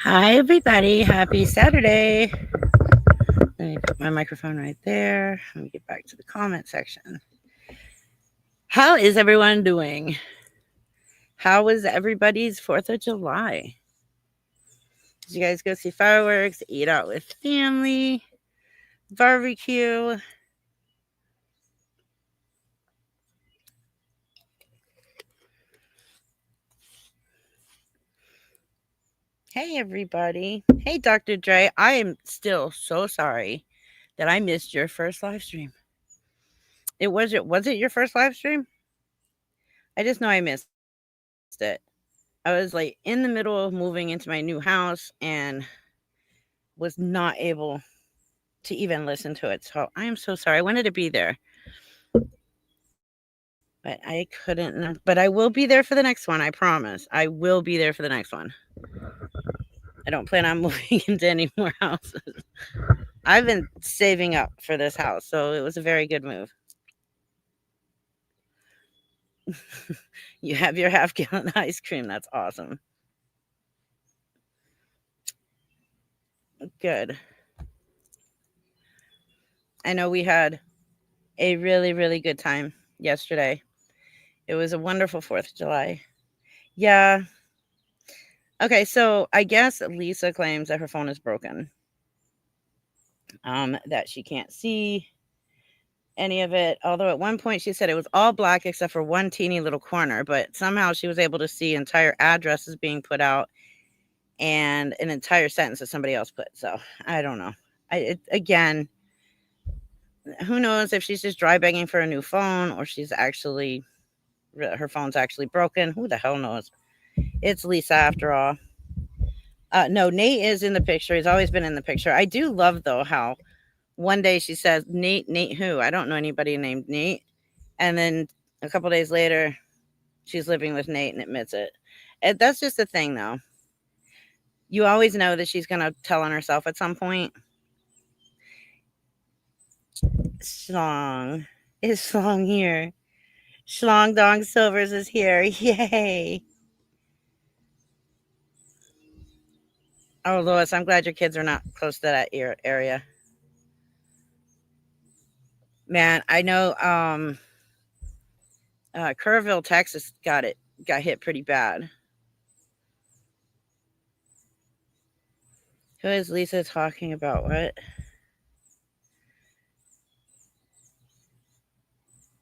Hi, everybody. Happy Saturday. Let me put my microphone right there. Let me get back to the comment section. How is everyone doing? How was everybody's 4th of July? Did you guys go see fireworks, eat out with family, barbecue? Hey, everybody. Hey, Dr. Dre. I am still so sorry that I missed your first live stream. Was it your first live stream? I just know I missed it. I was like in the middle of moving into my new house and was not able to even listen to it. So I am so sorry. I wanted to be there, but I couldn't. But I will be there for the next one. I promise. I will be there for the next one. I don't plan on moving into any more houses. I've been saving up for this house, so it was a very good move. You have your half-gallon ice cream. That's awesome. Good. I know we had a really, really good time yesterday. It was a wonderful 4th of July. Yeah. Okay, so I guess Lisa claims that her phone is broken, that she can't see any of it. Although at one point she said it was all black except for one teeny little corner, but somehow she was able to see entire addresses being put out and an entire sentence that somebody else put. So I don't know. Again, who knows if she's just dry begging for a new phone or her phone's actually broken. Who the hell knows? It's Lisa after all. No, Nate is in the picture. He's always been in the picture. I do love though how one day she says, Nate who? I don't know anybody named Nate. And then a couple days later, she's living with Nate and admits it. That's just the thing though. You always know that she's going to tell on herself at some point. Schlong. Is Schlong here? Schlong Dong Silvers is here. Yay. Oh, Lois, I'm glad your kids are not close to that area. Man, I know Kerrville, Texas got hit pretty bad. Who is Lisa talking about? What?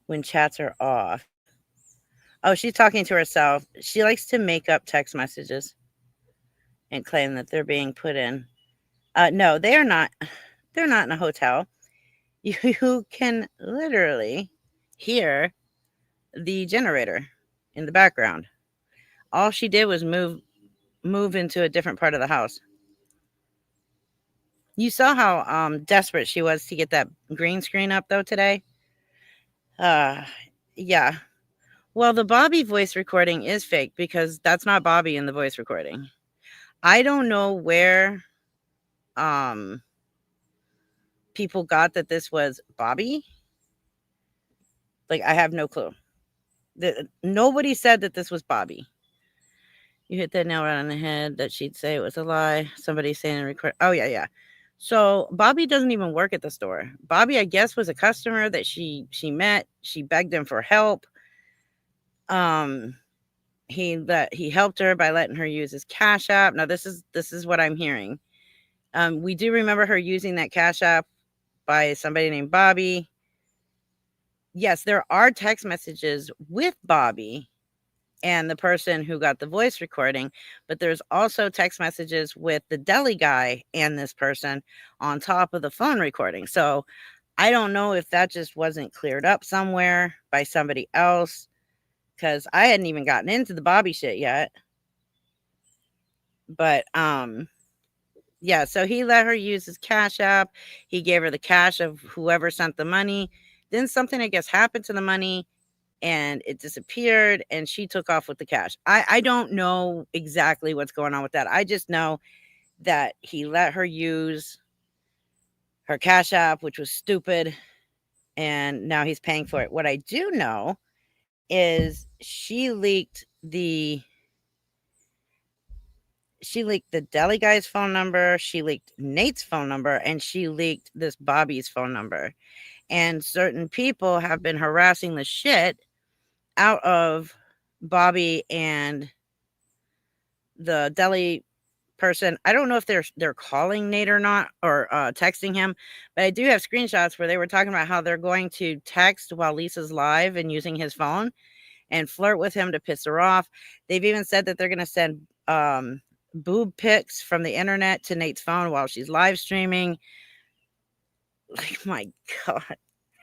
When chats are off. Oh, she's talking to herself. She likes to make up text messages and claim that they're being put in. No, they are not. They're not in a hotel. You can literally hear the generator in the background. All she did was move into a different part of the house. You saw how desperate she was to get that green screen up though today. Uh, yeah. Well, the Bobby voice recording is fake because that's not Bobby in the voice recording. I don't know where um people got that this was Bobby. Like I have no clue. Nobody said that this was Bobby. You hit that nail right on the head that she'd say it was a lie. Somebody saying in record. Oh yeah, yeah. So Bobby doesn't even work at the store. Bobby, I guess, was a customer that she met. She begged him for help. Um, he helped her by letting her use his Cash App. Now this is what I'm hearing. We do remember her using that Cash App by somebody named Bobby. Yes, there are text messages with Bobby and the person who got the voice recording, but there's also text messages with the deli guy and this person on top of the phone recording. So I don't know if that just wasn't cleared up somewhere by somebody else because I hadn't even gotten into the Bobby shit yet. But yeah, so he let her use his Cash App. He gave her the cash of whoever sent the money. Then something, I guess, happened to the money and it disappeared and she took off with the cash. I don't know exactly what's going on with that. I just know that he let her use her Cash App, which was stupid, and now he's paying for it. What I do know is she leaked the deli guy's phone number, she leaked Nate's phone number, and she leaked this Bobby's phone number. And certain people have been harassing the shit out of Bobby and the deli person. I don't know if they're calling Nate or not, or texting him, but I do have screenshots where they were talking about how they're going to text while Lisa's live and using his phone and flirt with him to piss her off. They've even said that they're going to send boob pics from the internet to Nate's phone while she's live streaming. Like, my God,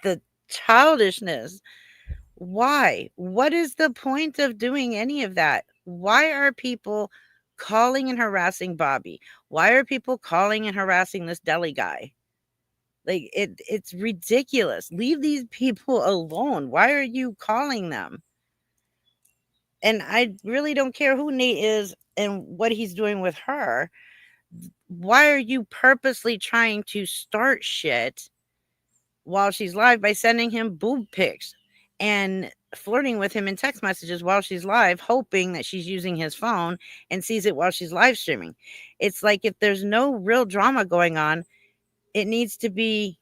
the childishness. Why? What is the point of doing any of that? Why are people calling and harassing Bobby? Why are people calling and harassing this deli guy? Like, it's ridiculous. Leave these people alone. Why are you calling them? And I really don't care who Nate is and what he's doing with her. Why are you purposely trying to start shit while she's live by sending him boob pics and flirting with him in text messages while she's live, hoping that she's using his phone and sees it while she's live streaming? It's like, if there's no real drama going on, it needs to be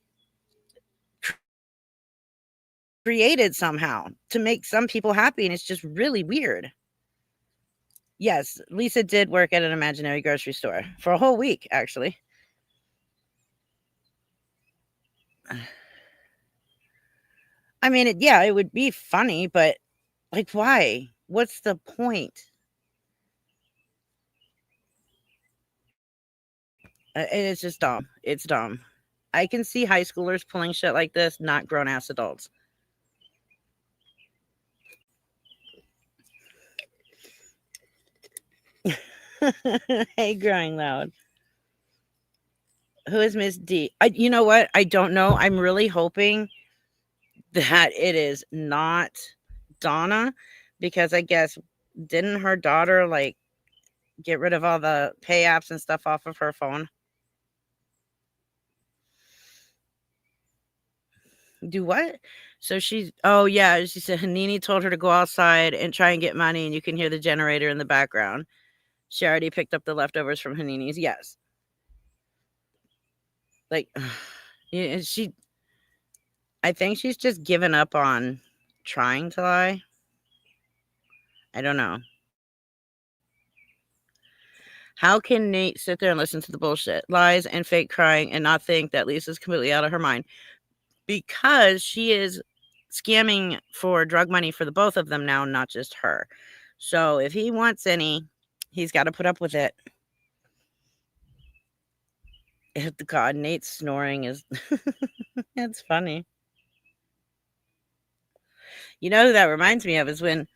created somehow to make some people happy, and it's just really weird. Yes, Lisa did work at an imaginary grocery store for a whole week, actually. I mean, it would be funny, but, like, why? What's the point? It's just dumb. It's dumb. I can see high schoolers pulling shit like this, not grown ass adults. Hey, growing loud. Who is Miss D? You know what? I don't know. I'm really hoping that it is not Donna, because I guess, didn't her daughter like get rid of all the pay apps and stuff off of her phone? Do what? So she's, oh yeah, she said Hanini told her to go outside and try and get money, and you can hear the generator in the background. She already picked up the leftovers from Hanini's. Yes. Like, yeah, I think she's just given up on trying to lie. I don't know. How can Nate sit there and listen to the bullshit, lies, and fake crying and not think that Lisa's completely out of her mind? Because she is scamming for drug money for the both of them now, not just her. So if he wants any, he's got to put up with it. God, Nate's snoring is it's funny. You know who that reminds me of is when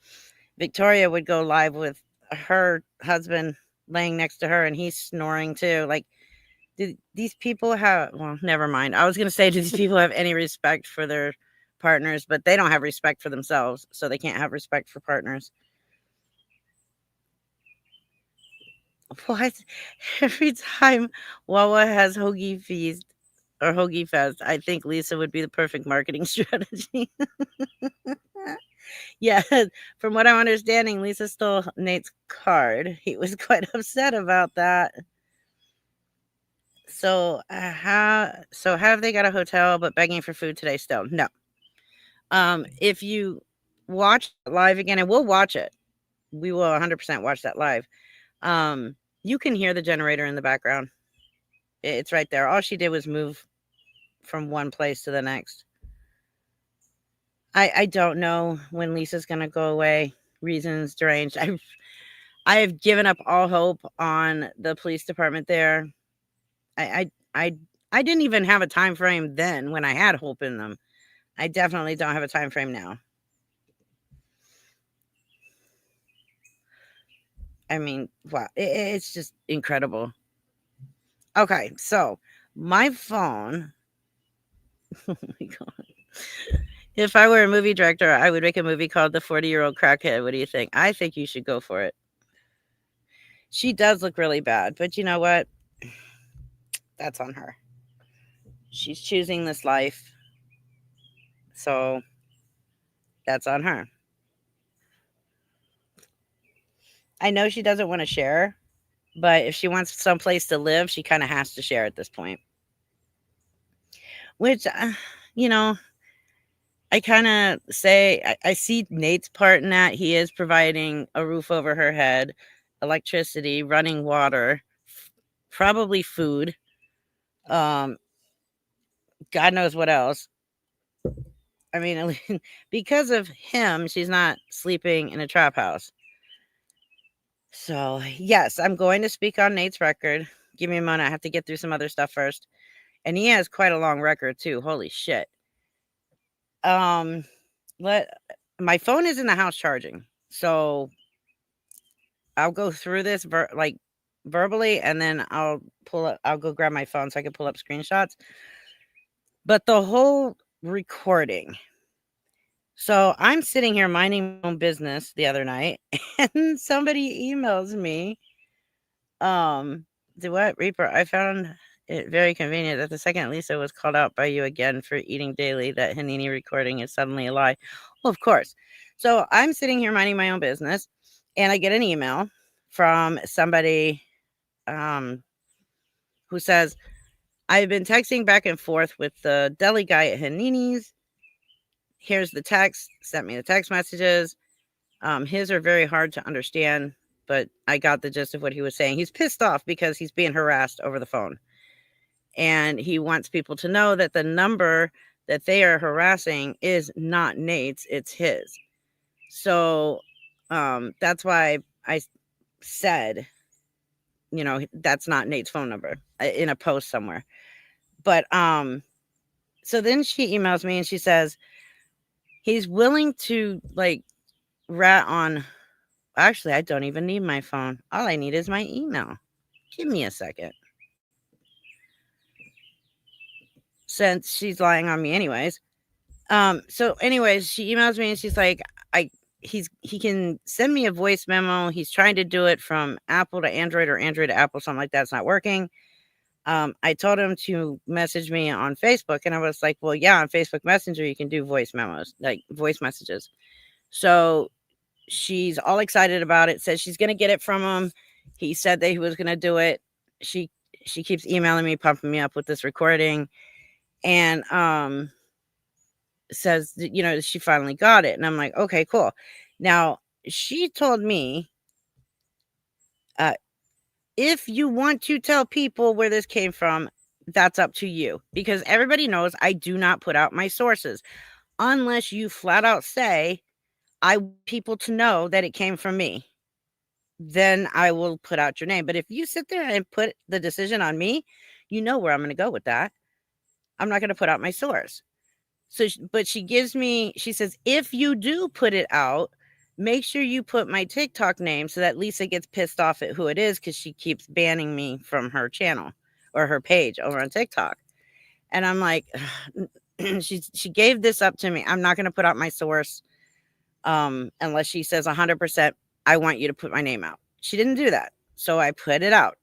Victoria would go live with her husband laying next to her and he's snoring too. Like, do these people have, well, never mind. I was going to say, do these people have any respect for their partners? But they don't have respect for themselves, so they can't have respect for partners. What? Every time Wawa has Hoagie Feast or Hoagie Fest, I think Lisa would be the perfect marketing strategy. Yeah, from what I'm understanding, Lisa stole Nate's card. He was quite upset about that. So, have they got a hotel but begging for food today still? No. If you watch live again, and we'll watch it, we will 100% watch that live. You can hear the generator in the background. It's right there. All she did was move from one place to the next. I don't know when Lisa's gonna go away. Reasons deranged. I have given up all hope on the police department there. I didn't even have a time frame then when I had hope in them. I definitely don't have a time frame now. I mean, wow, it's just incredible. Okay, so my phone. Oh my God. If I were a movie director, I would make a movie called The 40-Year-Old Crackhead. What do you think? I think you should go for it. She does look really bad, but you know what? That's on her. She's choosing this life. So that's on her. I know she doesn't want to share, But if she wants someplace to live, she kind of has to share at this point. Which, you know, I kind of say I see Nate's part in that. He is providing a roof over her head, electricity, running water, probably food. Um, God knows what else. I mean, because of him, she's not sleeping in a trap house. So, yes, I'm going to speak on Nate's record. Give me a moment. I have to get through some other stuff first. And he has quite a long record too. Holy shit. Um, let my phone is in the house charging. So I'll go through this verbally, and then I'll go grab my phone so I can pull up screenshots. But the whole recording. So I'm sitting here minding my own business the other night, and somebody emails me. The what? Reaper, I found it very convenient that the second Lisa was called out by you again for eating daily, that Hanini recording is suddenly a lie. Well, of course. So I'm sitting here minding my own business, and I get an email from somebody who says, I've been texting back and forth with the deli guy at Hanini's. Here's the text, sent me the text messages. His are very hard to understand, but I got the gist of what he was saying. He's pissed off because he's being harassed over the phone. And he wants people to know that the number that they are harassing is not Nate's, it's his. So that's why I said, that's not Nate's phone number in a post somewhere. But so then she emails me and she says he's willing to rat on. Actually, I don't even need my phone. All I need is my email. Give me a second. Since she's lying on me anyways. So anyways, she emails me and she's like, he can send me a voice memo. He's trying to do it from Apple to Android or Android to Apple, something like that. It's not working. I told him to message me on Facebook, and I was like, well, yeah, on Facebook Messenger, you can do voice memos, like voice messages. So she's all excited about it, says she's going to get it from him. He said that he was going to do it. She keeps emailing me, pumping me up with this recording, and says that, she finally got it. And I'm like, okay, cool. Now, she told me, if you want to tell people where this came from, that's up to you, because everybody knows I do not put out my sources unless you flat out say, I want people to know that it came from me. Then I will put out your name. But if you sit there and put the decision on me, you know where I'm going to go with that. I'm not going to put out my source. So, but she says, if you do put it out, make sure you put my TikTok name so that Lisa gets pissed off at who it is, because she keeps banning me from her channel or her page over on TikTok. And I'm like, she gave this up to me. I'm not going to put out my source unless she says 100%, I want you to put my name out. She didn't do that. So I put it out.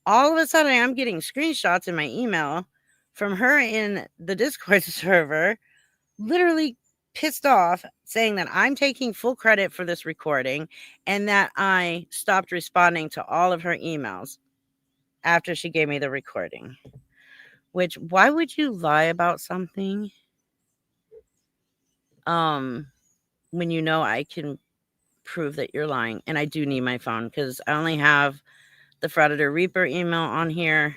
All of a sudden, I'm getting screenshots in my email from her in the Discord server, literally pissed off, saying that I'm taking full credit for this recording and that I stopped responding to all of her emails after she gave me the recording. Which, why would you lie about something when you know I can prove that you're lying? And I do need my phone, because I only have the Predator Reaper email on here,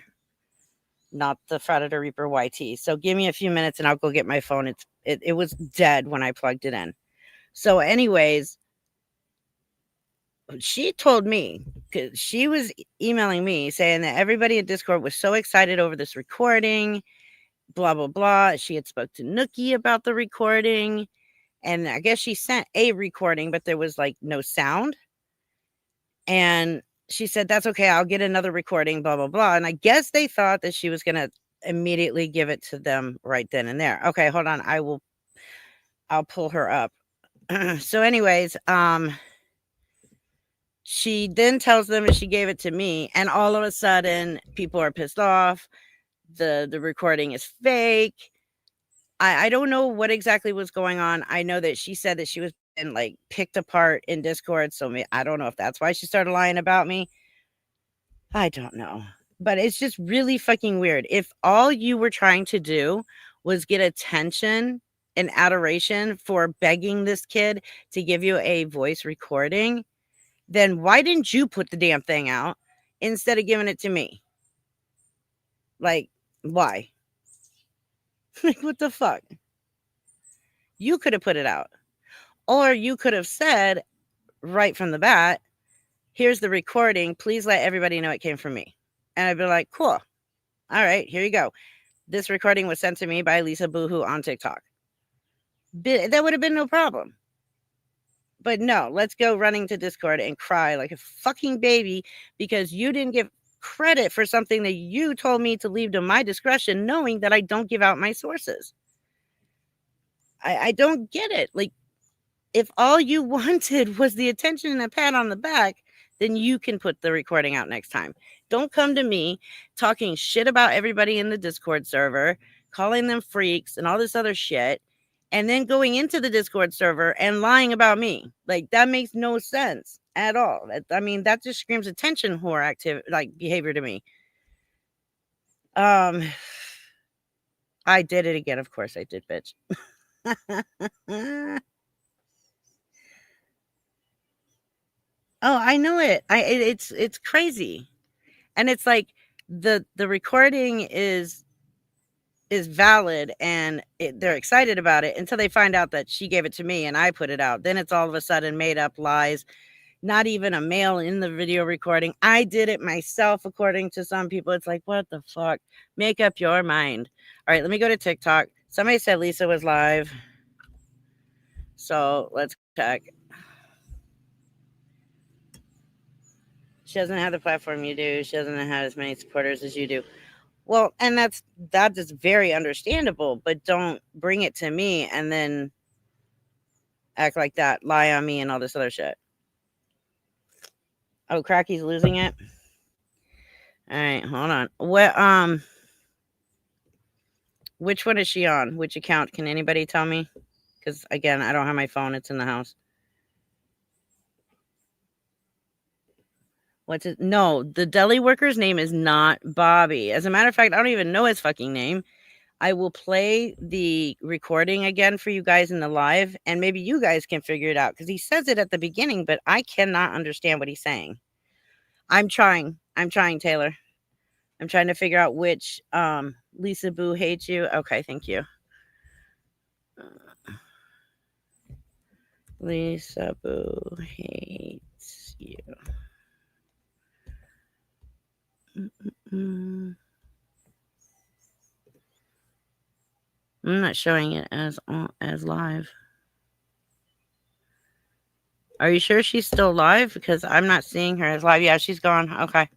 not the Predator Reaper YT. So give me a few minutes and I'll go get my phone. It was dead when I plugged it in. So anyways, she told me, because she was emailing me saying that everybody at Discord was so excited over this recording, blah, blah, blah. She had spoke to Nookie about the recording, and I guess she sent a recording, but there was no sound. And she said, that's okay, I'll get another recording, blah, blah, blah. And I guess they thought that she was going to immediately give it to them right then and there. Okay, hold on. I'll pull her up. So anyways, she then tells them that she gave it to me, and all of a sudden people are pissed off. The recording is fake. I don't know what exactly was going on. I know that she said that she was picked apart in Discord. So I don't know if that's why she started lying about me. I don't know. But it's just really fucking weird. If all you were trying to do was get attention and adoration for begging this kid to give you a voice recording, then why didn't you put the damn thing out instead of giving it to me? Like, why? Like, what the fuck? You could have put it out. Or you could have said right from the bat, here's the recording. Please let everybody know it came from me. And I'd be like, cool. All right, here you go. This recording was sent to me by Lisa Boohoo on TikTok. That would have been no problem. But no, let's go running to Discord and cry like a fucking baby because you didn't give credit for something that you told me to leave to my discretion, knowing that I don't give out my sources. I don't get it. Like, if all you wanted was the attention and a pat on the back, then you can put the recording out next time. Don't come to me talking shit about everybody in the Discord server, calling them freaks and all this other shit, and then going into the Discord server and lying about me. Like, that makes no sense at all. I mean, that just screams attention whore like behavior to me. I did it again. Of course I did, bitch. Oh, I know it. It's crazy. And it's like the recording is valid and they're excited about it until they find out that she gave it to me and I put it out. Then it's all of a sudden made up lies. Not even a male in the video recording. I did it myself, according to some people. It's like, what the fuck? Make up your mind. All right, let me go to TikTok. Somebody said Lisa was live. So let's check. She doesn't have the platform you do. She doesn't have as many supporters as you do. Well, and that is very understandable, but don't bring it to me and then act like that, lie on me and all this other shit. Oh, Cracky's losing it. All right, hold on. What which one is she on? Which account? Can anybody tell me? Because again, I don't have my phone. It's in the house. What's it? No, the deli worker's name is not Bobby. As a matter of fact, I don't even know his fucking name. I will play the recording again for you guys in the live, and maybe you guys can figure it out because he says it at the beginning, but I cannot understand what he's saying. I'm trying, Taylor. I'm trying to figure out which Lisa Boo hates you. Okay, thank you. Lisa Boo hates you. I'm not showing it as live. Are you sure she's still live? Because I'm not seeing her as live. Yeah, she's gone. Okay.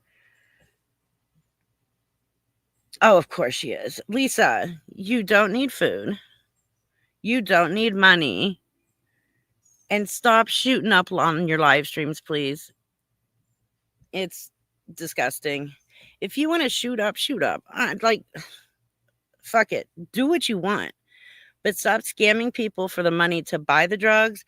Oh, of course she is. Lisa, you don't need food. You don't need money. And stop shooting up on your live streams, please. It's disgusting. If you want to shoot up, shoot up. Like, fuck it. Do what you want. But stop scamming people for the money to buy the drugs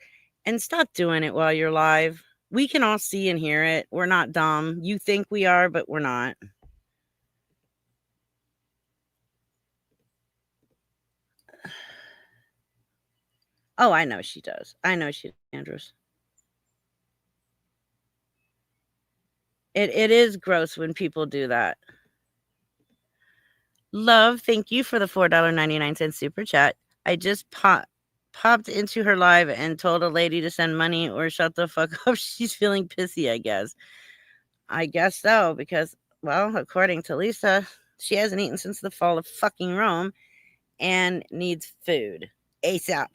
and stop doing it while you're live. We can all see and hear it. We're not dumb. You think we are, but we're not. Oh, I know she does. I know she does, Andrews. It is gross when people do that. Love, thank you for the $4.99 super chat. I just popped into her live and told a lady to send money or shut the fuck up. She's feeling pissy, I guess. I guess so, because, well, according to Lisa, she hasn't eaten since the fall of fucking Rome and needs food ASAP.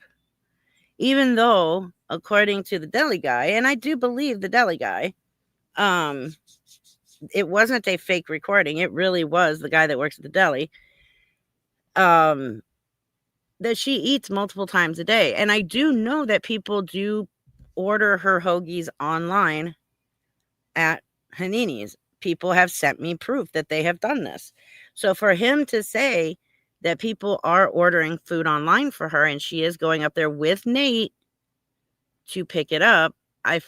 Even though, according to the deli guy, and I do believe the deli guy, it wasn't a fake recording. It really was the guy that works at the deli. That she eats multiple times a day. And I do know that people do order her hoagies online at Hanini's. People have sent me proof that they have done this. So for him to say that people are ordering food online for her and she is going up there with Nate to pick it up, I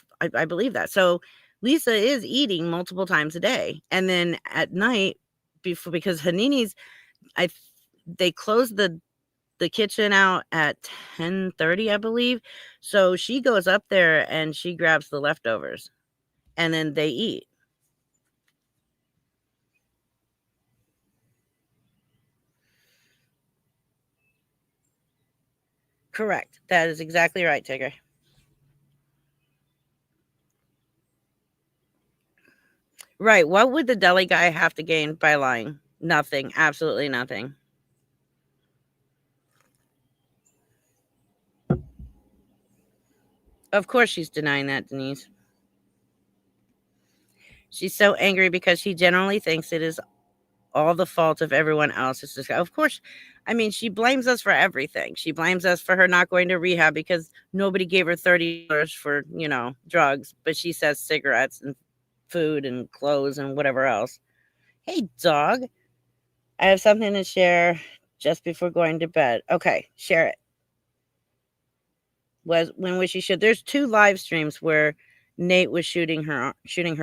believe that. So Lisa is eating multiple times a day. And then at night, because Hanini's, I they close the kitchen out at 10:30, I believe. So she goes up there and she grabs the leftovers and then they eat. Correct. That is exactly right, Tigger. Right. What would the deli guy have to gain by lying? Nothing. Absolutely nothing. Of course she's denying that, Denise. She's so angry because she generally thinks it is all the fault of everyone else. It's just, of course, I mean, she blames us for everything. She blames us for her not going to rehab because nobody gave her $30 for, drugs, but she says cigarettes and food and clothes and whatever else. Hey, dog, I have something to share just before going to bed. Okay, share it. When was she should? There's 2 live streams where Nate was shooting her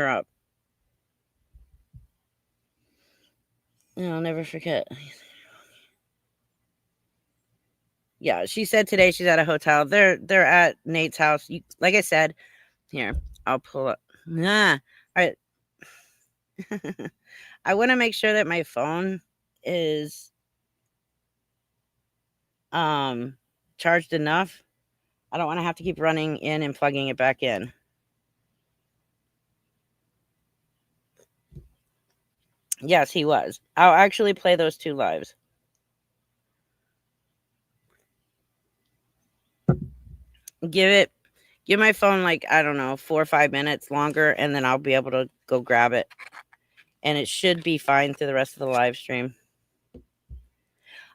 up. I'll never forget. Yeah, she said today she's at a hotel. They're at Nate's house. Like I said, here, I'll pull up. All right. I want to make sure that my phone is charged enough. I don't want to have to keep running in and plugging it back in. Yes, he was. I'll actually play those 2 lives. Give my phone like, I don't know, 4 or 5 minutes longer, and then I'll be able to go grab it. And it should be fine through the rest of the live stream.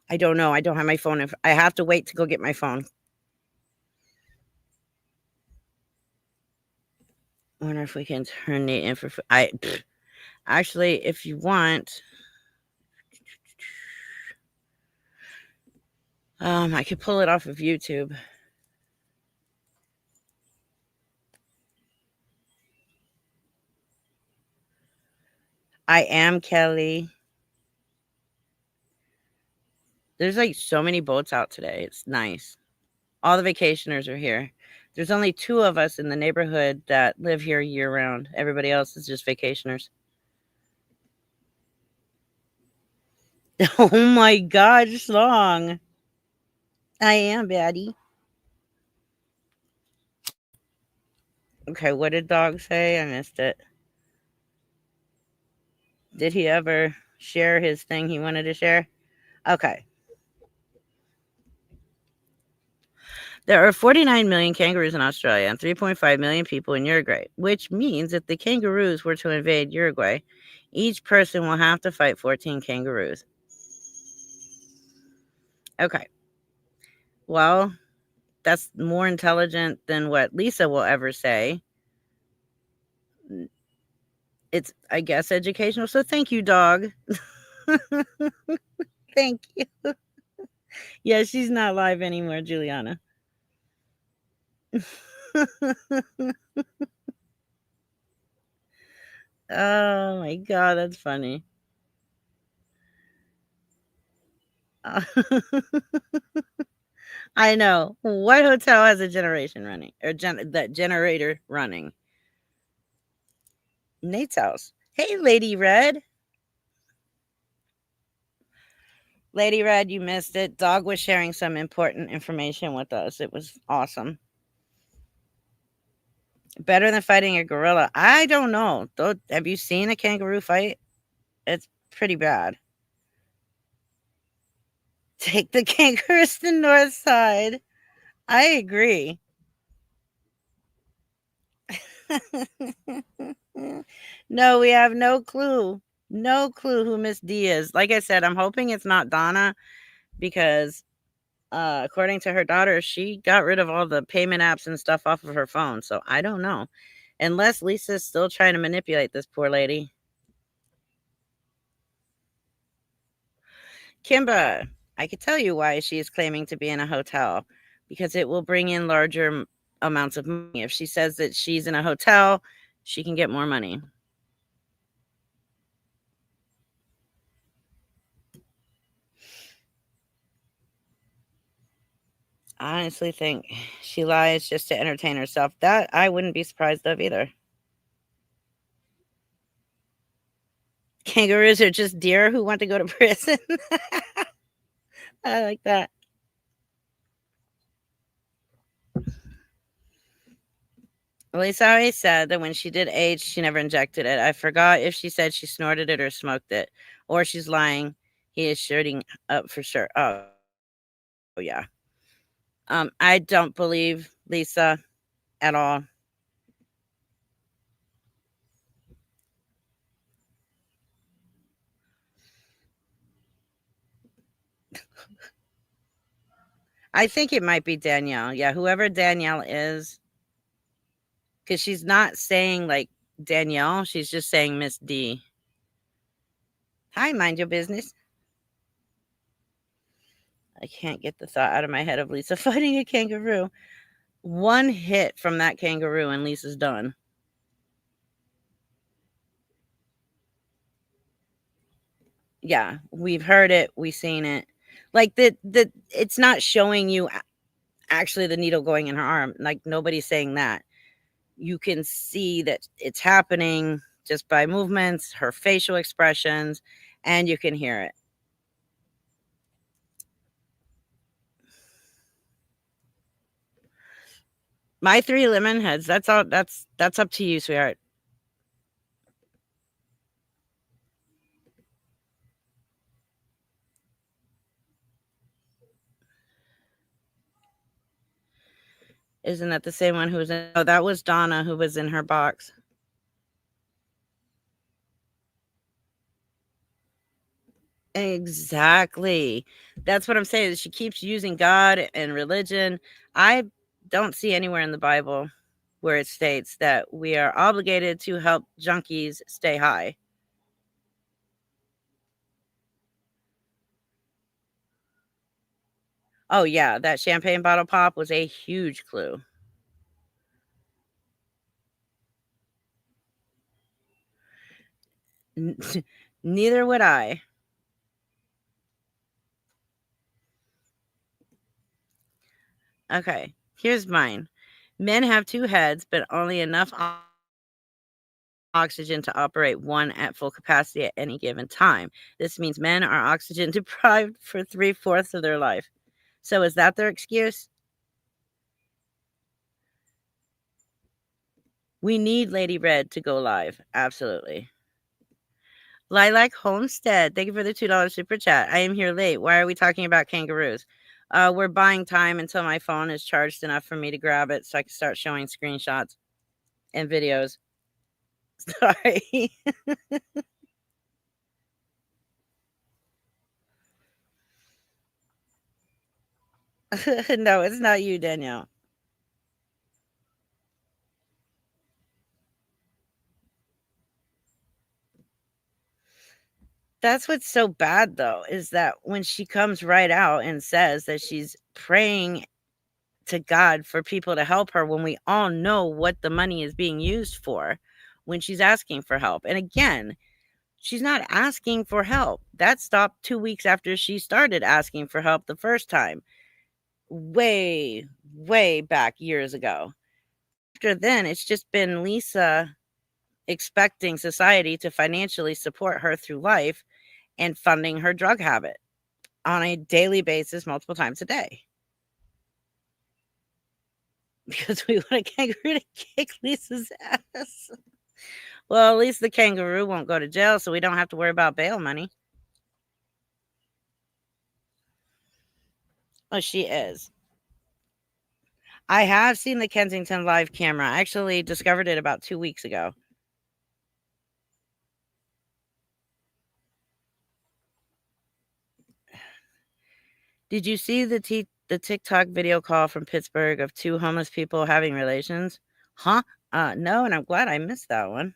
I don't know. I don't have my phone. I have to wait to go get my phone. I wonder if we can turn Nate in for. Actually, if you want, I could pull it off of YouTube. I am Kelly. There's like so many boats out today. It's nice. All the vacationers are here. There's only 2 of us in the neighborhood that live here year round. Everybody else is just vacationers. Oh my gosh, long. I am, Baddie. Okay, what did Dog say? I missed it. Did he ever share his thing he wanted to share? Okay. There are 49 million kangaroos in Australia and 3.5 million people in Uruguay, which means if the kangaroos were to invade Uruguay, each person will have to fight 14 kangaroos. Okay. Well, that's more intelligent than what Lisa will ever say. It's, I guess, educational. So thank you, dog. Thank you. Yeah, she's not live anymore, Juliana. Oh my God, that's funny. I know. What hotel has a generation running or that generator running? Nate's house. Hey, Lady Red. Lady Red, you missed it. Dog was sharing some important information with us. It was awesome. Better than fighting a gorilla. I don't know. Have you seen a kangaroo fight? It's pretty bad. Take the kangaroos to the north side. I agree. No, we have no clue. No clue who Miss D is. Like I said, I'm hoping it's not Donna because according to her daughter, she got rid of all the payment apps and stuff off of her phone. So I don't know. Unless Lisa's still trying to manipulate this poor lady. Kimba, I could tell you why she is claiming to be in a hotel because it will bring in larger amounts of money. If she says that she's in a hotel she can get more money. I honestly think she lies just to entertain herself. That I wouldn't be surprised of either. Kangaroos are just deer who want to go to prison. I like that. Lisa always said that when she did age, she never injected it. I forgot if she said she snorted it or smoked it, or she's lying. He is shooting up for sure. Oh, yeah. I don't believe Lisa at all. I think it might be Danielle. Yeah, whoever Danielle is, because she's not saying like Danielle, she's just saying Miss D. Hi, mind your business. I can't get the thought out of my head of Lisa fighting a kangaroo. One hit from that kangaroo and Lisa's done. Yeah, we've heard it, we've seen it. Like the it's not showing you actually the needle going in her arm. Like nobody's saying that. You can see that it's happening just by movements, her facial expressions, and you can hear it. My 3 lemon heads, that's all that's up to you, sweetheart. Isn't that the same one who was in oh, that was Donna who was in her box. Exactly. That's what I'm saying. She keeps using God and religion. I don't see anywhere in the Bible where it states that we are obligated to help junkies stay high. Oh, yeah, that champagne bottle pop was a huge clue. Neither would I. Okay, here's mine. Men have 2 heads, but only enough oxygen to operate one at full capacity at any given time. This means men are oxygen deprived for 3/4 of their life. So is that their excuse? We need Lady Red to go live. Absolutely. Lilac Homestead, thank you for the $2 super chat. I am here late. Why are we talking about kangaroos? We're buying time until my phone is charged enough for me to grab it so I can start showing screenshots and videos. Sorry. No, it's not you, Danielle. That's what's so bad, though, is that when she comes right out and says that she's praying to God for people to help her when we all know what the money is being used for when she's asking for help. And again, she's not asking for help. That stopped 2 weeks after she started asking for help the first time. Way, way back years ago. After then, it's just been Lisa expecting society to financially support her through life and funding her drug habit on a daily basis, multiple times a day. Because we want a kangaroo to kick Lisa's ass. Well, at least the kangaroo won't go to jail, so we don't have to worry about bail money. Oh, she is. I have seen the Kensington live camera. I actually discovered it about 2 weeks ago. Did you see the TikTok video call from Pittsburgh of 2 homeless people having relations? Huh? No, and I'm glad I missed that one.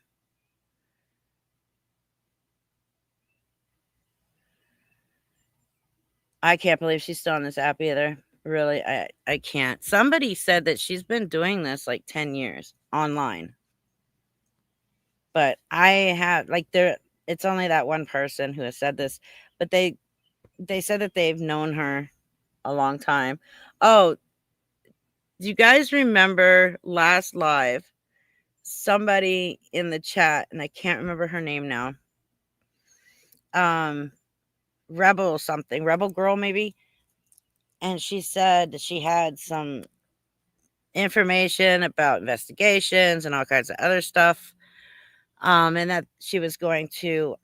I can't believe she's still on this app either. Really, I can't. Somebody said that she's been doing this like 10 years online. But I have like there it's only that one person who has said this, but they said that they've known her a long time. Oh, do you guys remember last live? Somebody in the chat, and I can't remember her name now. Um, Rebel something, Rebel Girl maybe, and she said she had some information about investigations and all kinds of other stuff. And that she was going to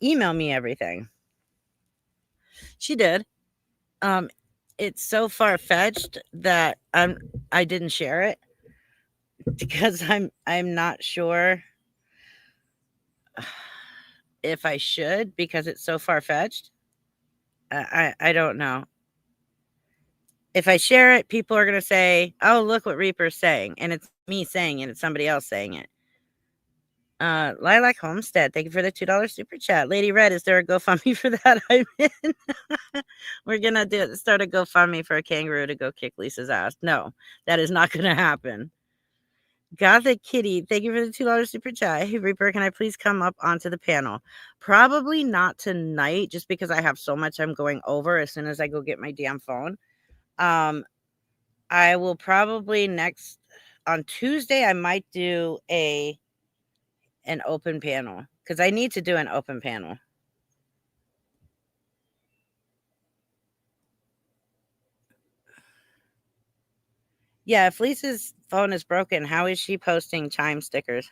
email me everything. She did. Um, it's so far fetched that I didn't share it because I'm not sure if I should because it's so far fetched. I don't know. If I share it, people are gonna say, "Oh, look what Reaper's saying," and it's me saying it. It's somebody else saying it. Lilac Homestead, thank you for the $2 super chat. Lady Red, is there a GoFundMe for that? I'm in. We're gonna start a GoFundMe for a kangaroo to go kick Lisa's ass. No, that is not gonna happen. Gothic Kitty, thank you for the $2 super chat. Hey Reaper, can I please come up onto the panel? Probably not tonight, just because I have so much I'm going over as soon as I go get my damn phone. I will probably on Tuesday, I might do an open panel because I need to do an open panel. Yeah, if Lisa's phone is broken, how is she posting chime stickers?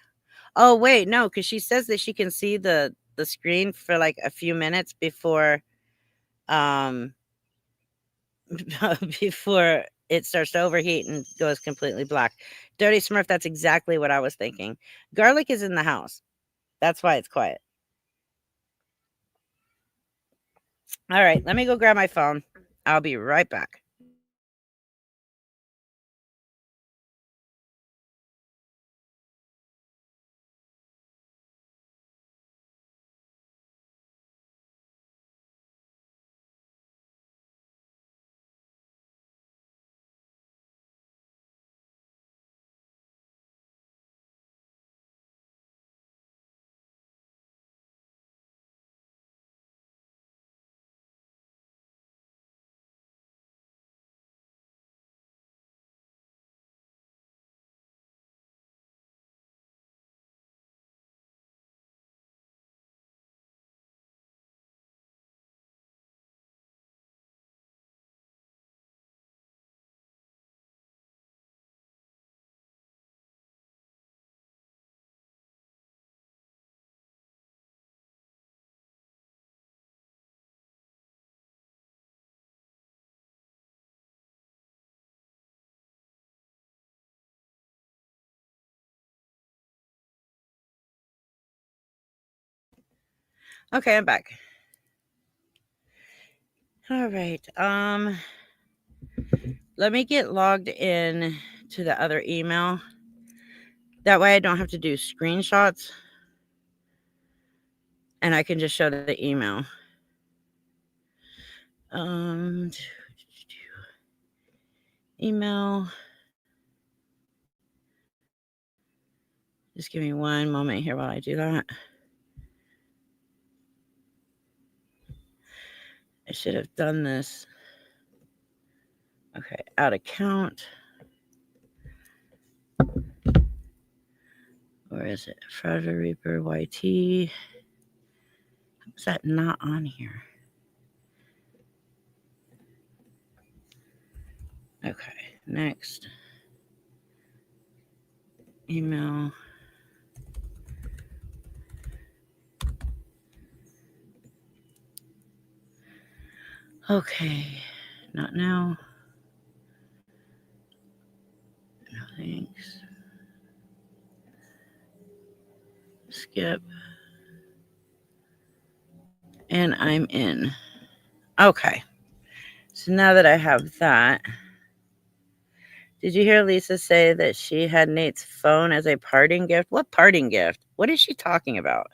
Oh, wait, no, because she says that she can see the screen for like a few minutes before um before it starts to overheat and goes completely black. Dirty Smurf, that's exactly what I was thinking. Garlic is in the house. That's why it's quiet. All right, let me go grab my phone. I'll be right back. Okay, I'm back. All right. Let me get logged in to the other email. That way I don't have to do screenshots and I can just show the email. Email. Just give me one moment here while I do that. I should have done this. Okay, out of count. Where is it? Frauder Reaper YT. How is that not on here? Okay, next. Email. Okay, not now. No thanks. Skip. And I'm in. Okay. So now that I have that, did you hear Lisa say that she had Nate's phone as a parting gift? What parting gift? What is she talking about?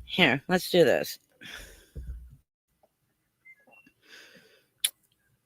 Here, let's do this.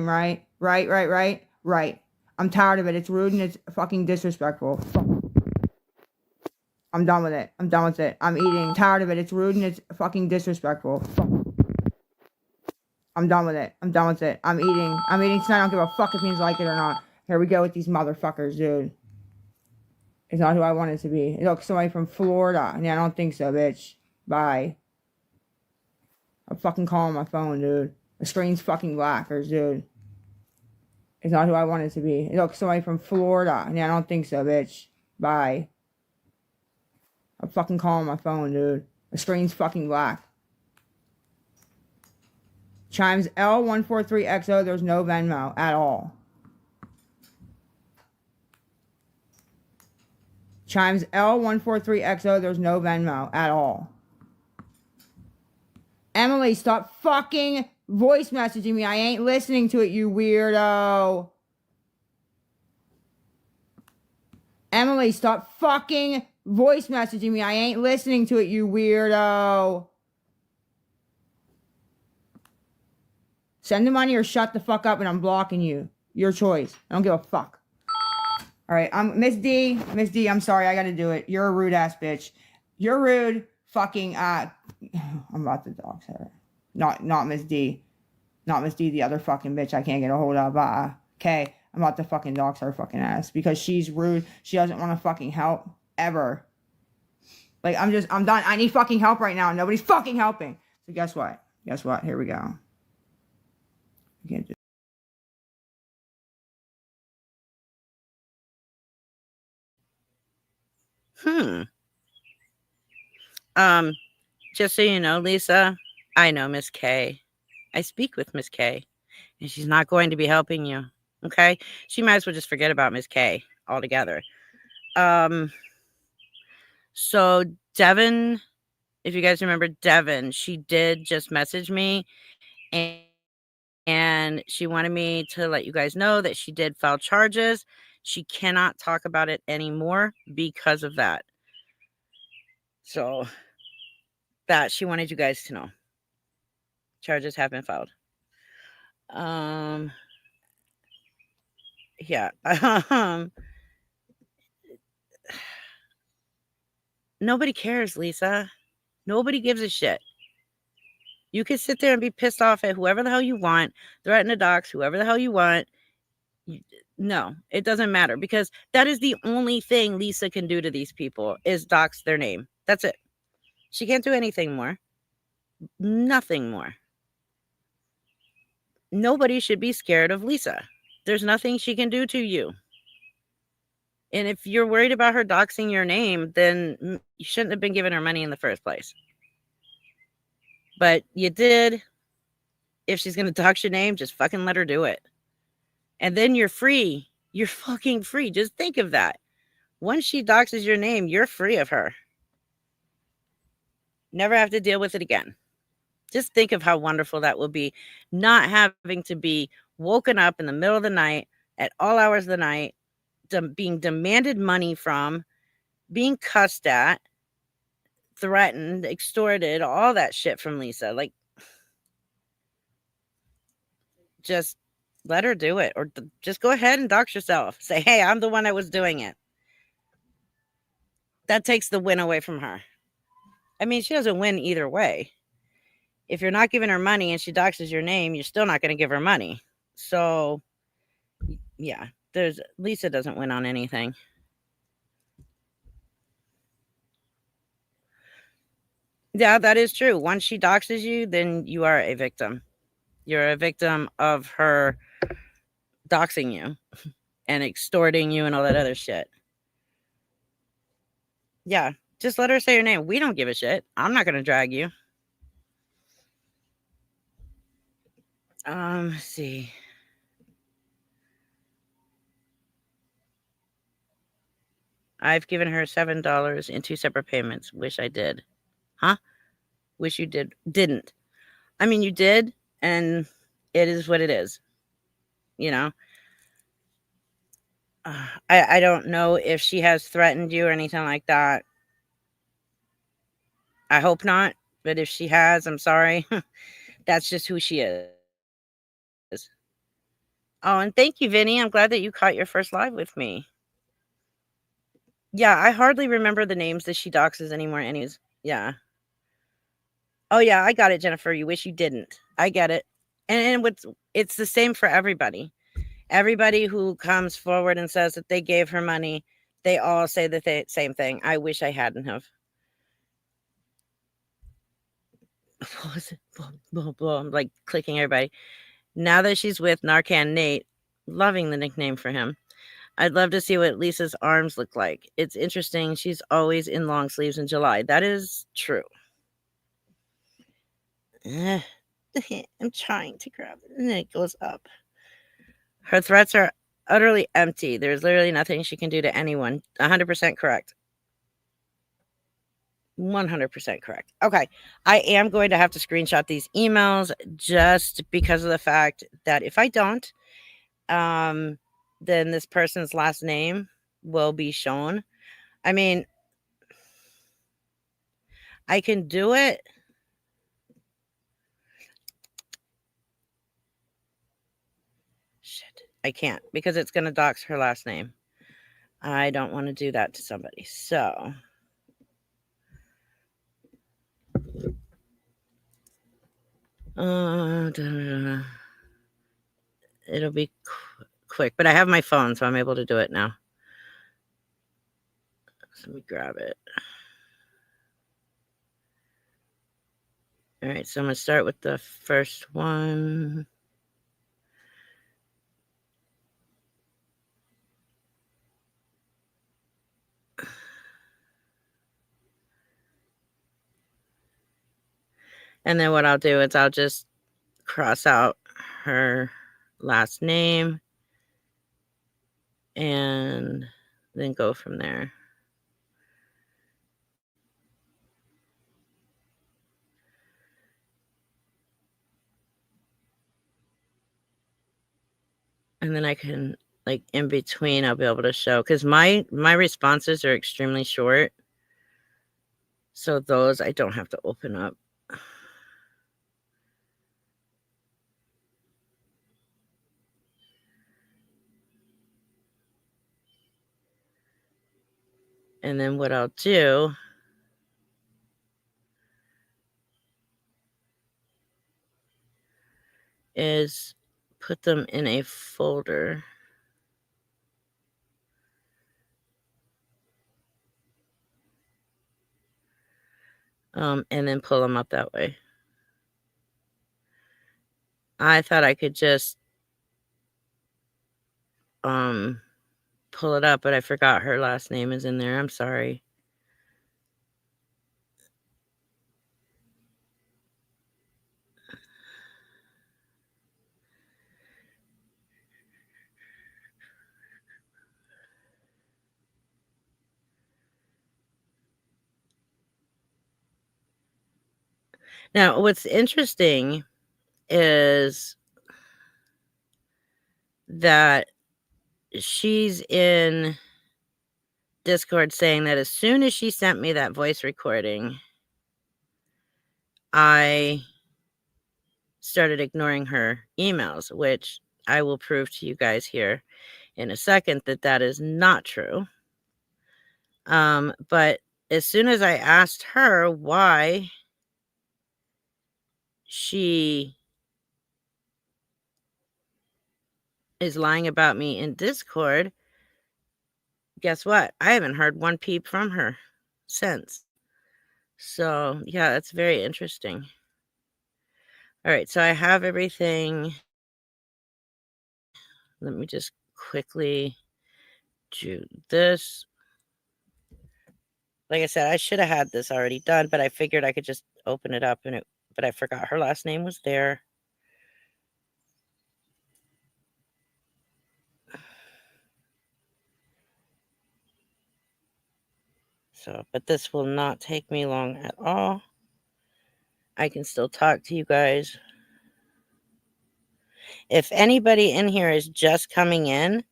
stream, right? Right. I'm tired of it. It's rude and it's fucking disrespectful. I'm done with it. I'm done with it. I'm eating. I'm tired of it. It's rude and it's fucking disrespectful. I'm done with it. I'm done with it. I'm eating. I'm eating tonight. I don't give a fuck if you like it or not. Here we go with these motherfuckers, dude. It's not who I want it to be. Look, somebody from Florida. Yeah, I don't think so, bitch. Bye. I'm fucking calling my phone, dude. The screen's fucking blackers, dude. It's not who I want it to be. Look, somebody from Florida. Yeah, I don't think so, bitch. Bye. I'm fucking calling my phone, dude. The screen's fucking black. Chimes L143XO. There's no Venmo at all. Chimes L143XO. There's no Venmo at all. Emily, stop fucking voice messaging me. I ain't listening to it, you weirdo. Emily, stop fucking voice messaging me. I ain't listening to it, you weirdo. Send the money or shut the fuck up and I'm blocking you. Your choice. I don't give a fuck. All right, I'm Miss D. Miss D, I'm sorry. I got to do it. You're a rude ass bitch. You're rude. Fucking I'm about to dox her. Not Miss D. Not Miss D, the other fucking bitch I can't get a hold of. Okay, I'm about to fucking dox her fucking ass because she's rude. She doesn't want to fucking help ever. Like I'm done. I need fucking help right now. Nobody's fucking helping. So guess what? Guess what? Here we go. I can't do. Just so you know, Lisa, I know Miss K. I speak with Miss K, and she's not going to be helping you. Okay? She might as well just forget about Miss K altogether. So Devin, if you guys remember Devin, she did just message me and she wanted me to let you guys know that she did file charges. She cannot talk about it anymore because of that. So that she wanted you guys to know. Charges have been filed. Yeah. Nobody cares, Lisa. Nobody gives a shit. You can sit there and be pissed off at whoever the hell you want, threaten to dox whoever the hell you want. No, it doesn't matter because that is the only thing Lisa can do to these people is dox their name. That's it. She can't do anything more. Nothing more. Nobody should be scared of Lisa. There's nothing she can do to you. And if you're worried about her doxing your name, then you shouldn't have been giving her money in the first place. But you did. If she's going to dox your name, just fucking let her do it. And then you're free. You're fucking free. Just think of that. Once she doxes your name, you're free of her. Never have to deal with it again. Just think of how wonderful that will be. Not having to be woken up in the middle of the night at all hours of the night, being demanded money from, being cussed at, threatened, extorted, all that shit from Lisa. Like, just let her do it, or just go ahead and dox yourself. Say, hey, I'm the one that was doing it. That takes the win away from her. I mean, she doesn't win either way. If you're not giving her money and she doxes your name, you're still not going to give her money. So, yeah, Lisa doesn't win on anything. Yeah, that is true. Once she doxes you, then you are a victim. You're a victim of her doxing you and extorting you and all that other shit. Yeah, just let her say your name. We don't give a shit. I'm not going to drag you. Let's see. I've given her $7 in 2 separate payments. Wish I did. Huh? Wish you didn't. I mean, you did, and it is what it is. You know? I don't know if she has threatened you or anything like that. I hope not, but if she has, I'm sorry. That's just who she is. Oh, and thank you, Vinny. I'm glad that you caught your first live with me. Yeah, I hardly remember the names that she doxes anymore anyways. Yeah. Oh, yeah, I got it, Jennifer. You wish you didn't. I get it. And it's the same for everybody. Everybody who comes forward and says that they gave her money, they all say the same thing. I wish I hadn't have. What was it? Blah, blah, blah. I'm like clicking everybody. Now that she's with Narcan Nate, loving the nickname for him. I'd love to see what Lisa's arms look like. It's interesting. She's always in long sleeves in July. That is true. I'm trying to grab it and it goes up. Her threats are utterly empty. There's literally nothing she can do to anyone. 100% correct. 100% correct. Okay. I am going to have to screenshot these emails just because of the fact that if I don't, then this person's last name will be shown. I mean, I can do it. Shit. I can't because it's going to dox her last name. I don't want to do that to somebody. So it'll be quick, but I have my phone, so I'm able to do it now. So let me grab it. All right, so I'm going to start with the first one. And then what I'll do is I'll just cross out her last name and then go from there. And then I can, like, in between, I'll be able to show, because my responses are extremely short. So those I don't have to open up. And then what I'll do is put them in a folder. And then pull them up that way. I thought I could just pull it up, but I forgot her last name is in there. I'm sorry. Now, what's interesting is that she's in Discord saying that as soon as she sent me that voice recording, I started ignoring her emails, which I will prove to you guys here in a second that that is not true. But as soon as I asked her why she is lying about me in Discord, guess what? I haven't heard one peep from her since. So, yeah, that's very interesting. All right, so I have everything. Let me just quickly do this. Like I said, I should have had this already done, but I figured I could just open it up but I forgot her last name was there. So, but this will not take me long at all. I can still talk to you guys. If anybody in here is just coming in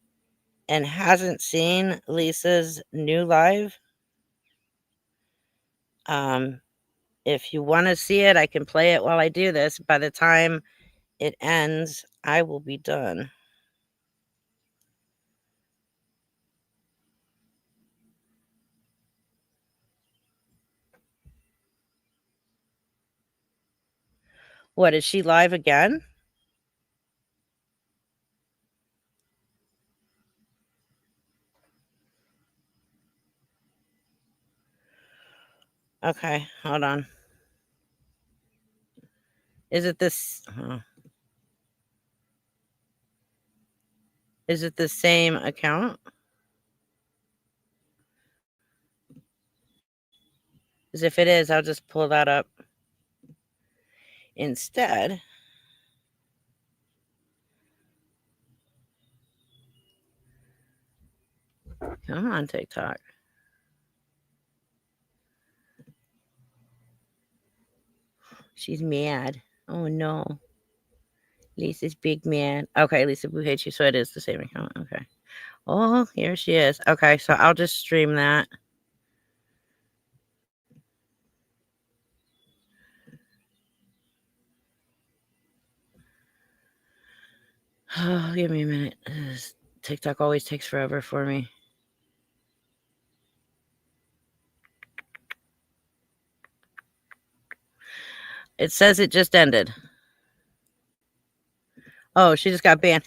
and hasn't seen Lisa's new live, if you want to see it, I can play it while I do this. By the time it ends, I will be done. What, is she live again? Okay, hold on. Is it this? Is it the same account? Because if it is, I'll just pull that up instead. Come on, TikTok. She's mad. Oh no. Lisa's big mad. Okay, Lisa Boo hates you, so it is the same account. Okay. Oh, here she is. Okay, so I'll just stream that. Oh, give me a minute. TikTok always takes forever for me. It says it just ended. Oh, she just got banned.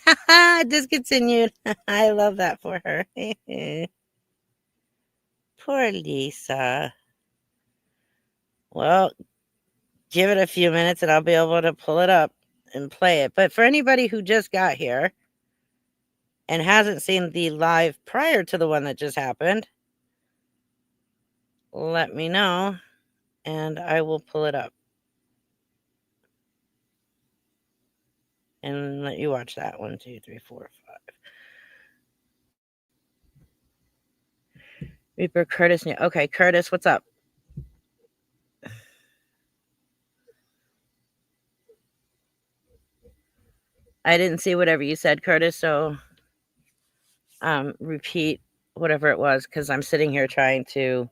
Discontinued. I love that for her. Poor Lisa. Well, give it a few minutes and I'll be able to pull it up and play it. But for anybody who just got here and hasn't seen the live prior to the one that just happened, let me know and I will pull it up and let you watch that. 1, 2, 3, 4, 5. Reaper Curtis. Okay, Curtis, what's up? I didn't see whatever you said, Curtis, so repeat whatever it was because I'm sitting here trying to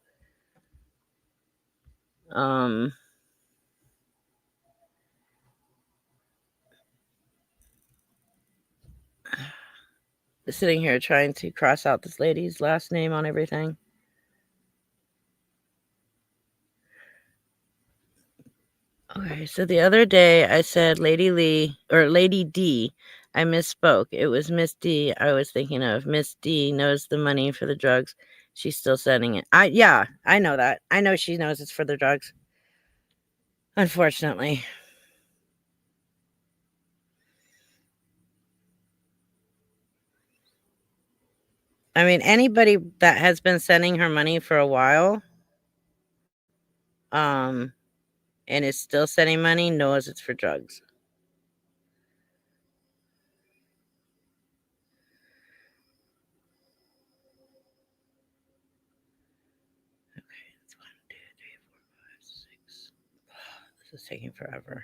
cross out this lady's last name on everything. Okay, so the other day I said Lady Lee or Lady D. I misspoke. It was Miss D I was thinking of. Miss D knows the money for the drugs. She's still sending it. Yeah, I know that. I know she knows it's for the drugs. Unfortunately. I mean, anybody that has been sending her money for a while, and is still sending money knows it's for drugs. Okay, it's 1, 2, 3, 4, 5, 6. This is taking forever.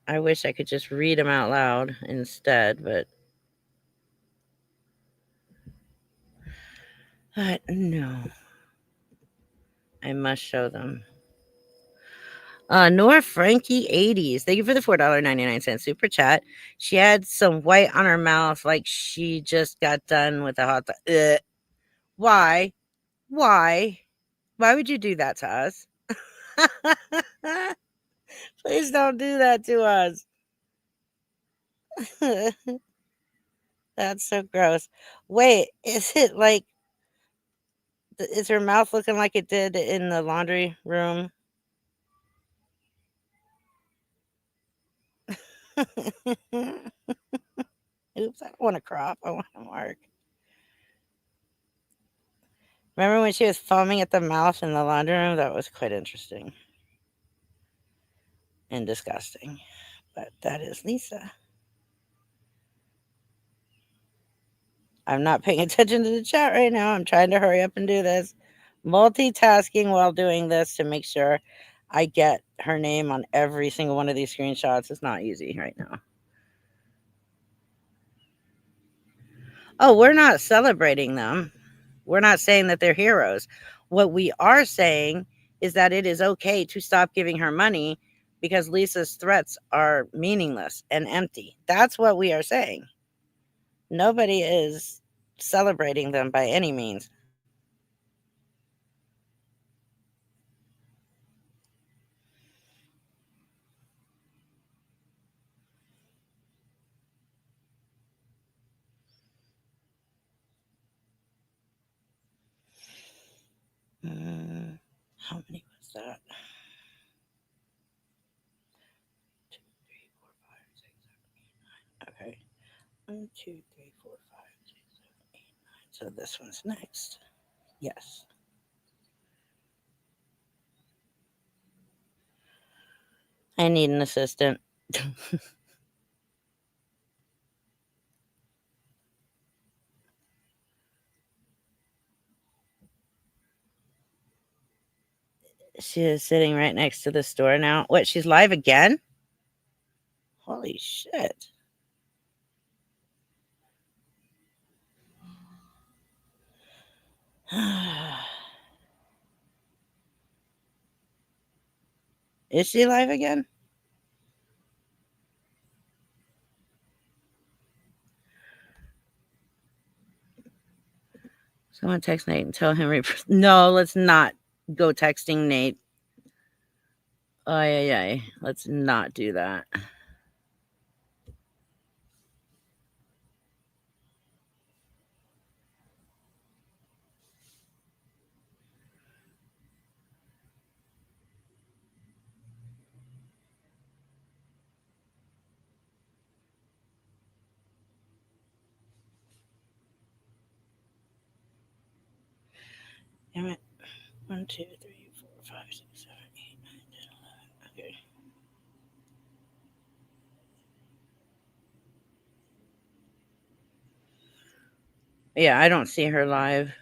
I wish I could just read them out loud instead, but no. I must show them. Nora Frankie 80s. Thank you for the $4.99 super chat. She had some white on her mouth like she just got done with a hot dog. Why? Why? Why would you do that to us? Please don't do that to us. That's so gross. Wait, is it like, is her mouth looking like it did in the laundry room? Oops, I don't want to crop. I want to mark. Remember when she was foaming at the mouth in the laundry room? That was quite interesting and disgusting. But that is Lisa. I'm not paying attention to the chat right now. I'm trying to hurry up and do this. Multitasking while doing this to make sure I get her name on every single one of these screenshots is not easy right now. Oh, we're not celebrating them. We're not saying that they're heroes. What we are saying is that it is okay to stop giving her money because Lisa's threats are meaningless and empty. That's what we are saying. Nobody is celebrating them by any means. How many was that? 2, 3, 4, 5, 6, 7, 8, 9. Okay. 1, 2, 3, 4, 5, 6, 7, 8, 9. So this one's next. Yes. I need an assistant. She is sitting right next to the store now. What, she's live again? Holy shit. Is she live again? Someone text Nate and tell him. No, let's not go texting Nate. Ay. Let's not do that. Damn it. 1, 2, 3, 4, 5, 6, 7, 8, 9, 10, 11. Okay. Yeah, I don't see her live.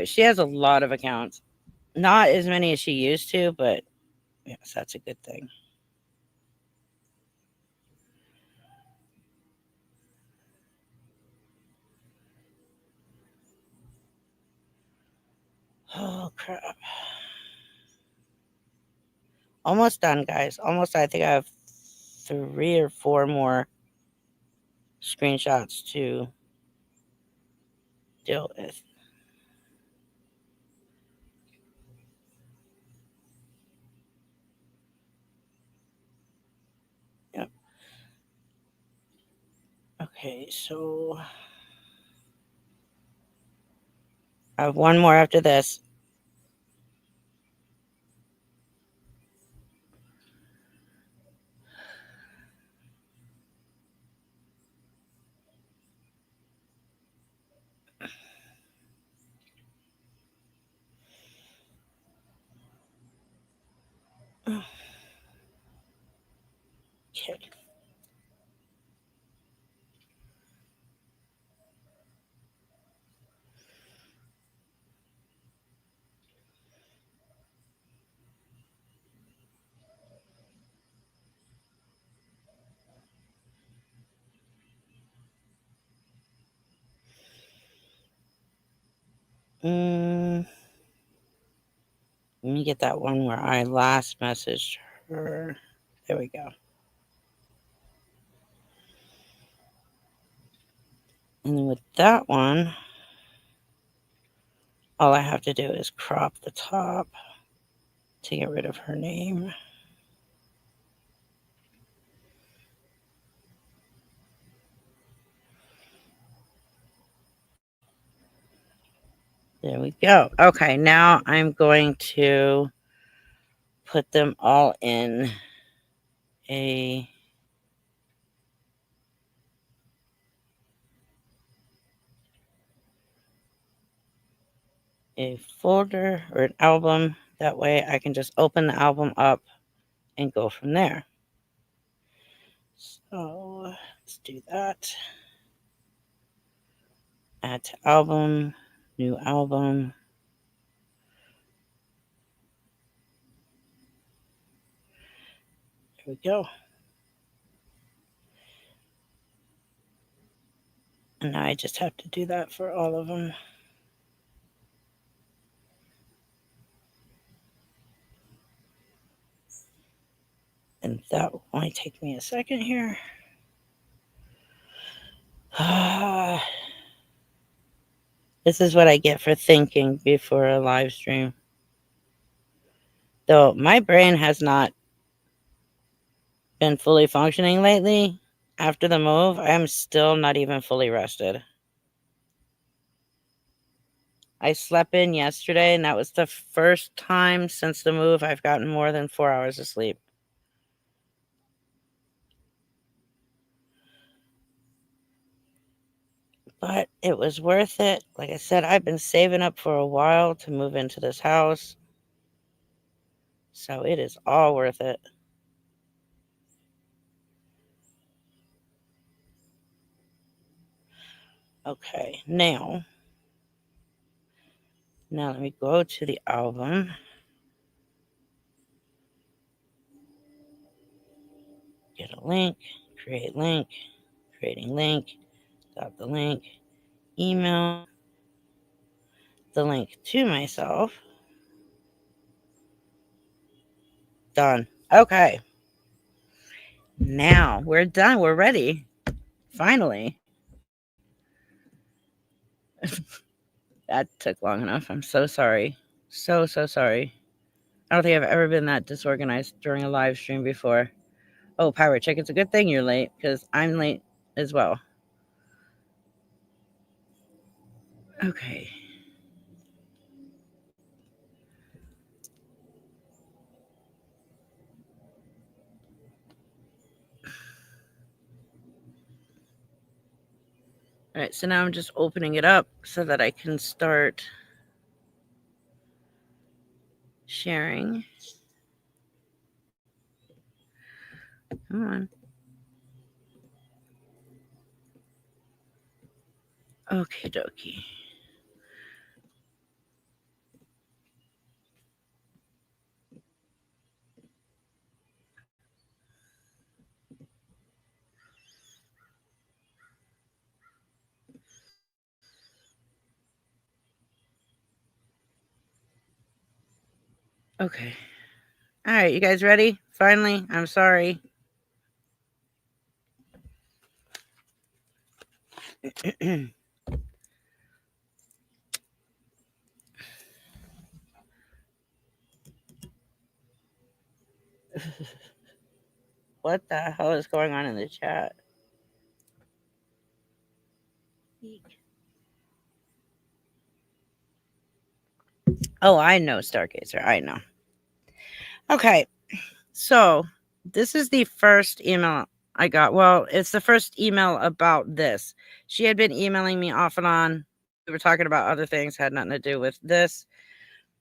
She has a lot of accounts. Not as many as she used to, but yes, that's a good thing. Oh, crap. Almost done, guys. Almost. I think I have 3 or 4 more screenshots to deal with. Yep. Okay, so I have 1 more after this. Okay. Let me get that one where I last messaged her. There we go. And then with that one, all I have to do is crop the top to get rid of her name. There we go. Okay, now I'm going to put them all in a folder or an album. That way I can just open the album up and go from there. So let's do that. Add to album, new album. There we go. And now I just have to do that for all of them. And that will only take me a second here. This is what I get for thinking before a live stream. Though my brain has not been fully functioning lately. After the move, I am still not even fully rested. I slept in yesterday, and that was the first time since the move I've gotten more than 4 hours of sleep. But it was worth it. Like I said, I've been saving up for a while to move into this house. So it is all worth it. Okay, now let me go to the album. Get a link, create link, creating link, got the link, email the link to myself. Done. Okay. Now we're done. We're ready. Finally. That took long enough. I'm so sorry. So sorry. I don't think I've ever been that disorganized during a live stream before. Oh, Pirate Chick, it's a good thing you're late because I'm late as well. Okay. All right, so now I'm just opening it up so that I can start sharing. Come on. Okie dokie. Okay. All right, you guys ready? Finally, I'm sorry. What the hell is going on in the chat? Oh, I know, Stargazer. I know. Okay, so this is the first email I got. Well, it's the first email about this. She had been emailing me off and on. We were talking about other things, had nothing to do with this.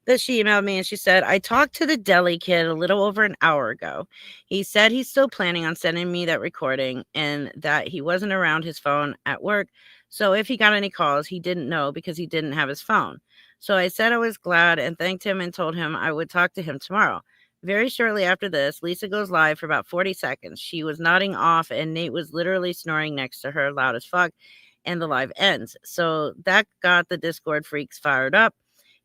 That she emailed me and she said, I talked to the deli kid a little over an hour ago. He said he's still planning on sending me that recording and that he wasn't around his phone at work. So if he got any calls, he didn't know because he didn't have his phone. So I said I was glad and thanked him and told him I would talk to him tomorrow. Very shortly after this, Lisa goes live for about 40 seconds. She was nodding off and Nate was literally snoring next to her loud as fuck, and the live ends. So that got the Discord freaks fired up,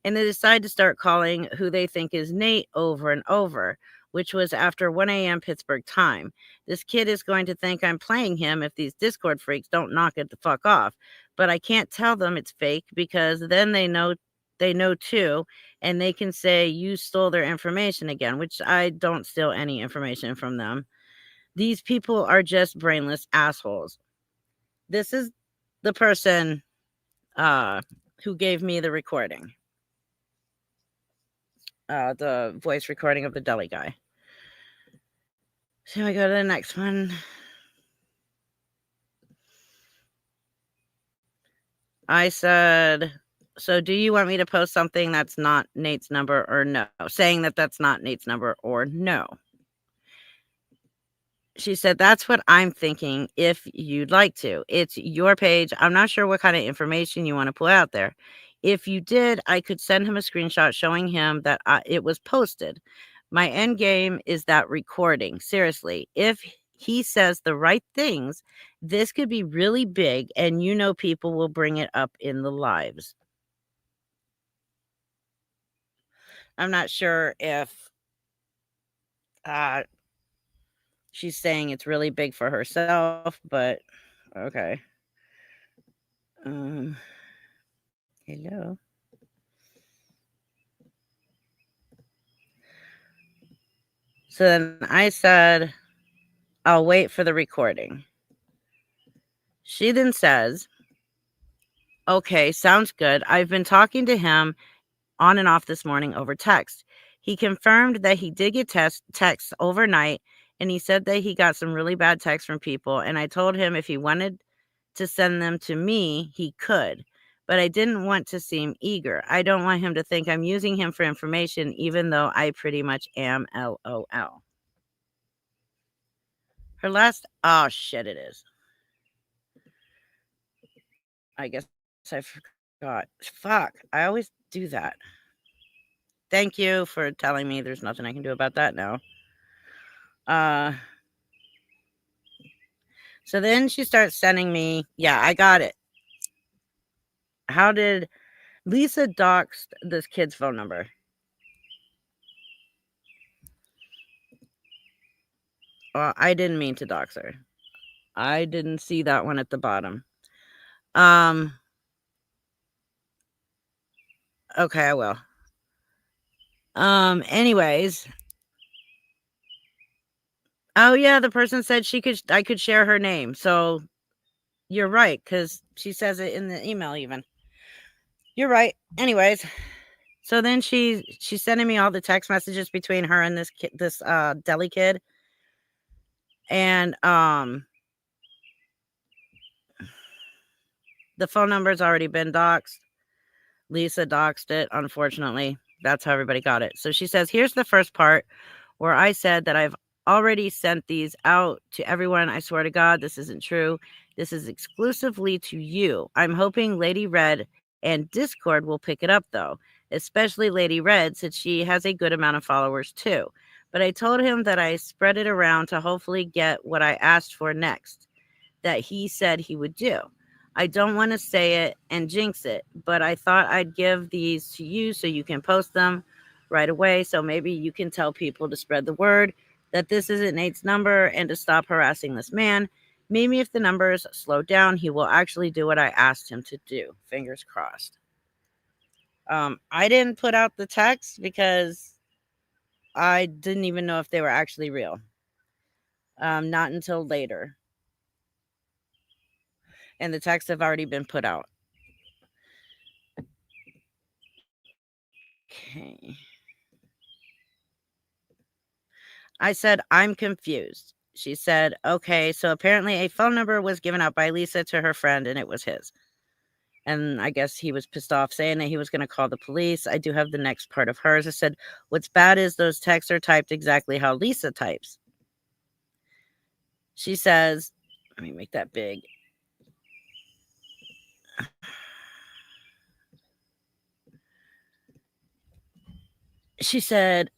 and they decide to start calling who they think is Nate over and over, which was after 1 a.m. Pittsburgh time. This kid is going to think I'm playing him if these Discord freaks don't knock it the fuck off. But I can't tell them it's fake because then they know too, and they can say you stole their information again, which I don't steal any information from them. These people are just brainless assholes. This is the person who gave me the recording. The voice recording of the deli guy. So we go to the next one. I said, so do you want me to post something that's not Nate's number or no? Saying that that's not Nate's number or no. She said, that's what I'm thinking if you'd like to. It's your page. I'm not sure what kind of information you want to put out there. If you did, I could send him a screenshot showing him that it was posted. My end game is that recording. Seriously, if he says the right things, this could be really big, and people will bring it up in the lives. I'm not sure if she's saying it's really big for herself, but okay. Hello. So then I said, I'll wait for the recording. She then says, Okay, sounds good. I've been talking to him on and off this morning over text. He confirmed that he did get texts overnight, and he said that he got some really bad texts from people, and I told him if he wanted to send them to me, he could. But I didn't want to seem eager. I don't want him to think I'm using him for information, even though I pretty much am. LOL. Her last, oh shit, it is. I guess I forgot. Fuck, I always do that. Thank you for telling me there's nothing I can do about that now. So then she starts sending me, yeah, I got it. How did Lisa dox this kid's phone number? Well, I didn't mean to dox her. I didn't see that one at the bottom. Okay, I will. Anyways. Oh yeah, the person said I could share her name. So you're right, because she says it in the email even. You're right. Anyways. So then she's sending me all the text messages between her and this kid, this deli kid. And the phone number's already been doxed. Lisa doxed it, unfortunately. That's how everybody got it. So she says, here's the first part where I said that I've already sent these out to everyone. I swear to God, this isn't true. This is exclusively to you. I'm hoping Lady Red and Discord will pick it up, though, especially Lady Red, since she has a good amount of followers, too. But I told him that I spread it around to hopefully get what I asked for next, that he said he would do. I don't want to say it and jinx it, but I thought I'd give these to you so you can post them right away. So maybe you can tell people to spread the word that this isn't Nate's number and to stop harassing this man. Maybe if the numbers slow down, he will actually do what I asked him to do. Fingers crossed. I didn't put out the text because I didn't even know if they were actually real. Not until later. And the texts have already been put out. Okay. I said, I'm confused. She said, okay, so apparently a phone number was given out by Lisa to her friend and it was his. And I guess he was pissed off saying that he was going to call the police. I do have the next part of hers. I said, what's bad is those texts are typed exactly how Lisa types. She says, let me make that big. She said,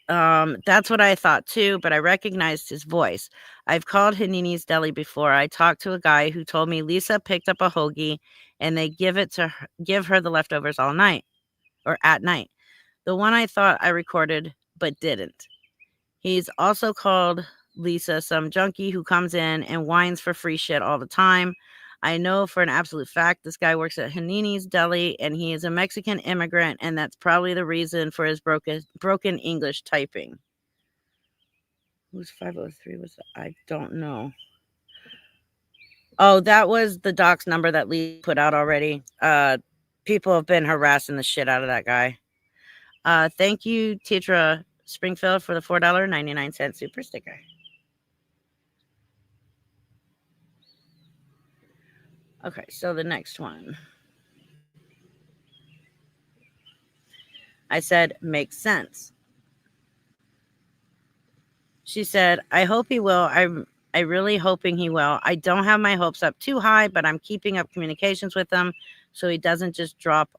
that's what I thought too, but I recognized his voice. I've called Hanini's Deli before. I talked to a guy who told me Lisa picked up a hoagie and they give her the leftovers all night or at night. The one I thought I recorded but didn't. He's also called Lisa some junkie who comes in and whines for free shit all the time. I know for an absolute fact this guy works at Hanini's Deli and he is a Mexican immigrant, and that's probably the reason for his broken English typing. Who's 503 was that? I don't know. Oh, that was the docs number that Lee put out already. People have been harassing the shit out of that guy. Thank you, Tetra Springfield, for the $4.99 super sticker. Okay, so the next one. I said, makes sense. She said, I hope he will. I really hoping he will. I don't have my hopes up too high, but I'm keeping up communications with him so he doesn't just drop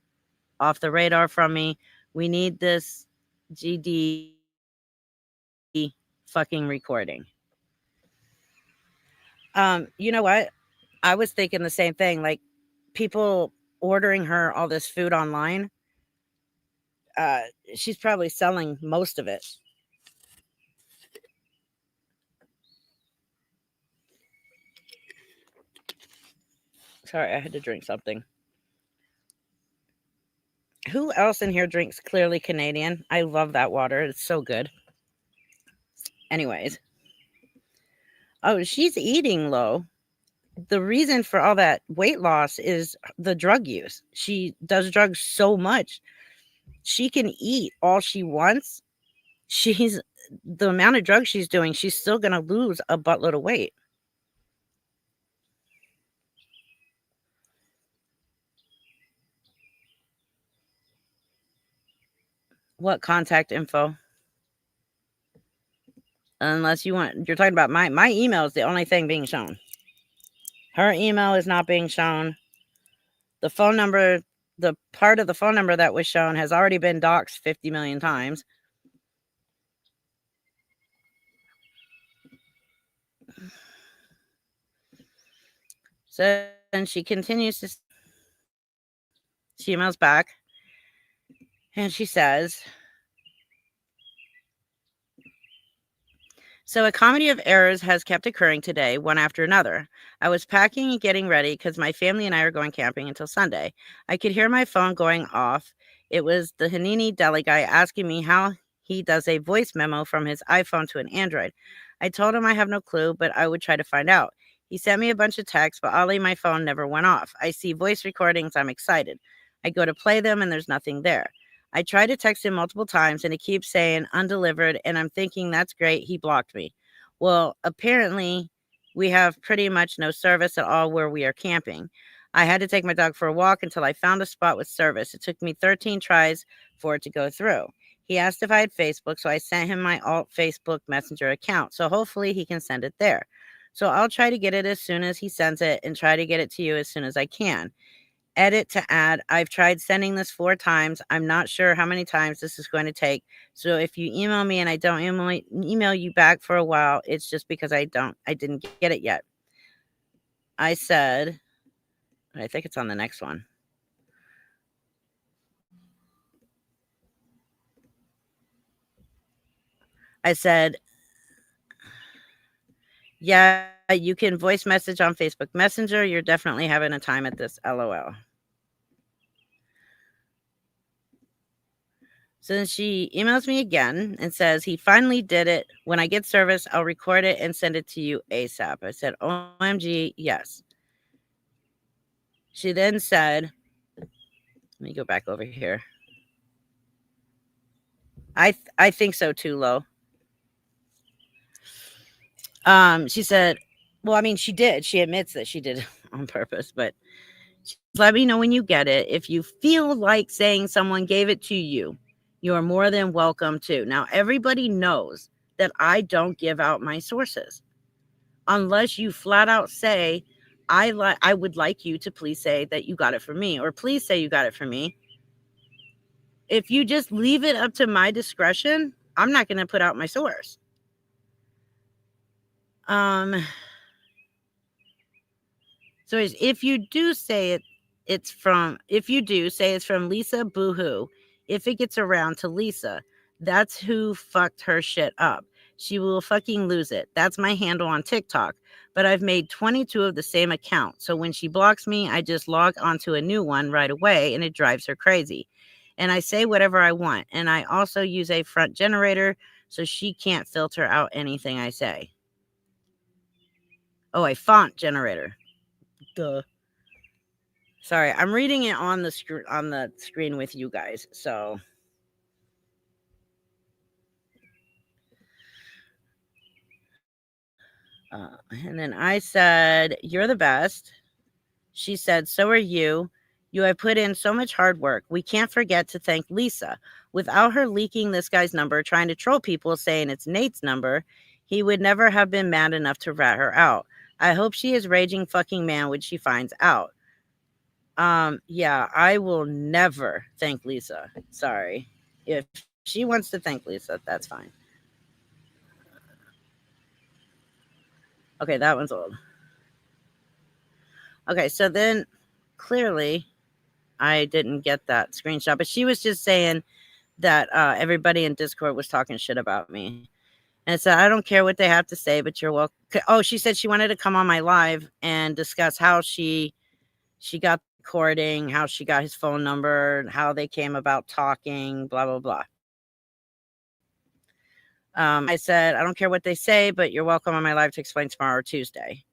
off the radar from me. We need this GD fucking recording. You know what? I was thinking the same thing. Like, people ordering her all this food online. She's probably selling most of it. Sorry, I had to drink something. Who else in here drinks Clearly Canadian? I love that water. It's so good. Anyways. Oh, she's eating low. the reason for all that weight loss is the drug use. She does drugs so much. She can eat all she wants. She's the amount of drugs she's doing, she's still going to lose a buttload of weight. What contact info? Unless you're talking about my email is the only thing being shown. Her email is not being shown. The phone number, the part of the phone number that was shown has already been doxed 50 million times. So then she continues to, she emails back and she says, so a comedy of errors has kept occurring today, one after another. I was packing and getting ready because my family and I are going camping until Sunday. I could hear my phone going off. It was the Hanini deli guy asking me how he does a voice memo from his iPhone to an Android. I told him I have no clue, but I would try to find out. He sent me a bunch of texts, but oddly my phone never went off. I see voice recordings. I'm excited. I go to play them and there's nothing there. I tried to text him multiple times and it keeps saying undelivered, and I'm thinking that's great. He blocked me. Well, apparently we have pretty much no service at all where we are camping. I had to take my dog for a walk until I found a spot with service. It took me 13 tries for it to go through. He asked if I had Facebook, so I sent him my alt Facebook Messenger account. So hopefully he can send it there. So I'll try to get it as soon as he sends it and try to get it to you as soon as I can. Edit to add. I've tried sending this 4 times. I'm not sure how many times this is going to take. So if you email me and I don't email you back for a while, it's just because I didn't get it yet. I said, I think it's on the next one. I said, yeah, you can voice message on Facebook Messenger. You're definitely having a time at this, LOL. So then she emails me again and says, he finally did it. When I get service, I'll record it and send it to you ASAP. I said, OMG, yes. She then said, let me go back over here. I think so too, Lo. She said, well, I mean, she did. She admits that she did it on purpose, but let me know when you get it. If you feel like saying someone gave it to you, you are more than welcome to. Now, everybody knows that I don't give out my sources unless you flat out say, I would like you to please say that you got it from me, or please say you got it from me. If you just leave it up to my discretion, I'm not going to put out my source. So if you do say it's from Lisa Boohoo. If it gets around to Lisa, that's who fucked her shit up. She will fucking lose it. That's my handle on TikTok. But I've made 22 of the same account. So when she blocks me, I just log onto a new one right away and it drives her crazy. And I say whatever I want. And I also use a front generator so she can't filter out anything I say. Oh, a font generator. Duh. Sorry, I'm reading it on the screen with you guys. So and then I said, "You're the best." She said, "So are you. You have put in so much hard work. We can't forget to thank Lisa. Without her leaking this guy's number, trying to troll people saying it's Nate's number, he would never have been mad enough to rat her out. I hope she is raging fucking mad when she finds out." Yeah, I will never thank Lisa. Sorry. If she wants to thank Lisa, that's fine. Okay, that one's old. Okay, so then clearly I didn't get that screenshot, but she was just saying that everybody in Discord was talking shit about me. And so I don't care what they have to say, but you're welcome. Oh, she said she wanted to come on my live and discuss how she got the recording, how she got his phone number, how they came about talking, blah, blah, blah. I said, I don't care what they say, but you're welcome on my live to explain tomorrow or Tuesday.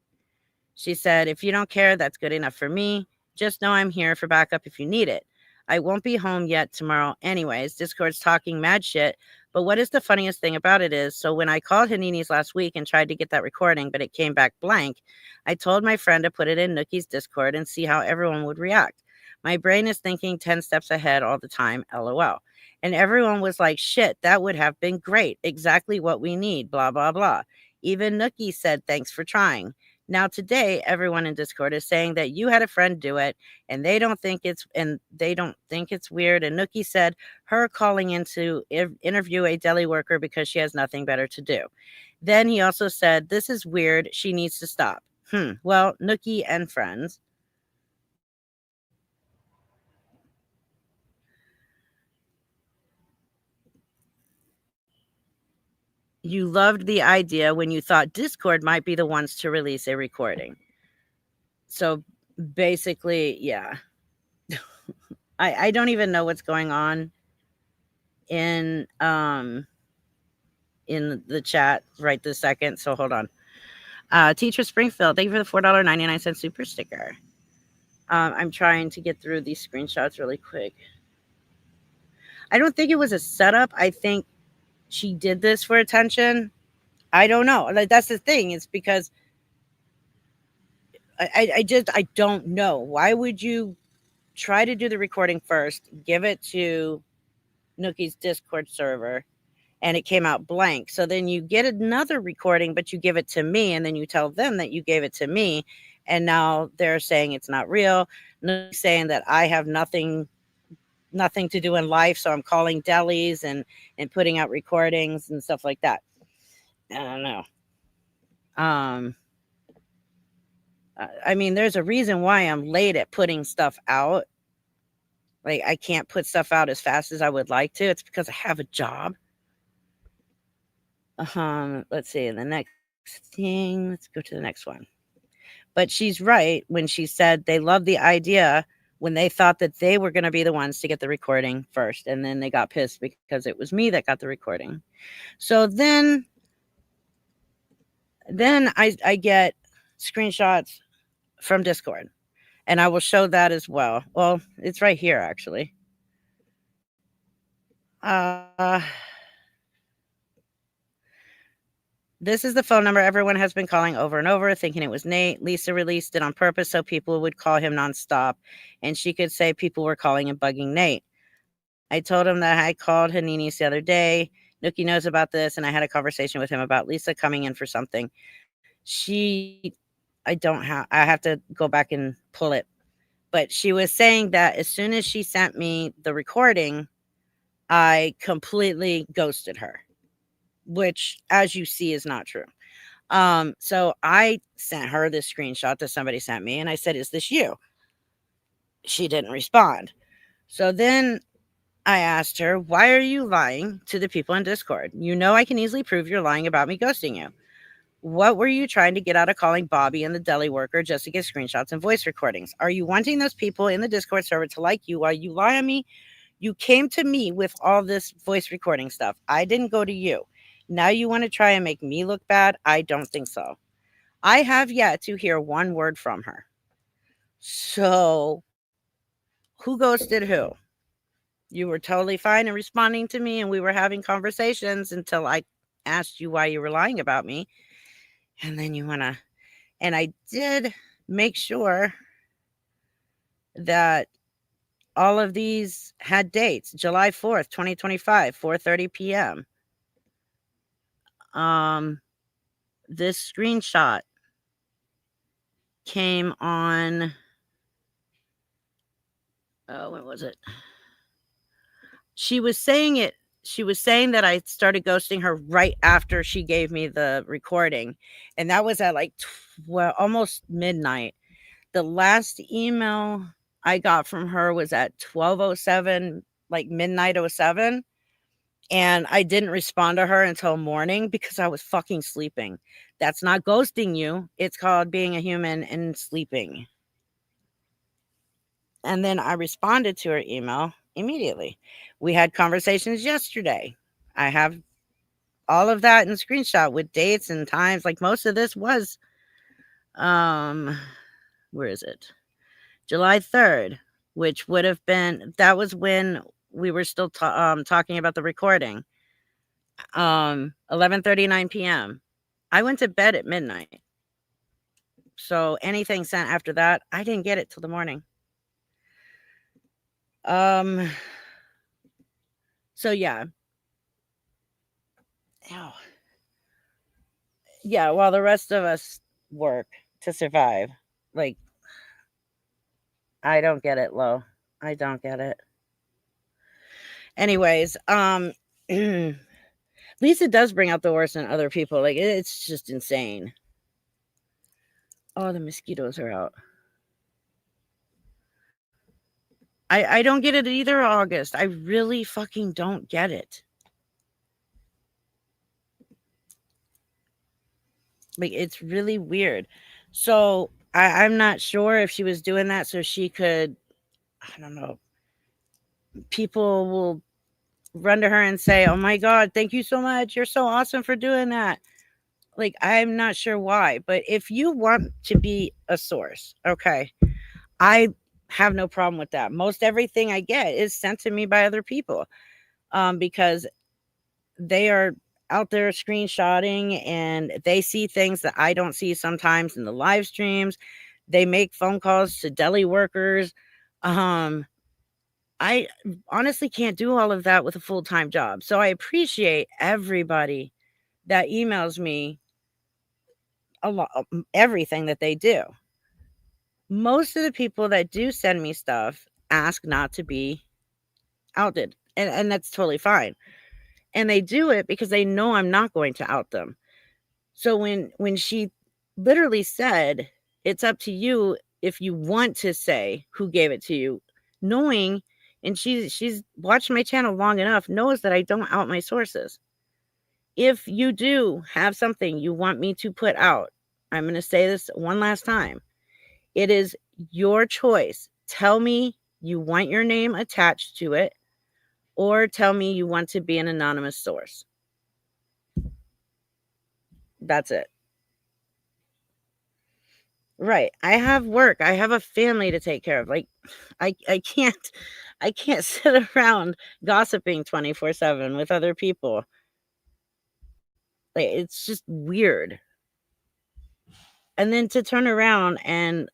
She said, "If you don't care, that's good enough for me. Just know I'm here for backup if you need it. I won't be home yet tomorrow anyways. Discord's talking mad shit. But what is the funniest thing about it is, so when I called Hanini's last week and tried to get that recording, but it came back blank, I told my friend to put it in Nookie's Discord and see how everyone would react. My brain is thinking 10 steps ahead all the time, lol. And everyone was like, shit, that would have been great. Exactly what we need, blah, blah, blah. Even Nookie said, thanks for trying. Now today, everyone in Discord is saying that you had a friend do it and they don't think it's weird. And Nookie said her calling in to interview a deli worker because she has nothing better to do. Then he also said, this is weird. She needs to stop. Well, Nookie and friends. You loved the idea when you thought Discord might be the ones to release a recording. So basically, yeah. I don't even know what's going on in the chat right this second. So hold on. Teacher Springfield, thank you for the $4.99 super sticker. I'm trying to get through these screenshots really quick. I don't think it was a setup. I think she did this for attention. I don't know. Like, that's the thing. It's because I don't know. Why would you try to do the recording first, give it to Nookie's Discord server, and it came out blank? So then you get another recording, but you give it to me, and then you tell them that you gave it to me, and now they're saying it's not real. Nookie's saying that I have nothing to do in life, so I'm calling delis and putting out recordings and stuff like that. I don't know. I mean, there's a reason why I'm late at putting stuff out. Like, I can't put stuff out as fast as I would like to. It's because I have a job. Let's see, the next thing. Let's go to the next one. But she's right when she said they loved the idea when they thought that they were going to be the ones to get the recording first, and then they got pissed because it was me that got the recording. So then I get screenshots from Discord, and I will show that as well. Well, it's right here, actually. This is the phone number everyone has been calling over and over, thinking it was Nate. Lisa released it on purpose so people would call him nonstop, and she could say people were calling and bugging Nate. I told him that I called Hanini's the other day. Nookie knows about this, and I had a conversation with him about Lisa coming in for something. I have to go back and pull it. But she was saying that as soon as she sent me the recording, I completely ghosted her, which, as you see, is not true. So I sent her this screenshot that somebody sent me, and I said, "Is this you?" She didn't respond. So then I asked her, "Why are you lying to the people in Discord? You know I can easily prove you're lying about me ghosting you. What were you trying to get out of calling Bobby and the deli worker just to get screenshots and voice recordings? Are you wanting those people in the Discord server to like you while you lie on me? You came to me with all this voice recording stuff. I didn't go to you. Now you want to try and make me look bad? I don't think so." I have yet to hear one word from her. So, who ghosted who? You were totally fine in responding to me, and we were having conversations until I asked you why you were lying about me. And then you want to, and I did make sure that all of these had dates. July 4th, 2025, 4:30 p.m. This screenshot came on, when was it? She was saying that I started ghosting her right after she gave me the recording, and that was at like almost midnight. The last email I got from her was at 12:07, like midnight 07, and I didn't respond to her until morning because I was fucking sleeping. That's not ghosting you. It's called being a human and sleeping. And then I responded to her email immediately. We had conversations yesterday. I have all of that in screenshot with dates and times. Like, most of this was Um, where is it? July 3rd, which would have been that was when we were still talking about the recording. 11:39 p.m. I went to bed at midnight. So anything sent after that, I didn't get it till the morning. Um so yeah. Ow. Yeah, while the rest of us work to survive. Like, I don't get it, Lo. I don't get it. Anyways, Lisa does bring out the worst in other people. Like, it's just insane. Oh, the mosquitoes are out. I don't get it either, August. I really fucking don't get it. Like, it's really weird. So I'm not sure if she was doing that so she could, I don't know, people will run to her and say, "Oh my God, thank you so much. You're so awesome for doing that." Like, I'm not sure why, but if you want to be a source, okay, I have no problem with that. Most everything I get is sent to me by other people, because they are out there screenshotting and they see things that I don't see sometimes in the live streams. They make phone calls to deli workers. I honestly can't do all of that with a full-time job. So I appreciate everybody that emails me a lot, everything that they do. Most of the people that do send me stuff ask not to be outed, and that's totally fine. And they do it because they know I'm not going to out them. So when she literally said, "It's up to you if you want to say who gave it to you," knowing, and she's watched my channel long enough, knows that I don't out my sources. If you do have something you want me to put out, I'm going to say this one last time. It is your choice. Tell me you want your name attached to it, or tell me you want to be an anonymous source. That's it. Right. I have work. I have a family to take care of. Like, I can't sit around gossiping 24/7 with other people. Like, it's just weird. And then to turn around and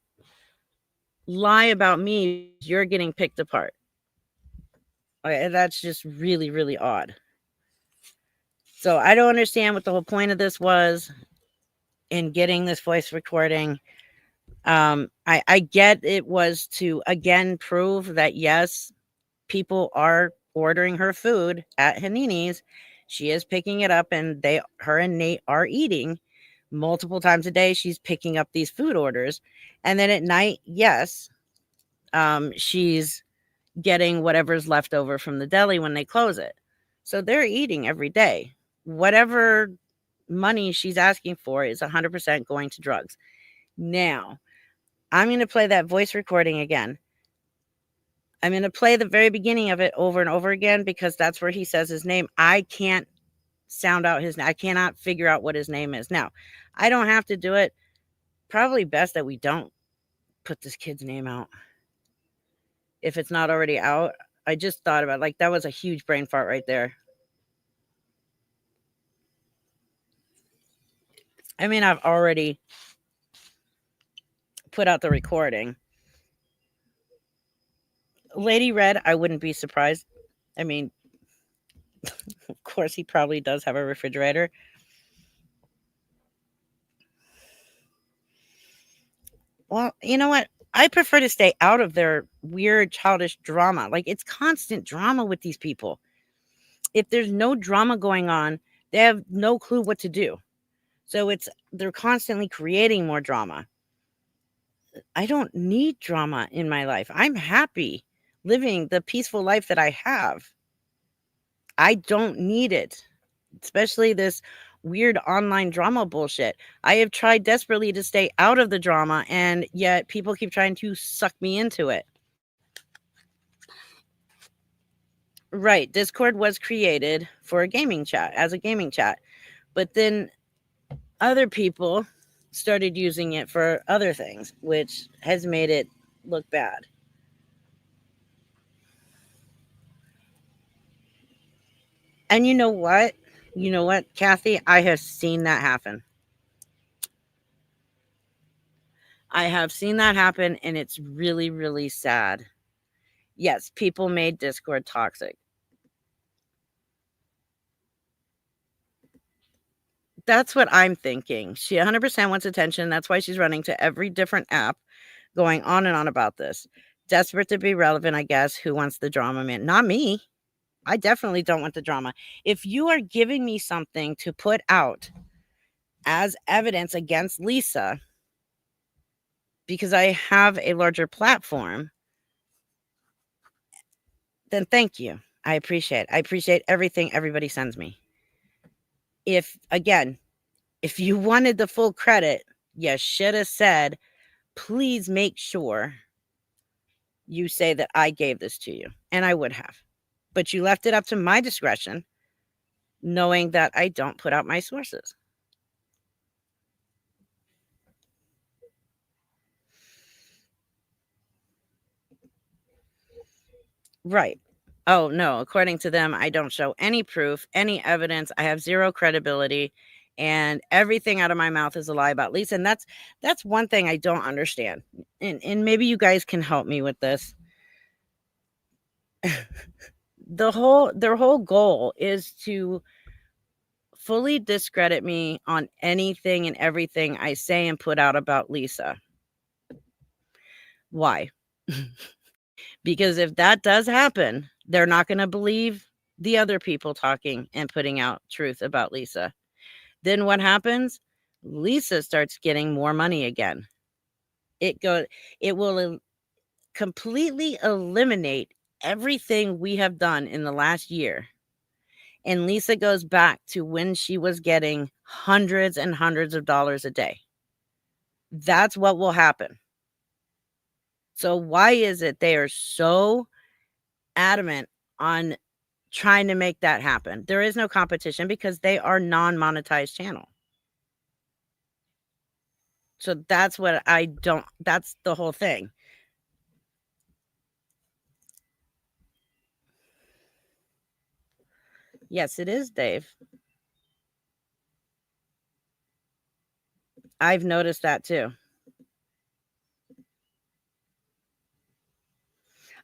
lie about me, you're getting picked apart. Like, that's just really, really odd. So I don't understand what the whole point of this was in getting this voice recording. I get it was to again prove that yes, people are ordering her food at Hanini's. She is picking it up, and her and Nate are eating multiple times a day. She's picking up these food orders, and then at night, yes, she's getting whatever's left over from the deli when they close it. So they're eating every day. Whatever money she's asking for is 100% going to drugs. Now, I'm going to play that voice recording again. I'm going to play the very beginning of it over and over again because that's where he says his name. I can't sound out I cannot figure out what his name is. Now, I don't have to do it. Probably best that we don't put this kid's name out if it's not already out. I just thought about like that was a huge brain fart right there. I mean, I've already put out the recording. Lady Red, I wouldn't be surprised. I mean, of course, he probably does have a refrigerator. Well, you know what? I prefer to stay out of their weird, childish drama. Like, it's constant drama with these people. If there's no drama going on, they have no clue what to do. So they're constantly creating more drama. I don't need drama in my life. I'm happy living the peaceful life that I have. I don't need it, especially this weird online drama bullshit. I have tried desperately to stay out of the drama, and yet people keep trying to suck me into it. Right. Discord was created for a gaming chat, as a gaming chat. But then other people started using it for other things, which has made it look bad. And you know what? You know what, Kathy? I have seen that happen. I have seen that happen, and it's really, really sad. Yes, people made Discord toxic. That's what I'm thinking. She 100% wants attention. That's why she's running to every different app, going on and on about this. Desperate to be relevant, I guess. Who wants the drama, man? Not me. I definitely don't want the drama. If you are giving me something to put out as evidence against Lisa, because I have a larger platform, then thank you. I appreciate it. I appreciate everything everybody sends me. If, again, if you wanted the full credit, you should have said, please make sure you say that I gave this to you. And I would have. But you left it up to my discretion, knowing that I don't put out my sources. Right. Oh, no. According to them, I don't show any proof, any evidence. I have zero credibility, and everything out of my mouth is a lie about Lisa. And that's one thing I don't understand. And maybe you guys can help me with this. Their whole goal is to fully discredit me on anything and everything I say and put out about Lisa. Why? Because if that does happen, they're not going to believe the other people talking and putting out truth about Lisa. Then what happens? Lisa starts getting more money again. It will completely eliminate everything we have done in the last year. And Lisa goes back to when she was getting hundreds and hundreds of dollars a day. That's what will happen. So why is it they are so adamant on trying to make that happen? There is no competition because they are non-monetized channel. So that's what I don't, that's the whole thing. Yes, it is, Dave. I've noticed that too.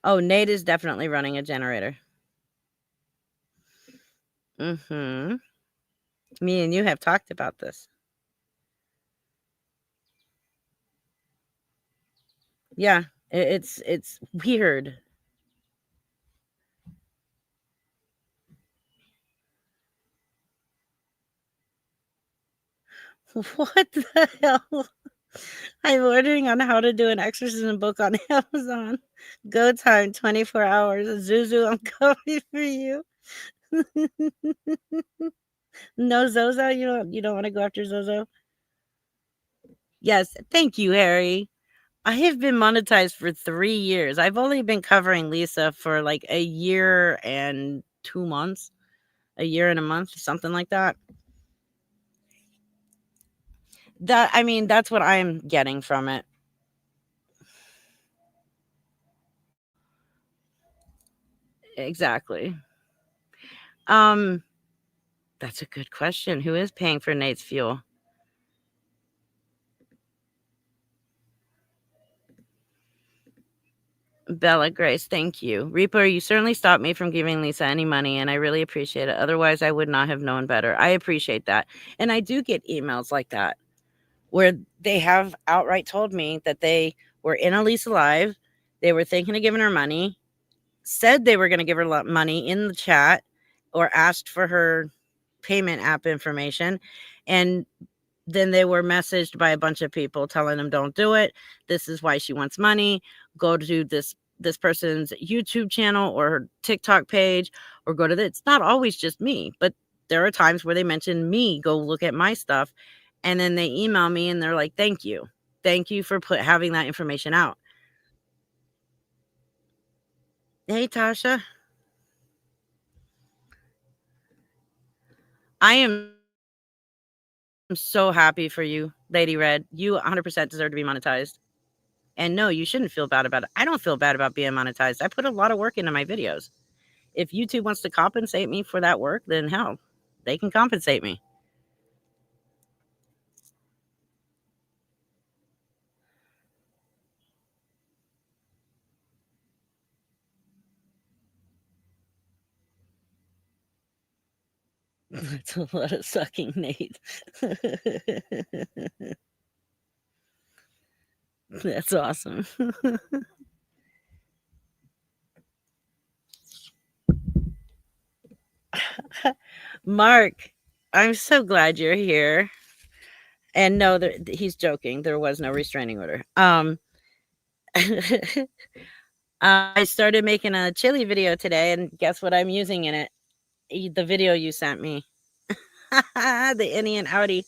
Oh, Nate is definitely running a generator. Mm-hmm. Me and you have talked about this. Yeah, it's weird. What the hell? I'm ordering on how to do an exorcism book on Amazon. Go time 24 hours. Zuzu, I'm coming for you. No Zozo, you don't want to go after Zozo? Yes, thank you, Harry. I have been monetized for 3 years. I've only been covering Lisa for like a year and 2 months, a year and a month, something like that. I mean, that's what I'm getting from it. Exactly. Um, that's a good question. Who is paying for Nate's fuel? Bella Grace, thank you. Reaper, you certainly stopped me from giving Lisa any money, and I really appreciate it. Otherwise, I would not have known better. I appreciate that. And I do get emails like that where they have outright told me that they were in a Lisa Live. They were thinking of giving her money, said they were going to give her money in the chat, or asked for her payment app information. And then they were messaged by a bunch of people telling them, don't do it. This is why she wants money. Go to this person's YouTube channel or her TikTok page, or go to the, it's not always just me, but there are times where they mention me, go look at my stuff. And then they email me and they're like, thank you. Thank you for having that information out. Hey, Tasha. I am so happy for you, Lady Red. You 100% deserve to be monetized. And no, you shouldn't feel bad about it. I don't feel bad about being monetized. I put a lot of work into my videos. If YouTube wants to compensate me for that work, then hell, they can compensate me. That's a lot of sucking, Nate. That's awesome. Mark, I'm so glad you're here. And no, he's joking. There was no restraining order. I started making a chili video today, and guess what I'm using in it? The video you sent me. The Indian Audi.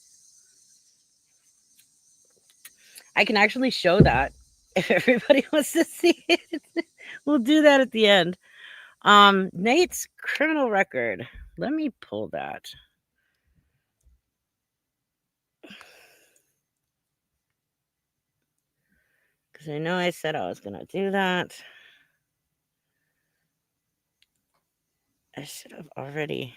I can actually show that if everybody wants to see it. We'll do that at the end. Nate's criminal record. Let me pull that. Because I know I said I was going to do that. I should have already.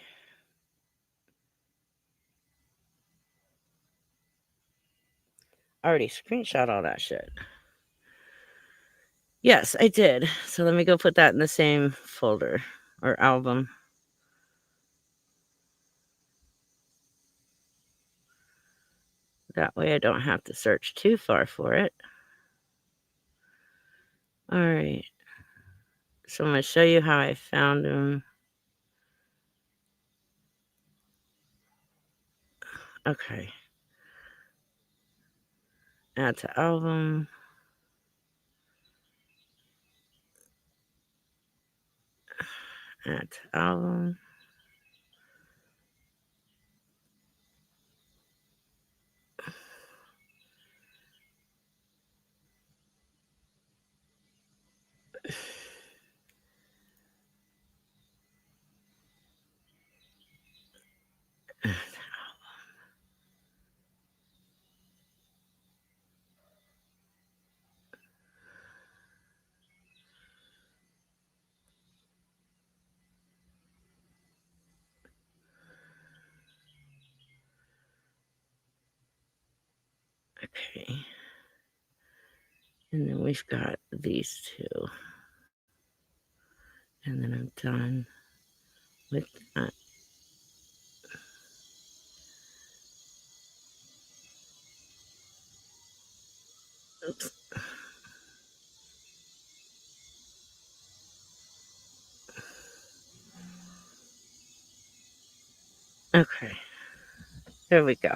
Screenshot all that shit. Yes, I did. So let me go put that in the same folder or album. That way I don't have to search too far for it. All right. So I'm going to show you how I found them. Okay. Add to album. Add to album. Okay. And then we've got these two. And then I'm done with that. Oops. Okay. There we go.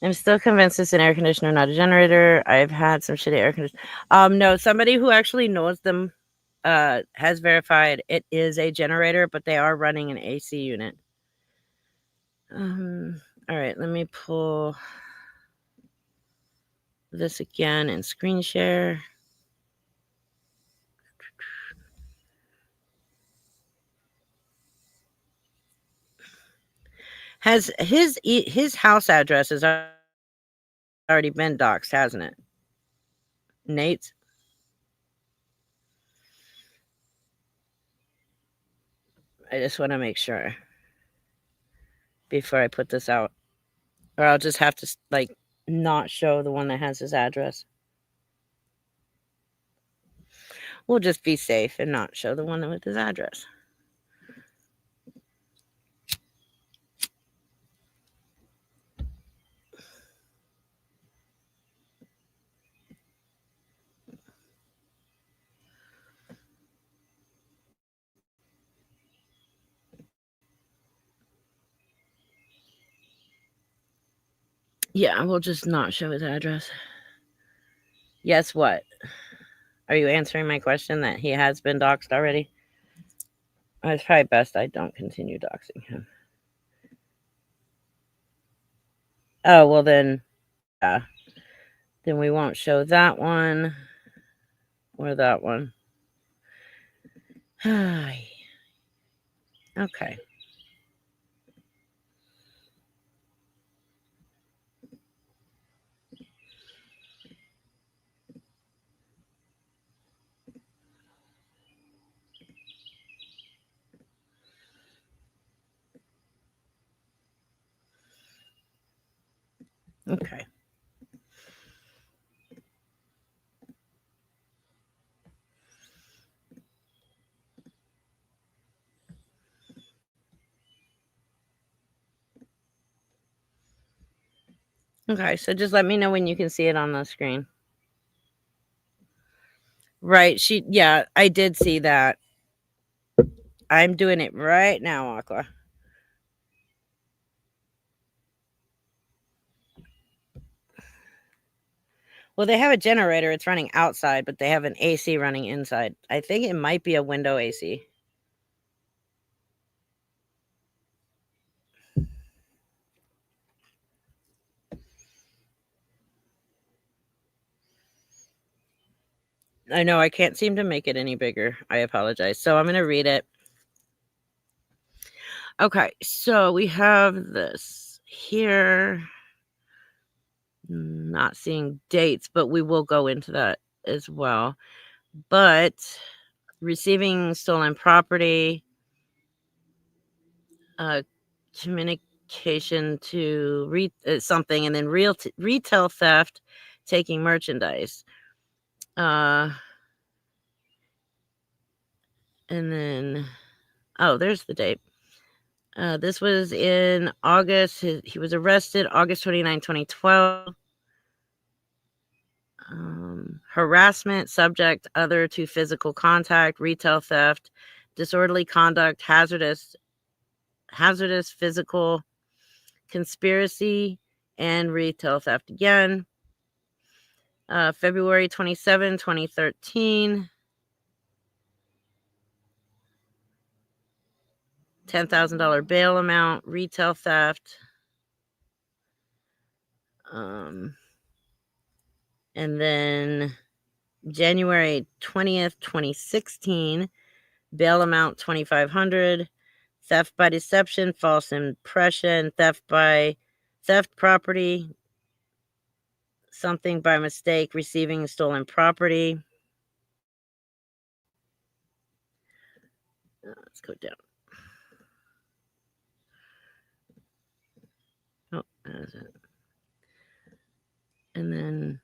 I'm still convinced it's an air conditioner, not a generator. I've had some shitty air conditioner. No, somebody who actually knows them has verified it is a generator, but they are running an AC unit. All right, let me pull this again and screen share. Has his house address has already been doxed, hasn't it? Nate's? I just want to make sure before I put this out. Or I'll just have to, like, not show the one that has his address. We'll just be safe and not show the one with his address. Yeah, we'll just not show his address. Yes, what? Are you answering my question that he has been doxed already? It's probably best I don't continue doxing him. Oh, well then, yeah. Then we won't show that one or that one. Okay. Okay. Okay, so just let me know when you can see it on the screen. Right, yeah, I did see that. I'm doing it right now, Aqua. Well, they have a generator. It's running outside, but they have an AC running inside. I think it might be a window AC. I know I can't seem to make it any bigger. I apologize. So I'm going to read it. Okay, so we have this here. Not seeing dates, but we will go into that as well. But receiving stolen property, communication to something, and then retail theft, taking merchandise. And then, oh, there's the date. This was in August. He was arrested August 29, 2012. Harassment, subject other to physical contact, retail theft, disorderly conduct, hazardous physical, conspiracy, and retail theft again. February 27, 2013. $10,000 bail amount, retail theft. And then January 20th, 2016, bail amount $2,500. Theft by deception, false impression, theft property, something by mistake, receiving stolen property. Let's go down. Oh, that's it. And then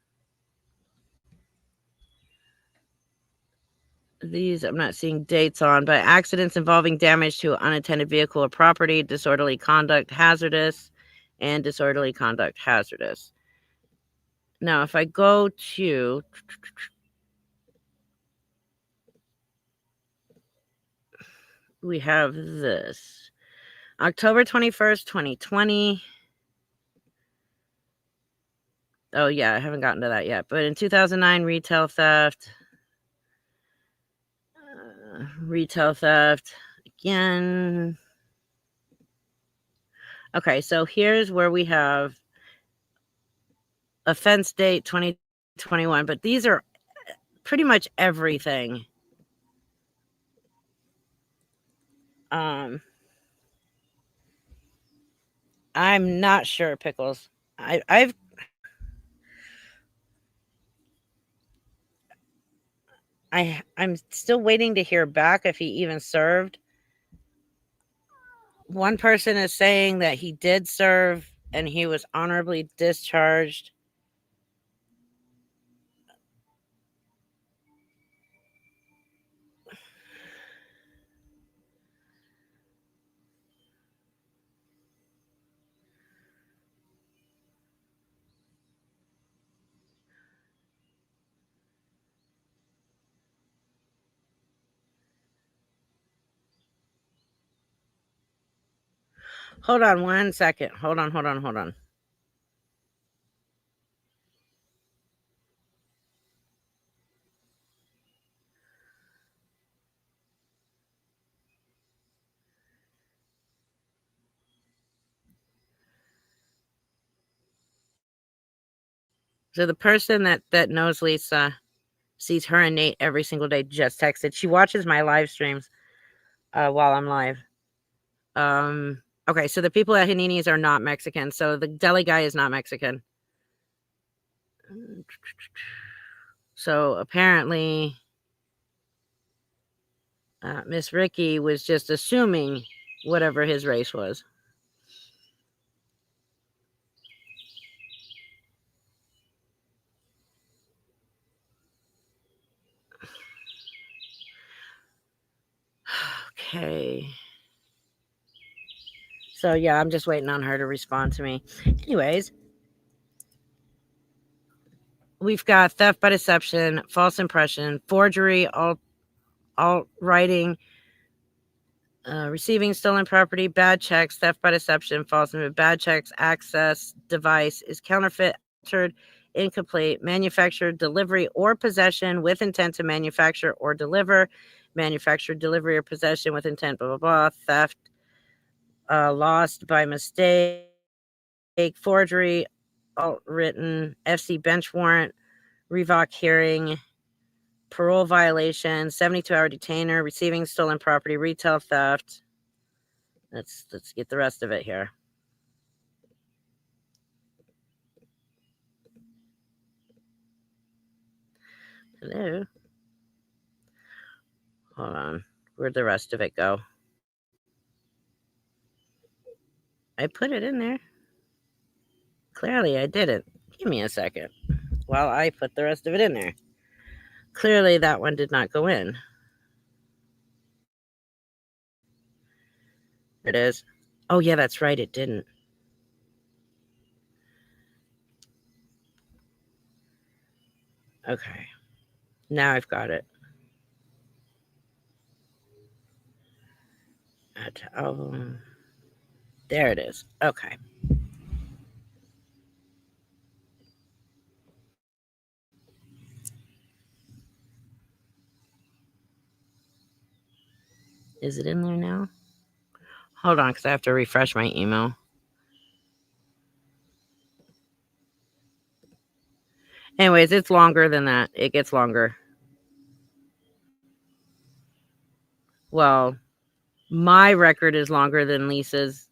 these I'm not seeing dates on, but accidents involving damage to unattended vehicle or property, disorderly conduct, hazardous, and disorderly conduct, hazardous. Now, if I go to we have this October 21st, 2020. Oh, yeah, I haven't gotten to that yet. But in 2009, retail theft again. Okay, so here's where we have offense date 2021, but these are pretty much everything. I'm not sure, Pickles. I'm still waiting to hear back if he even served. One person is saying that he did serve and he was honorably discharged. Hold on 1 second. Hold on. So the person that knows Lisa, Sees her and Nate every single day. Just texted. She watches my live streams while I'm live. Okay, so the people at Hanini's are not Mexican. So the deli guy is not Mexican. So apparently, Miss Ricky was just assuming whatever his race was. Okay. So yeah, I'm just waiting on her to respond to me. Anyways, we've got theft by deception, false impression, forgery, alt writing, receiving stolen property, bad checks, theft by deception, false bad checks, access device is counterfeit, altered, incomplete, manufactured, delivery, or possession with intent to manufacture or deliver, manufactured, delivery, or possession with intent, blah, blah, blah, theft, lost by mistake, forgery, alt written, FC bench warrant, revoc hearing, parole violation, 72-hour detainer, receiving stolen property, retail theft. Let's get the rest of it here. Hello. Hold on. Where'd the rest of it go? I put it in there. Clearly I didn't. Give me a second while I put the rest of it in there. Clearly that one did not go in. There it is. Oh yeah, that's right, it didn't. Okay. Now I've got it. Oh, there it is. Okay. Is it in there now? Hold on, because I have to refresh my email. Anyways, it's longer than that. It gets longer. Well, my record is longer than Lisa's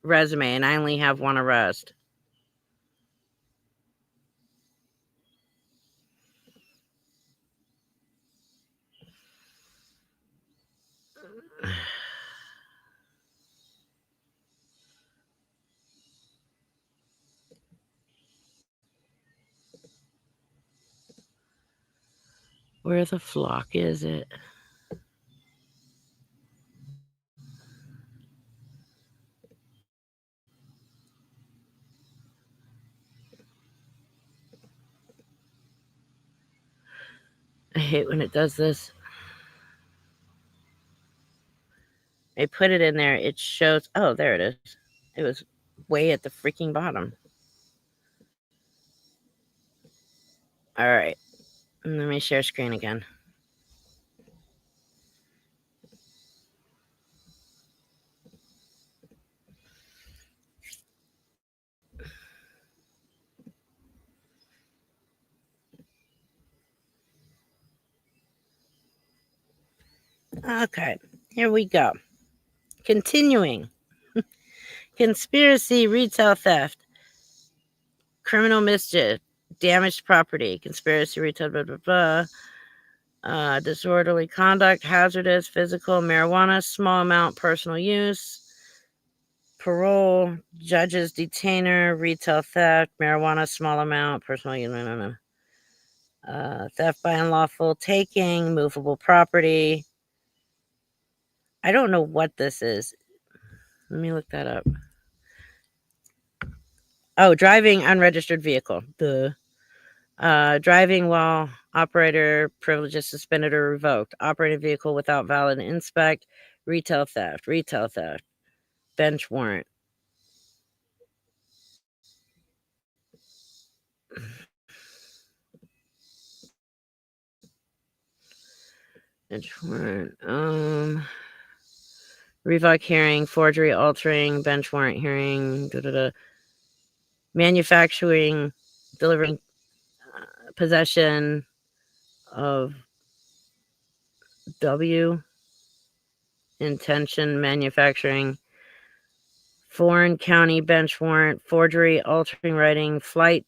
resume, and I only have one arrest. Where the flock is it? I hate when it does this. I put it in there. It shows. Oh, there it is. It was way at the freaking bottom. All right. Let me share screen again. Okay. Here we go. Continuing. Conspiracy, retail theft, criminal mischief, damaged property, conspiracy, retail, blah, blah, blah. Disorderly conduct, hazardous, physical, marijuana, small amount, personal use, parole, judge's detainer, retail theft, marijuana, small amount, personal use, theft by unlawful taking, movable property. I don't know what this is. Let me look that up. Oh, driving unregistered vehicle. Driving while operator privileges suspended or revoked. Operating vehicle without valid inspect. Retail theft. Bench warrant. Bench warrant. Revoke hearing, forgery, altering, bench warrant hearing, manufacturing, delivering, possession, of W. Intention manufacturing. Foreign county bench warrant. Forgery, altering writing. Flight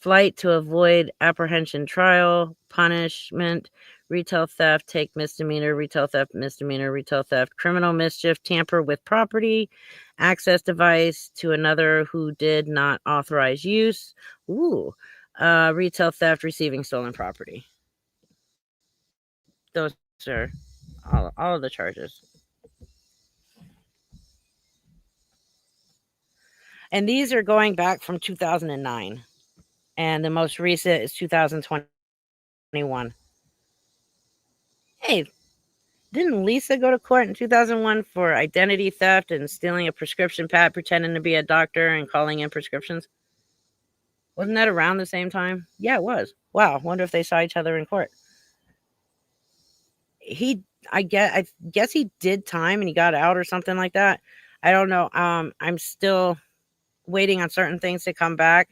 to avoid apprehension trial. Punishment. Retail theft, take misdemeanor, retail theft, misdemeanor, retail theft, criminal mischief, tamper with property, access device to another who did not authorize use. Ooh. Retail theft, receiving stolen property. Those are all of the charges. And these are going back from 2009. And the most recent is 2021. Hey, didn't Lisa go to court in 2001 for identity theft and stealing a prescription pad, pretending to be a doctor and calling in prescriptions? Wasn't that around the same time? Yeah, it was. Wow, wonder if they saw each other in court. I guess he did time and he got out or something like that. I don't know. I'm still waiting on certain things to come back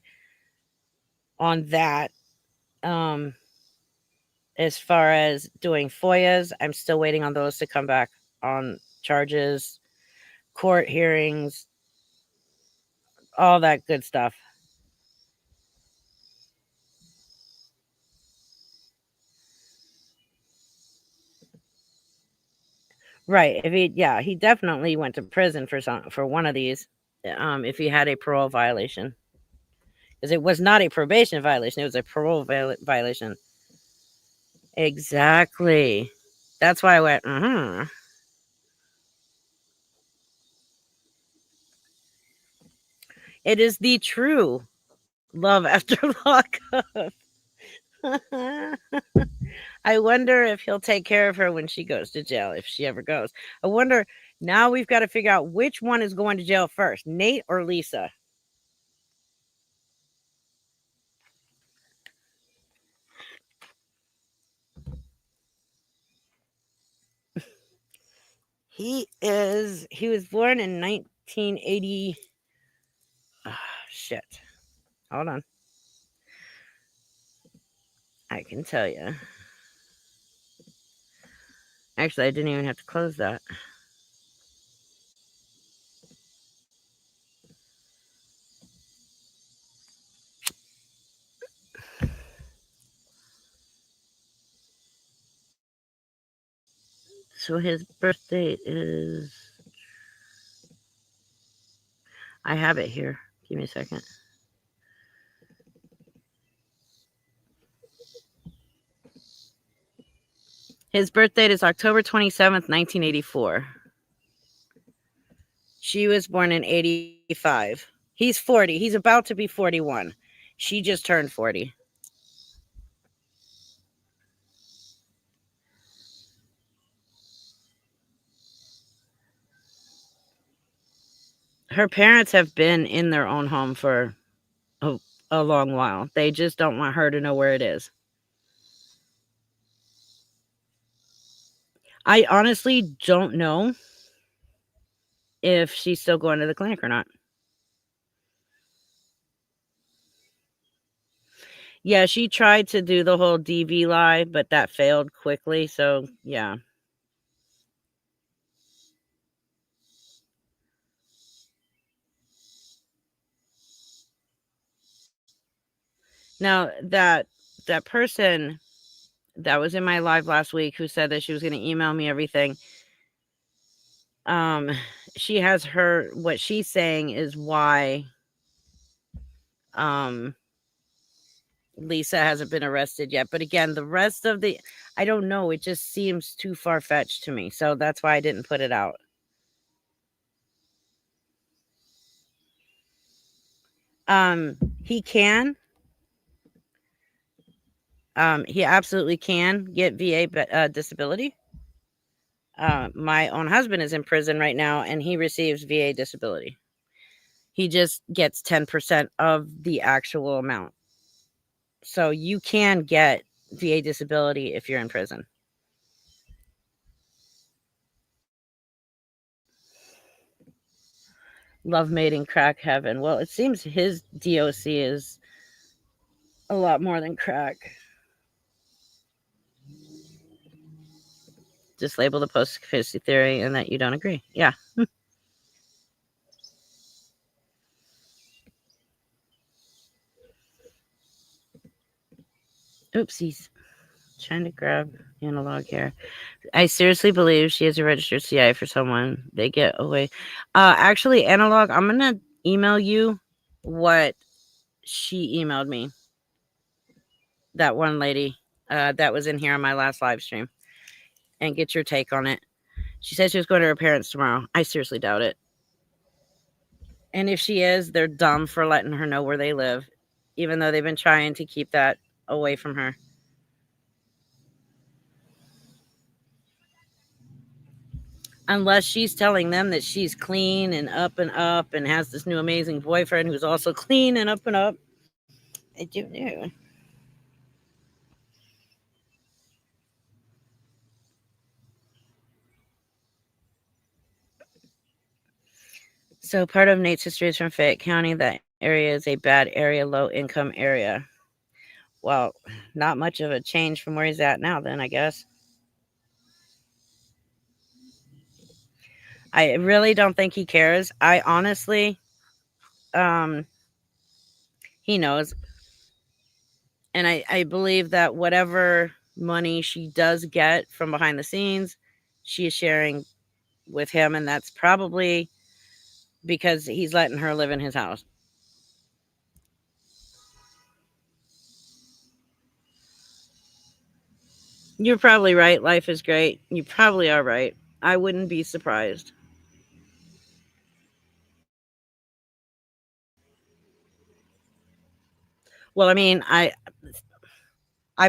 on that. As far as doing FOIAs, I'm still waiting on those to come back on charges, court hearings, all that good stuff. Right. He definitely went to prison for one of these. If he had a parole violation, because it was not a probation violation, it was a parole violation. Exactly. That's why I went. It is the true love after lockup. I wonder if he'll take care of her when she goes to jail, if she ever goes. I wonder. Now we've got to figure out which one is going to jail first, Nate or Lisa. He was born in 1980. Shit. Hold on. I can tell you. Actually, I didn't even have to close that. So his birthday is. I have it here. Give me a second. His birth date is October 27th, 1984. She was born in 85. He's 40. He's about to be 41. She just turned 40. Her parents have been in their own home for a long while. They just don't want her to know where it is. I honestly don't know if she's still going to the clinic or not. Yeah, she tried to do the whole DV lie, but that failed quickly. So, yeah. Now, that person that was in my live last week who said that she was going to email me everything, she has what she's saying is why Lisa hasn't been arrested yet. But again, the rest of I don't know, it just seems too far-fetched to me. So that's why I didn't put it out. He can. He absolutely can get VA disability. My own husband is in prison right now, and he receives VA disability. He just gets 10% of the actual amount. So you can get VA disability if you're in prison. Love mating crack heaven. Well, it seems his DOC is a lot more than crack. Just label the post conspiracy theory and that you don't agree. Yeah. Oopsies. Trying to grab analog here. I seriously believe she is a registered CI for someone. They get away. Actually, analog, I'm going to email you what she emailed me. That one lady that was in here on my last live stream, and get your take on it. She said she was going to her parents tomorrow. I seriously doubt it. And if she is, they're dumb for letting her know where they live, even though they've been trying to keep that away from her. Unless she's telling them that she's clean and up and has this new amazing boyfriend who's also clean and up. I don't know. So part of Nate's history is from Fayette County. That area is a bad area, low income area. Well, not much of a change from where he's at now then, I guess. I really don't think he cares. I honestly, he knows. And I believe that whatever money she does get from behind the scenes, she is sharing with him. And that's probably because he's letting her live in his house. You're probably right. Life is great. You probably are right. I wouldn't be surprised. Well, I mean, I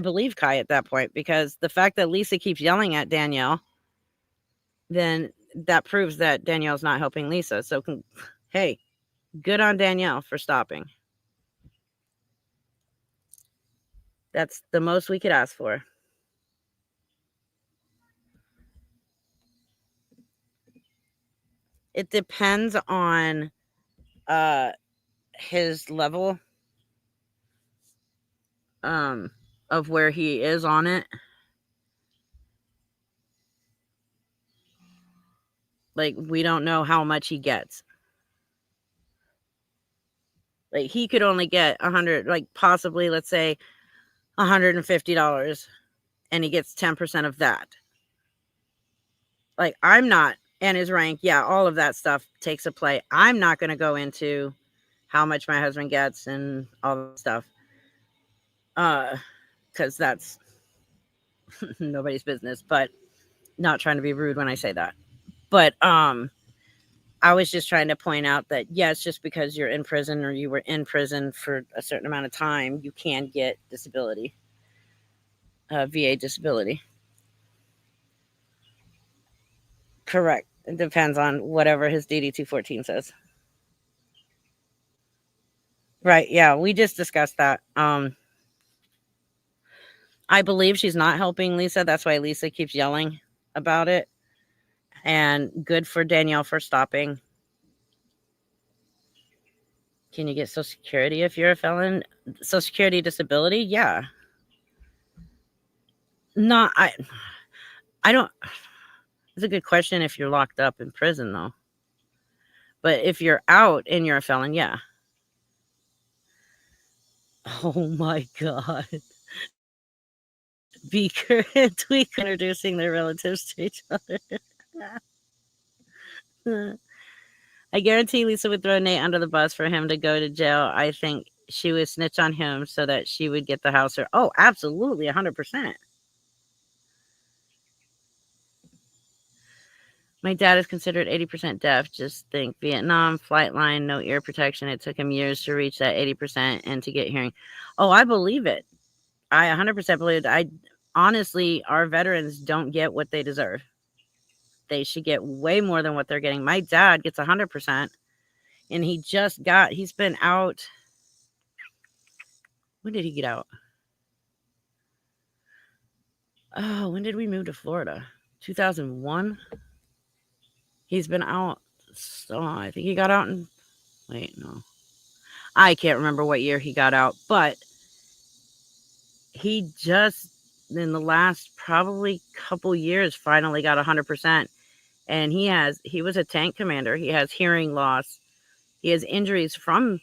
believe Kai at that point, because the fact that Lisa keeps yelling at Danielle, then that proves that Danielle's not helping Lisa. So, hey, good on Danielle for stopping. That's the most we could ask for. It depends on his level of where he is on it. Like, we don't know how much he gets. Like, he could only get 100, like possibly, let's say $150, and he gets 10% of that. Like, I'm not, and his rank, yeah, all of that stuff takes a play. I'm not going to go into how much my husband gets and all that stuff, because that's nobody's business. But not trying to be rude when I say that. But I was just trying to point out that, yes, just because you're in prison or you were in prison for a certain amount of time, you can get disability, VA disability. Correct. It depends on whatever his DD 214 says. Right. Yeah. We just discussed that. I believe she's not helping Lisa. That's why Lisa keeps yelling about it. And good for Danielle for stopping. Can you get Social Security if you're a felon? Social Security disability? Yeah. No, I don't. It's a good question if you're locked up in prison, though. But if you're out and you're a felon, yeah. Oh my God. Beaker and Tweak introducing their relatives to each other. I guarantee Lisa would throw Nate under the bus for him to go to jail. I think she would snitch on him so that she would get the house. Oh, absolutely, 100%. My dad is considered 80% deaf. Just think Vietnam, flight line, no ear protection. It took him years to reach that 80% and to get hearing. Oh, I believe it. I 100% believe it. Honestly, our veterans don't get what they deserve. They should get way more than what they're getting. My dad gets 100%, and he's been out. When did he get out? Oh, when did we move to Florida? 2001. He's been out. So I think he got out in. Wait, no. I can't remember what year he got out, but he just in the last probably couple years finally got 100%. And he was a tank commander. He has hearing loss. He has injuries from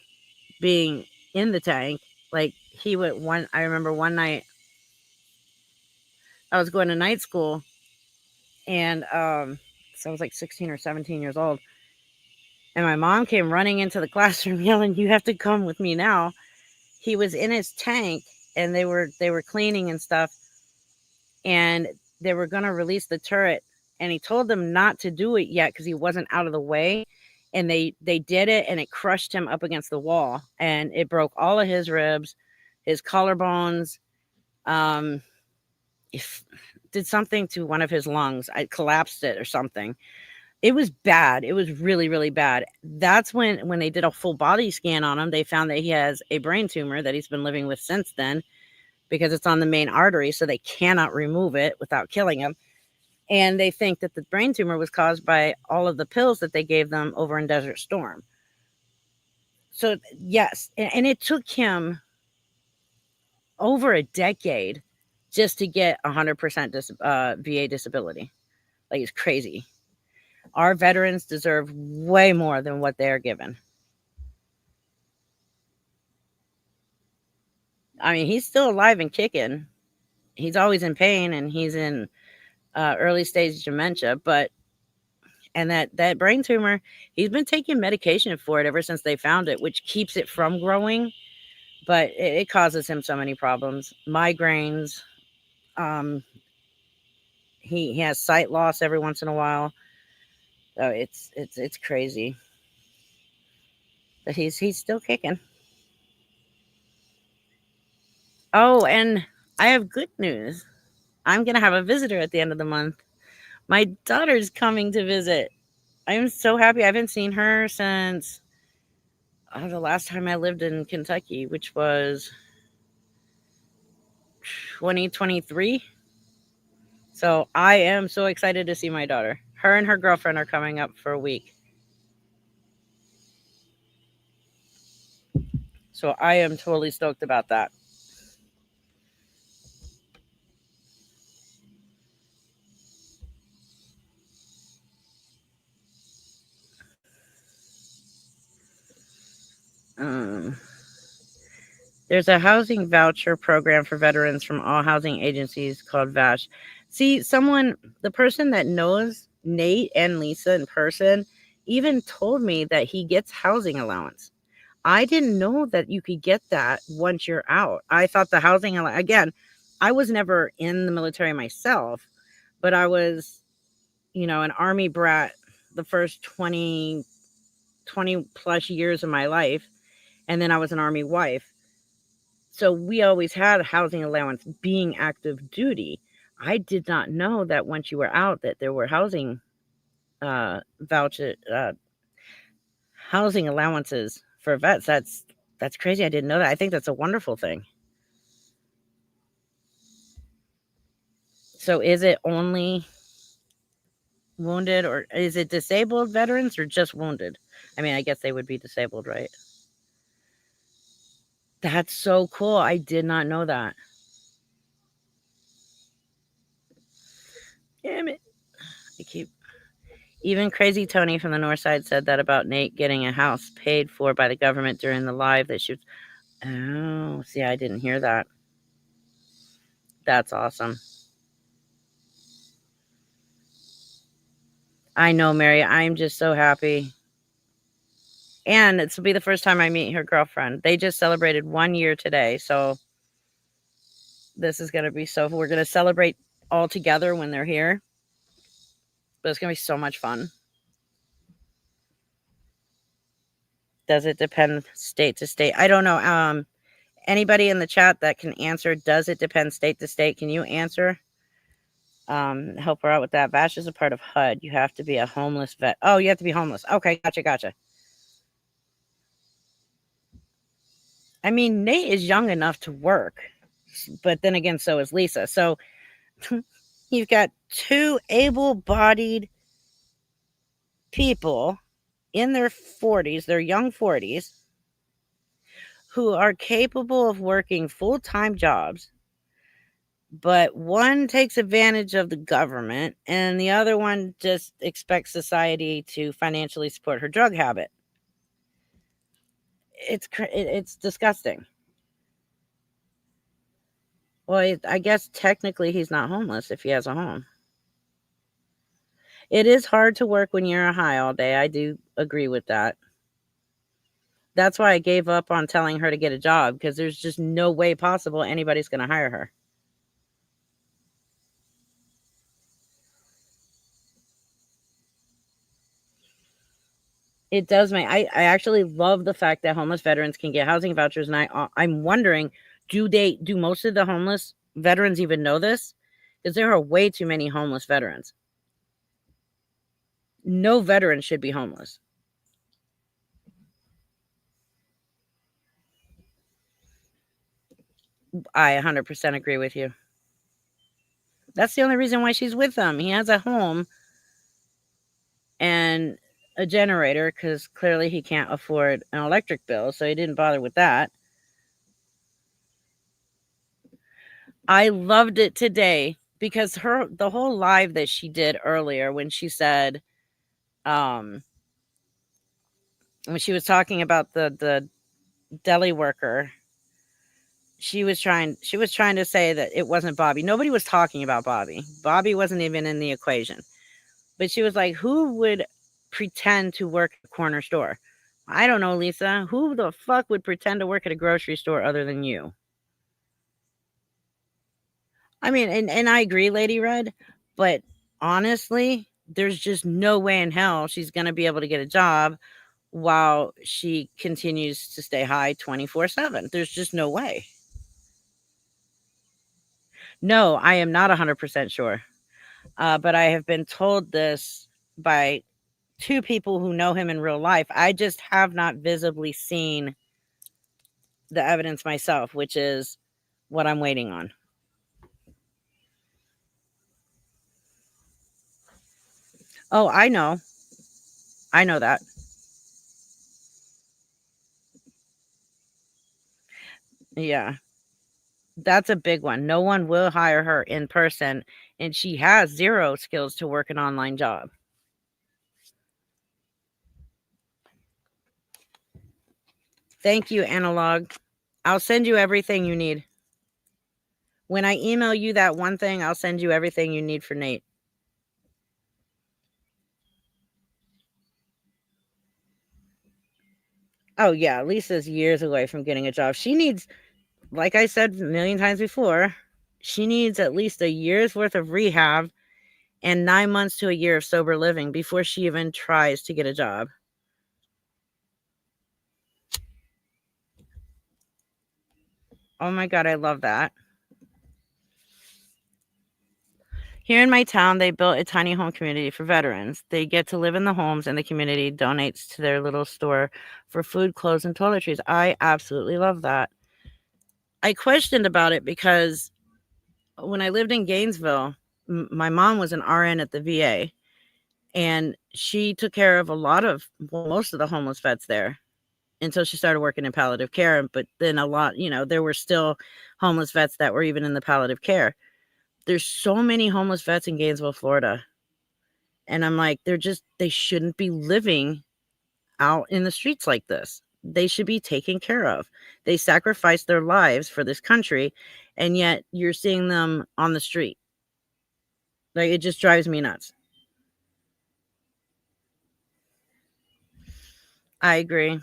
being in the tank. Like I remember one night I was going to night school, and so I was like 16 or 17 years old, and my mom came running into the classroom yelling, "You have to come with me now." He was in his tank, and they were cleaning and stuff, and they were going to release the turret, and he told them not to do it yet because he wasn't out of the way, and they did it, and it crushed him up against the wall, and it broke all of his ribs, his collarbones, um if did something to one of his lungs. I collapsed it or something. It was bad. It was really, really bad. That's when they did a full body scan on him, they found that he has a brain tumor that he's been living with since then, because it's on the main artery, so they cannot remove it without killing him. And they think that the brain tumor was caused by all of the pills that they gave them over in Desert Storm. So yes, and it took him over a decade just to get 100% VA disability. Like, it's crazy. Our veterans deserve way more than what they're given. I mean, he's still alive and kicking. He's always in pain, and he's in early stage dementia. But and that brain tumor, he's been taking medication for it ever since they found it, which keeps it from growing. But it causes him so many problems, migraines. Um, he has sight loss every once in a while. So it's crazy. But he's still kicking. Oh, and I have good news. I'm gonna have a visitor at the end of the month. My daughter's coming to visit. I am so happy. I haven't seen her since the last time I lived in Kentucky, which was 2023. So I am so excited to see my daughter. Her and her girlfriend are coming up for a week. So I am totally stoked about that. Um, there's a housing voucher program for veterans from all housing agencies called VASH. See, the person that knows Nate and Lisa in person, even told me that he gets housing allowance. I didn't know that you could get that once you're out. I thought the housing, again, I was never in the military myself, but I was, an Army brat the first 20 plus years of my life. And then I was an Army wife. So we always had a housing allowance being active duty. I did not know that once you were out that there were voucher housing allowances for vets. That's crazy. I didn't know that. I think that's a wonderful thing. So is it only wounded, or is it disabled veterans, or just wounded? I mean, I guess they would be disabled, right? That's so cool. I did not know that. Damn it. I keep Even Crazy Tony from the North Side said that about Nate getting a house paid for by the government during the live that she. Oh, see, I didn't hear that. That's awesome. I know, Mary. I'm just so happy. And this will be the first time I meet her girlfriend. They just celebrated 1 year today. So this is going to be we're going to celebrate all together when they're here. But it's going to be so much fun. Does it depend state to state? I don't know. Anybody in the chat that can answer, does it depend state to state? Can you answer? Help her out with that. VASH is a part of HUD. You have to be a homeless vet. Oh, you have to be homeless. Okay, gotcha. I mean, Nate is young enough to work, but then again, so is Lisa. So you've got two able-bodied people in their 40s, their young 40s, who are capable of working full-time jobs, But one takes advantage of the government, and the other one just expects society to financially support her drug habit. It's disgusting. Well, I guess technically he's not homeless if he has a home. It is hard to work when you're high all day. I do agree with that. That's why I gave up on telling her to get a job, because there's just no way possible anybody's going to hire her. It does make I actually love the fact that homeless veterans can get housing vouchers, and I'm wondering, do most of the homeless veterans even know this? Because there are way too many homeless veterans. No veteran should be homeless. I 100% agree with you. That's the only reason why she's with him. He has a home and a generator, because clearly he can't afford an electric bill, so he didn't bother with that. I loved it today because the whole live that she did earlier, when she said, when she was talking about the deli worker, she was trying to say that it wasn't Bobby. Nobody was talking about Bobby. Bobby wasn't even in the equation. But she was like, who would pretend to work at a corner store? I don't know, Lisa. Who the fuck would pretend to work at a grocery store other than you? I mean, and I agree, Lady Red, but honestly, there's just no way in hell she's going to be able to get a job while she continues to stay high 24/7. There's just no way. No, I am not 100% sure. But I have been told this by two people who know him in real life. I just have not visibly seen the evidence myself, which is what I'm waiting on. Oh, I know. I know that. Yeah. That's a big one. No one will hire her in person, and she has zero skills to work an online job. Thank you, Analog. I'll send you everything you need. When I email you that one thing, I'll send you everything you need for Nate. Oh, yeah. Lisa's years away from getting a job. She needs, like I said a million times before, she needs at least a year's worth of rehab and 9 months to a year of sober living before she even tries to get a job. Oh my God, I love that. Here in my town, they built a tiny home community for veterans. They get to live in the homes, and the community donates to their little store for food, clothes, and toiletries. I absolutely love that. I questioned about it because when I lived in Gainesville, my mom was an RN at the VA, and she took care of most of the homeless vets there until she started working in palliative care. But then there were still homeless vets that were even in the palliative care. There's so many homeless vets in Gainesville, Florida. And I'm like, they shouldn't be living out in the streets like this. They should be taken care of. They sacrificed their lives for this country, and yet you're seeing them on the street. Like, it just drives me nuts. I agree.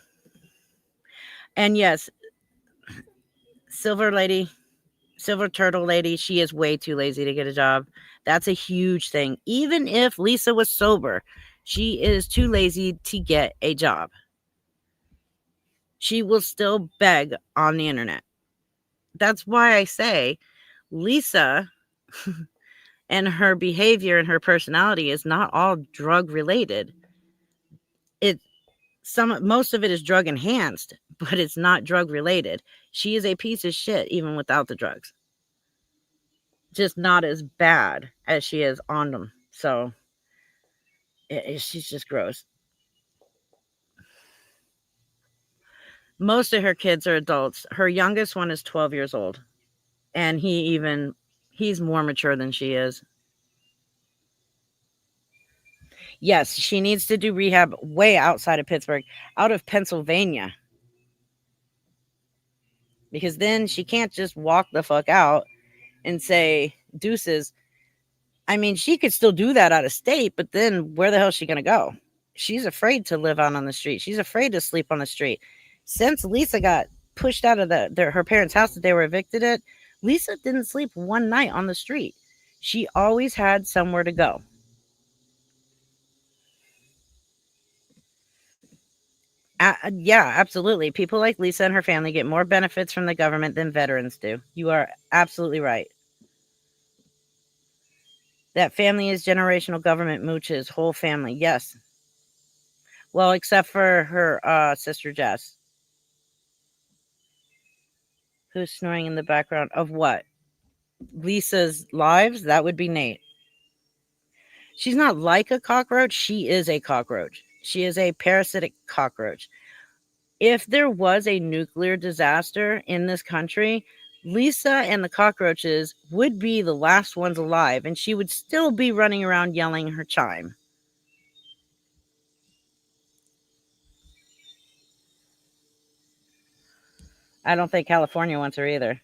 And yes, Silver Lady, Silver Turtle Lady, she is way too lazy to get a job. That's a huge thing. Even if Lisa was sober, she is too lazy to get a job. She will still beg on the internet. That's why I say Lisa and her behavior and her personality is not all drug related. It Most of it is drug enhanced, but it's not drug related. She is a piece of shit even without the drugs. Just not as bad as she is on them. So she's just gross. Most of her kids are adults. Her youngest one is 12 years old, and He's more mature than she is. Yes, she needs to do rehab way outside of Pittsburgh, out of Pennsylvania. Because then she can't just walk the fuck out and say deuces. I mean, she could still do that out of state, but then where the hell is she going to go? She's afraid to live out on the street. She's afraid to sleep on the street. Since Lisa got pushed out of her parents' house that they were evicted at, Lisa didn't sleep one night on the street. She always had somewhere to go. Yeah, absolutely. People like Lisa and her family get more benefits from the government than veterans do. You are absolutely right. That family is generational government mooches, whole family. Yes. Well, except for her sister Jess, who's snoring in the background of what? Lisa's lives? That would be Nate. She's not like a cockroach. She is a cockroach. She is a parasitic cockroach. If there was a nuclear disaster in this country, Lisa and the cockroaches would be the last ones alive, and she would still be running around yelling her chime. I don't think California wants her either.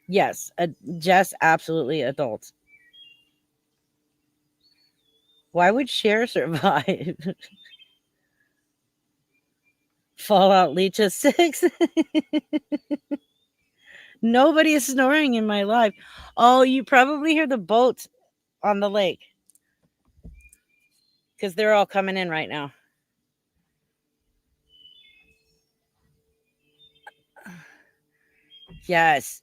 Yes, Jess, absolutely adults. Why would Cher survive? Fallout Leecha 6? Nobody is snoring in my life. Oh, you probably hear the boats on the lake because they're all coming in right now. Yes.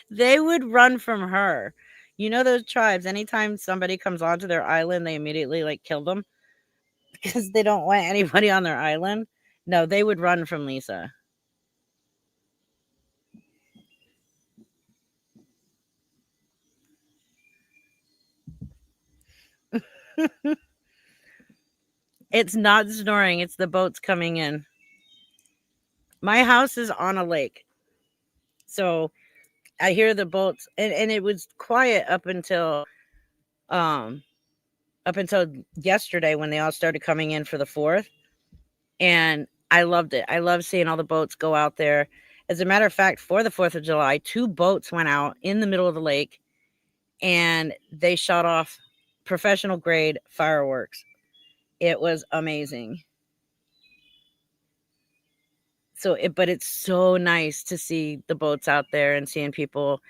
They would run from her. You know those tribes, anytime somebody comes onto their island, they immediately like kill them because they don't want anybody on their island. No, they would run from Lisa. It's not snoring, it's the boats coming in. My house is on a lake. So I hear the boats and it was quiet um up until yesterday when they all started coming in for the 4th. And I loved it. I love seeing all the boats go out there. As a matter of fact, for the 4th of July, 2 boats went out in the middle of the lake and they shot off professional grade fireworks. It was amazing. But it's so nice to see the boats out there and seeing people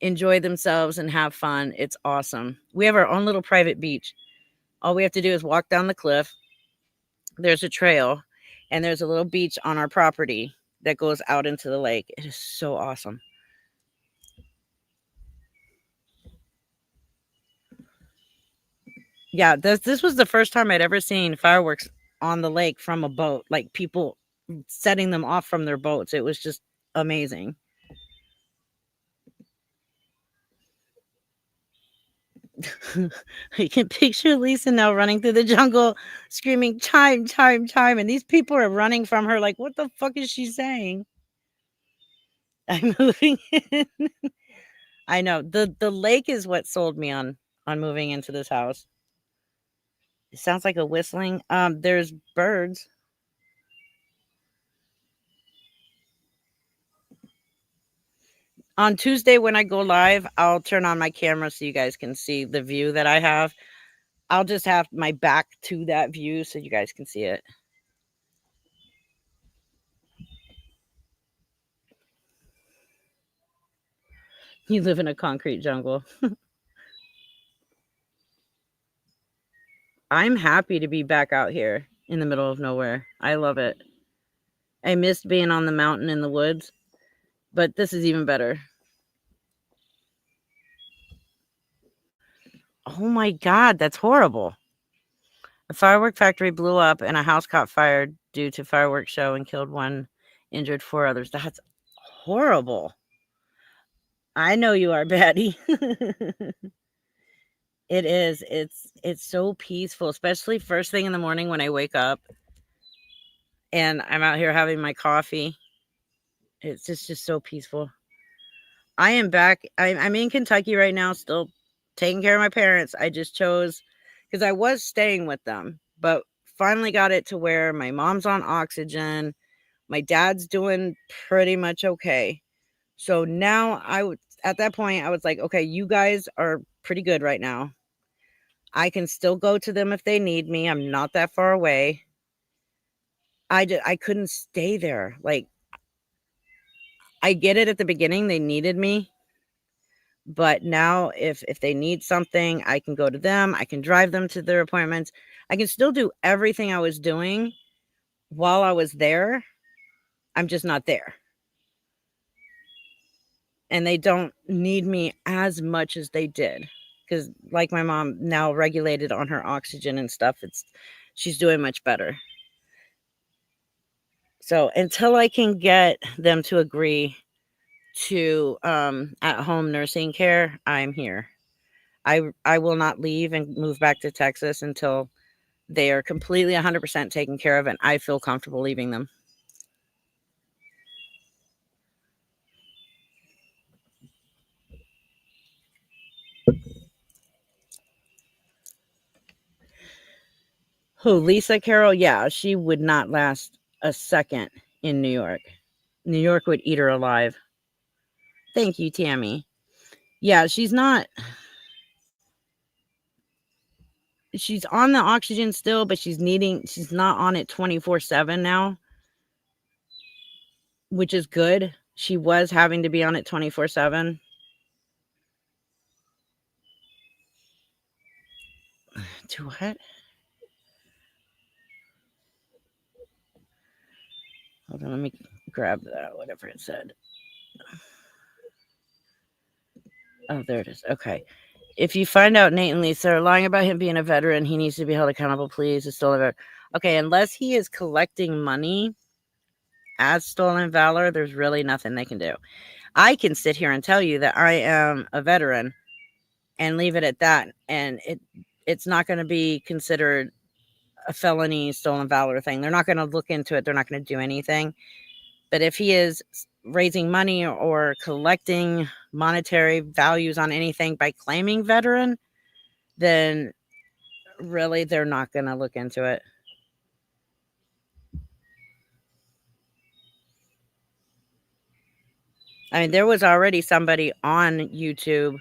enjoy themselves and have fun. It's awesome. We have our own little private beach. All we have to do is walk down the cliff. There's a trail and there's a little beach on our property that goes out into the lake. It is so awesome. Yeah, this was the first time I'd ever seen fireworks on the lake from a boat, like people setting them off from their boats. It was just amazing. I can picture Lisa now running through the jungle screaming chime, chime, chime, and these people are running from her like, what the fuck is she saying? I'm moving in. I know. The lake is what sold me on moving into this house. It sounds like a whistling. There's birds. On Tuesday when I go live, I'll turn on my camera so you guys can see the view that I have. I'll just have my back to that view so you guys can see it. You live in a concrete jungle. I'm happy to be back out here in the middle of nowhere. I love it. I missed being on the mountain in the woods, but this is even better. Oh my God, that's horrible. A firework factory blew up and a house caught fire due to fireworks show and killed 1, injured 4 others. That's horrible. I know you are, Betty. It is. It's so peaceful, especially first thing in the morning when I wake up. and I'm out here having my coffee. It's just so peaceful. I am back. I'm in Kentucky right now, still taking care of my parents. I just chose because I was staying with them, but finally got it to where my mom's on oxygen. My dad's doing pretty much okay. So now at that point, I was like, okay, you guys are pretty good right now. I can still go to them if they need me. I'm not that far away. I couldn't stay there. Like, I get it at the beginning, they needed me. But now if they need something, I can go to them. I can drive them to their appointments. I can still do everything I was doing while I was there. I'm just not there. And they don't need me as much as they did. Because like my mom now regulated on her oxygen and stuff, she's doing much better. So until I can get them to agree to at home nursing care, I'm here. I will not leave and move back to Texas until they are completely 100% taken care of and I feel comfortable leaving them. Who, Lisa Carroll? Yeah, she would not last a second in New York. New York would eat her alive. Thank you, Tammy. Yeah, she's on the oxygen still, but she's not on it 24/7 now, which is good. She was having to be on it 24/7. To what? Hold on, let me grab that, whatever it said. Oh, there it is. Okay. If you find out Nate and Lisa are lying about him being a veteran, he needs to be held accountable, please. It's still a veteran. Okay, unless he is collecting money as stolen valor, there's really nothing they can do. I can sit here and tell you that I am a veteran and leave it at that, and it's not going to be considered a felony stolen valor thing. They're not going to look into it. They're not going to do anything. But if he is raising money or collecting monetary values on anything by claiming veteran, then really they're not going to look into it. I mean, there was already somebody on YouTube,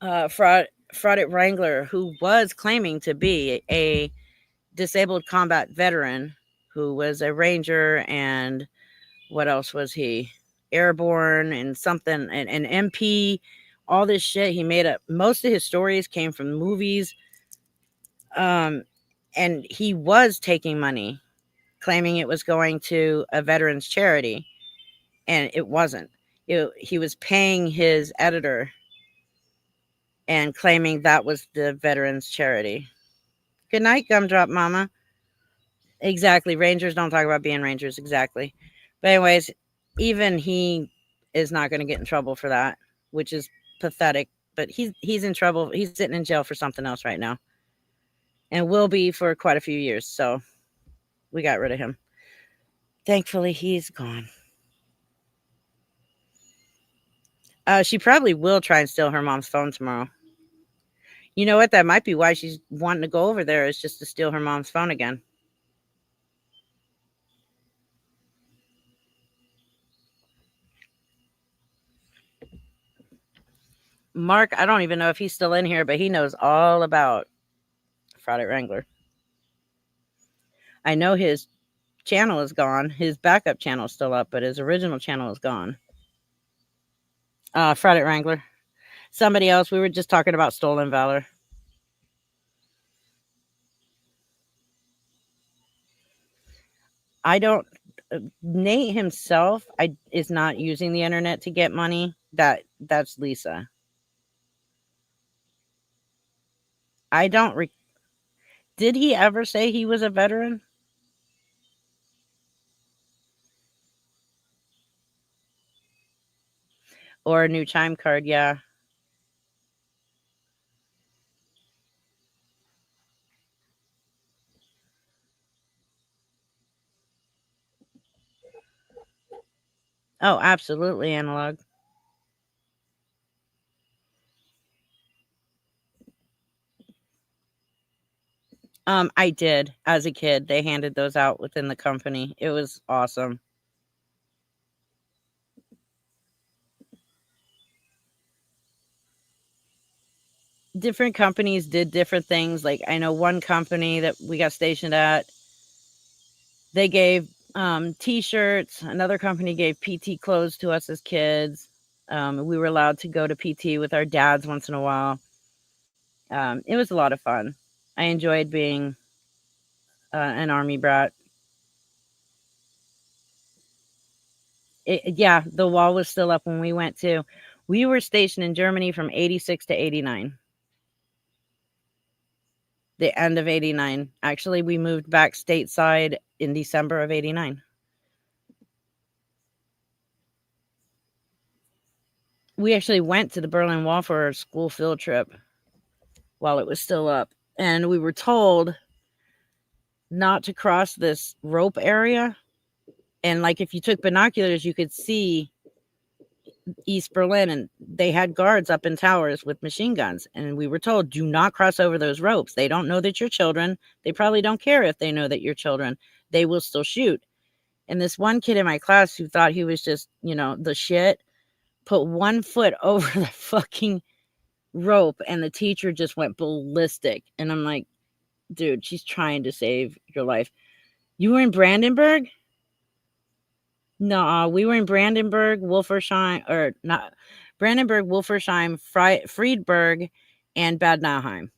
Fraud at Wrangler, who was claiming to be a disabled combat veteran who was a ranger and what else was he? Airborne and something, and an MP, all this shit he made up. Most of his stories came from movies. And he was taking money, claiming it was going to a veterans charity, and it wasn't. He was paying his editor and claiming that was the veterans charity. Good night, Gumdrop Mama. Exactly. Rangers don't talk about being rangers. Exactly. But anyways, even he is not going to get in trouble for that, which is pathetic. But he's in trouble. He's sitting in jail for something else right now, and will be for quite a few years. So we got rid of him. Thankfully, he's gone. She probably will try and steal her mom's phone tomorrow. You know what? That might be why she's wanting to go over there, is just to steal her mom's phone again. Mark, I don't even know if he's still in here, but he knows all about Fraud at Wrangler. I know his channel is gone. His backup channel is still up, but his original channel is gone. Fraud at Wrangler. Somebody else. We were just talking about stolen valor. I don't. Nate himself, is not using the internet to get money. That's Lisa. I don't. Did he ever say he was a veteran? Or a new chime card? Yeah. Oh, absolutely analog. I did as a kid. They handed those out within the company. It was awesome. Different companies did different things. Like I know one company that we got stationed at, they gave t-shirts. Another company gave PT clothes to us as kids. We were allowed to go to PT with our dads once in a while. It was a lot of fun. I enjoyed being an army brat. Yeah, the wall was still up when we went to. We were stationed in Germany from 86 to 89. The end of 89. Actually, we moved back stateside in December of 89. We actually went to the Berlin Wall for a school field trip while it was still up. And we were told not to cross this rope area. And like if you took binoculars, you could see East Berlin, and they had guards up in towers with machine guns. And we were told, do not cross over those ropes. They don't know that you're children. They probably don't care if they know that you're children. They will still shoot. And this one kid in my class who thought he was just, the shit, put 1 foot over the fucking rope, and the teacher just went ballistic. And I'm like, dude, she's trying to save your life. You were in Brandenburg? No, we were in Brandenburg, Wolfersheim, or not Brandenburg, Wolfersheim, Friedberg, and Bad Nauheim.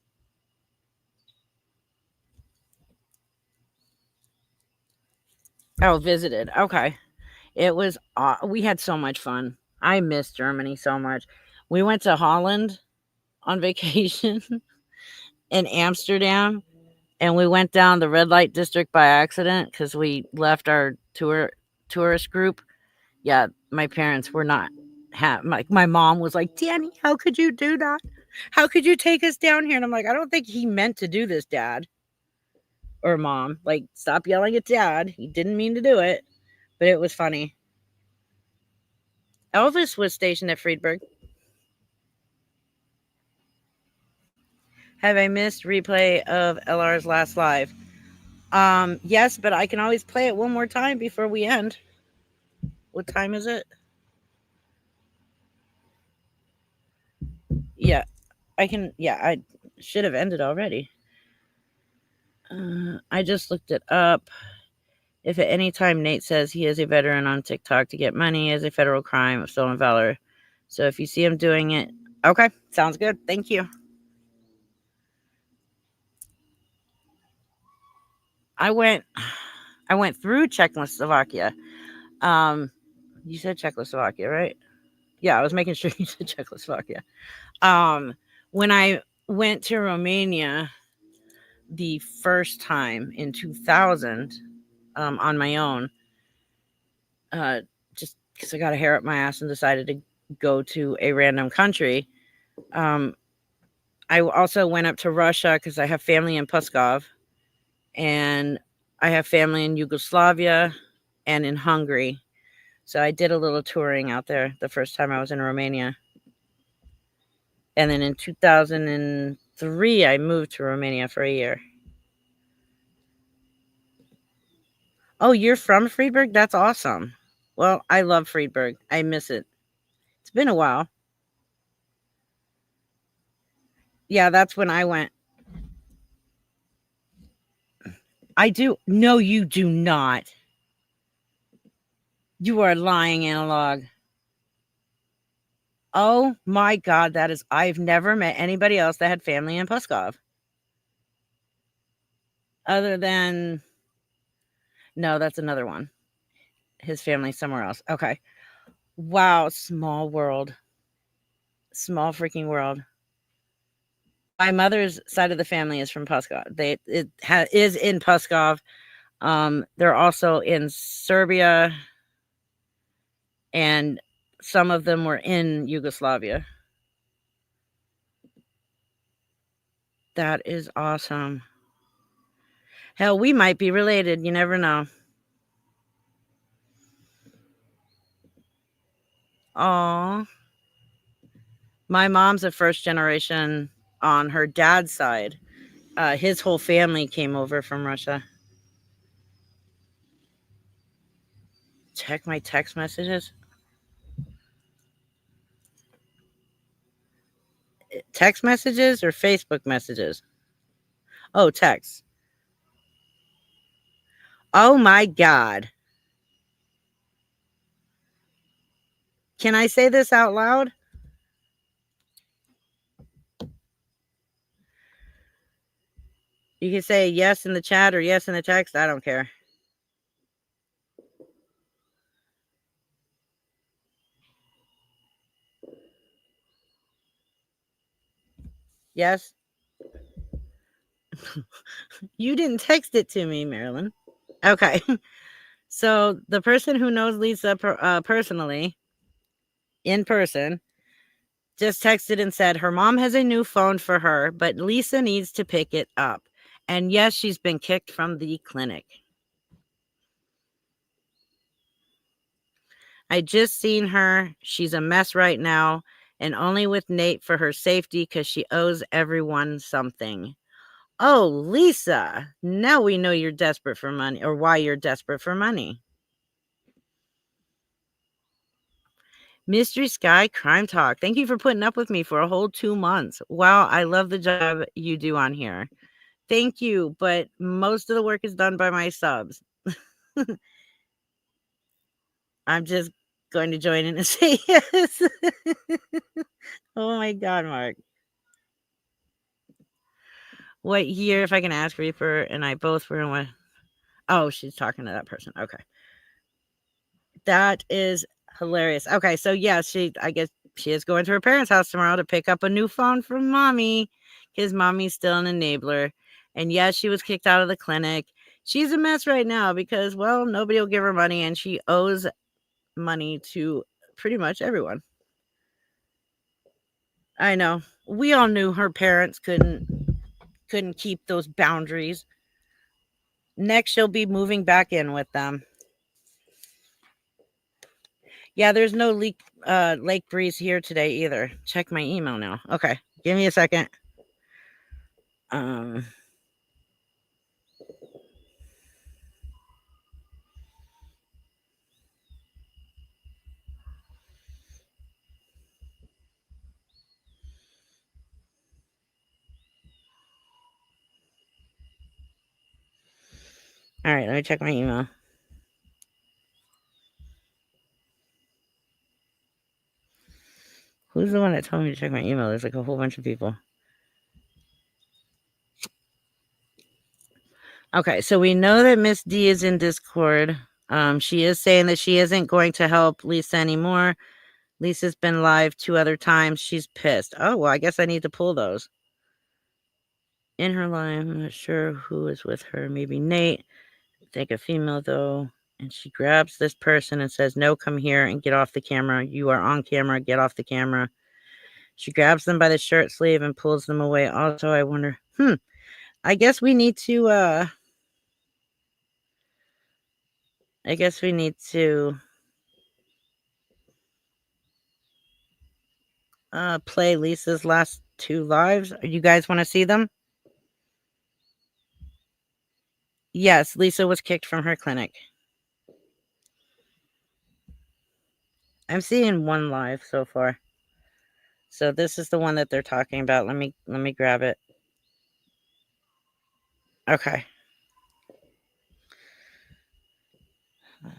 Oh, visited. Okay. It was, we had so much fun. I miss Germany so much. We went to Holland on vacation in Amsterdam, and we went down the red light district by accident because we left our tourist group. Yeah, my parents were not my mom was like, Danny, how could you do that? How could you take us down here? And I'm like, I don't think he meant to do this, Dad or Mom. Like, stop yelling at Dad. He didn't mean to do it, but it was funny. Elvis was stationed at Friedberg. Have I missed replay of LR's last live? Yes, but I can always play it one more time before we end. What time is it? Yeah, I can. Yeah, I should have ended already. I just looked it up. If at any time Nate says he is a veteran on TikTok to get money is a federal crime of stolen valor. So if you see him doing it, okay, sounds good. Thank you. I went through Czechoslovakia. Um, you said Czechoslovakia, right? Yeah, I was making sure you said Czechoslovakia. When I went to Romania the first time in 2000, on my own, just because I got a hair up my ass and decided to go to a random country. Um, I also went up to Russia because I have family in Puskov, and I have family in Yugoslavia and in Hungary. So I did a little touring out there the first time I was in Romania. And then in 2003, I moved to Romania for a year. Oh, you're from Friedberg? That's awesome. Well, I love Friedberg. I miss it. It's been a while. Yeah, that's when I went. I do. No, you do not. You are lying, analog. Oh my God, that is, I've never met anybody else that had family in Puskov. Other than, no, that's another one. His family's somewhere else. Okay. Wow, small world. Small freaking world. My mother's side of the family is from Puskov. Is in Puskov. They're also in Serbia, and some of them were in Yugoslavia. That is awesome. Hell, we might be related. You never know. Oh, my mom's a first generation on her dad's side. His whole family came over from Russia. Check my text messages. Text messages or Facebook messages? Oh, text. Oh my God. Can I say this out loud? You can say yes in the chat or yes in the text. I don't care. Yes. You didn't text it to me, Marilyn. Okay. So the person who knows Lisa personally, in person, just texted and said her mom has a new phone for her, but Lisa needs to pick it up. And yes, she's been kicked from the clinic. I just seen her. She's a mess right now, and only with Nate for her safety because she owes everyone something. Oh, Lisa, now we know you're desperate for money, or why you're desperate for money. Mystery Sky Crime Talk. Thank you for putting up with me for a whole 2 months. Wow, I love the job you do on here. Thank you, but most of the work is done by my subs. I'm just going to join in and say yes. Oh my God, Mark. What year, if I can ask, Reaper and I both were in what? Oh, she's talking to that person. Okay. That is hilarious. Okay, so yeah, I guess she is going to her parents' house tomorrow to pick up a new phone from mommy because mommy's still an enabler. And yes, she was kicked out of the clinic. She's a mess right now because, well, nobody will give her money and she owes money to pretty much everyone. I know. We all knew her parents couldn't keep those boundaries. Next, she'll be moving back in with them. Yeah, there's no lake breeze here today either. Check my email now. Okay, give me a second. Um, all right, let me check my email. Who's the one that told me to check my email? There's like a whole bunch of people. Okay, so we know that Miss D is in Discord. She is saying that she isn't going to help Lisa anymore. Lisa's been live 2 other times. She's pissed. Oh, well, I guess I need to pull those. In her live, I'm not sure who is with her. Maybe Nate. I think a female, though. And she grabs this person and says, no, come here and get off the camera. You are on camera. Get off the camera. She grabs them by the shirt sleeve and pulls them away. Also, I wonder, I guess we need to, play Lisa's last 2 lives. You guys want to see them? Yes, Lisa was kicked from her clinic. I'm seeing 1 live so far. So this is the one that they're talking about. Let me grab it. Okay.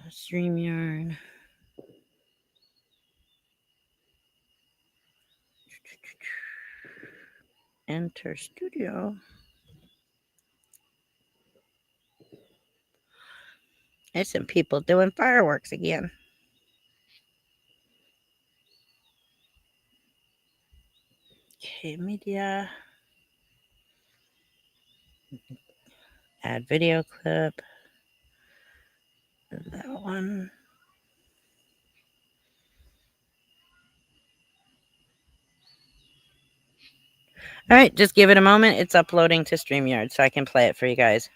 StreamYard. Enter studio. There's some people doing fireworks again. Okay, media. Add video clip. That one. All right, just give it a moment. It's uploading to StreamYard so I can play it for you guys.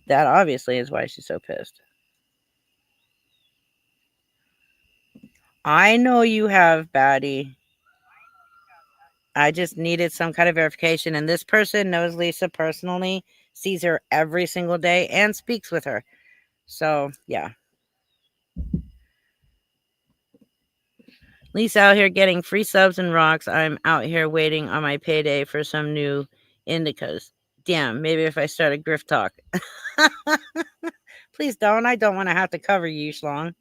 That obviously is why she's so pissed. I know you have, baddie. I just needed some kind of verification. And this person knows Lisa personally, sees her every single day, and speaks with her. So, yeah. Lisa out here getting free subs and rocks. I'm out here waiting on my payday for some new indicas. Damn, maybe if I start a grift talk. Please don't. I don't want to have to cover you, Schlong.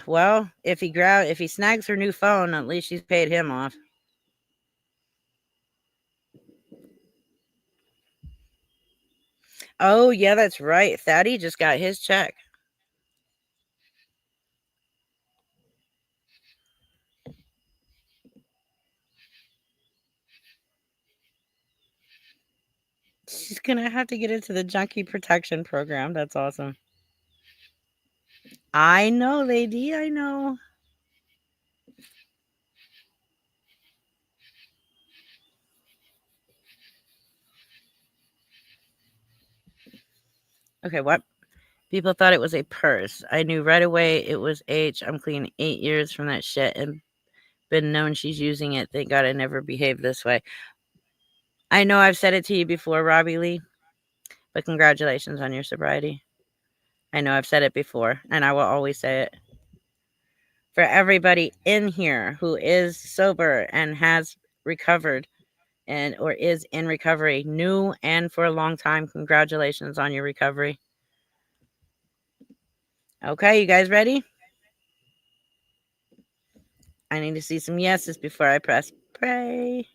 Well, if he snags her new phone, at least she's paid him off. Oh, yeah, that's right. Thaddy just got his check. She's gonna have to get into the junkie protection program. That's awesome. I know, lady. I know. Okay, what? People thought it was a purse. I knew right away it was H. I'm clean 8 years from that shit and been known she's using it. Thank God I never behaved this way. I know I've said it to you before, Robbie Lee, but congratulations on your sobriety. I know I've said it before, and I will always say it. For everybody in here who is sober and has recovered or is in recovery, new and for a long time, congratulations on your recovery. Okay, you guys ready? I need to see some yeses before I press play.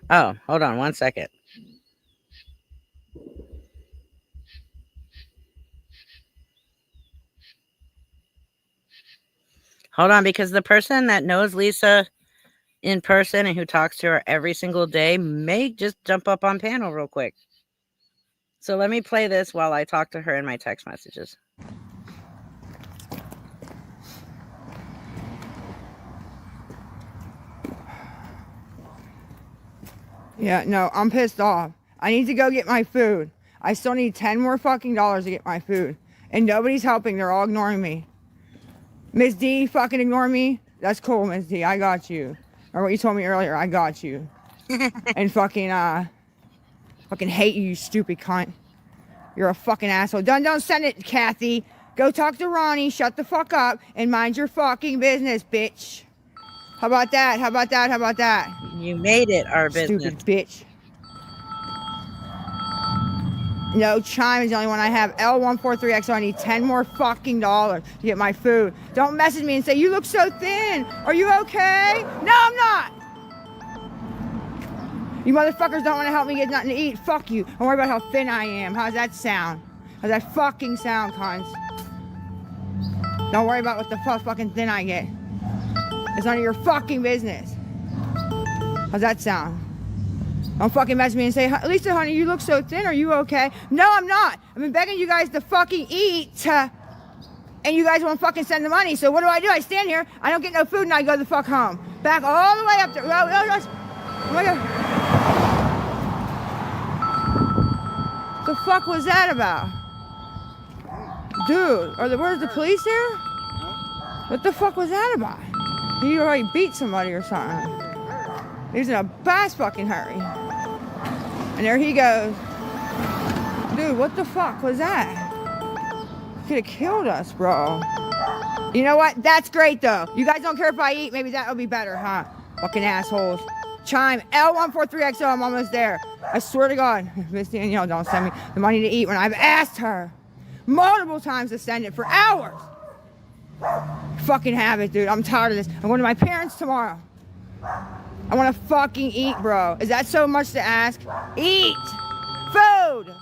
Oh, hold on 1 second. Hold on, because the person that knows Lisa in person and who talks to her every single day may just jump up on panel real quick. So let me play this while I talk to her in my text messages. Yeah, no, I'm pissed off. I need to go get my food. I still need 10 more fucking dollars to get my food. And nobody's helping. They're all ignoring me. Miss D fucking ignore me? That's cool, Miss D. I got you. Or what you told me earlier, I got you. And fucking hate you, you stupid cunt. You're a fucking asshole. Don't send it, Kathy. Go talk to Ronnie, shut the fuck up, and mind your fucking business, bitch. How about that? How about that? How about that? You made it our business. Stupid bitch. No, Chime is the only one I have. L143XO. I need 10 more fucking dollars to get my food. Don't message me and say, you look so thin. Are you okay? No, I'm not. You motherfuckers don't want to help me get nothing to eat. Fuck you. Don't worry about how thin I am. How's that sound? How's that fucking sound, cunts? Don't worry about what the fucking thin I get. It's none of your fucking business. How's that sound? Don't fucking message me and say, Lisa, honey, you look so thin. Are you okay? No, I'm not. I've been begging you guys to fucking eat. And you guys won't fucking send the money. So what do? I stand here. I don't get no food and I go the fuck home. Back all the way up there. Oh my God. The fuck was that about? Dude, where's the police here? What the fuck was that about? He already beat somebody or something. He was in a bass fucking hurry. And there he goes. Dude, what the fuck was that? He could have killed us, bro. You know what? That's great, though. You guys don't care if I eat. Maybe that'll be better, huh? Fucking assholes. Chime, L143XO, I'm almost there. I swear to God, Miss Danielle, don't send me the money to eat when I've asked her multiple times to send it for hours. Fucking have it, dude. I'm tired of this. I'm going to my parents tomorrow. I want to fucking eat, bro. Is that so much to ask? Eat! Food!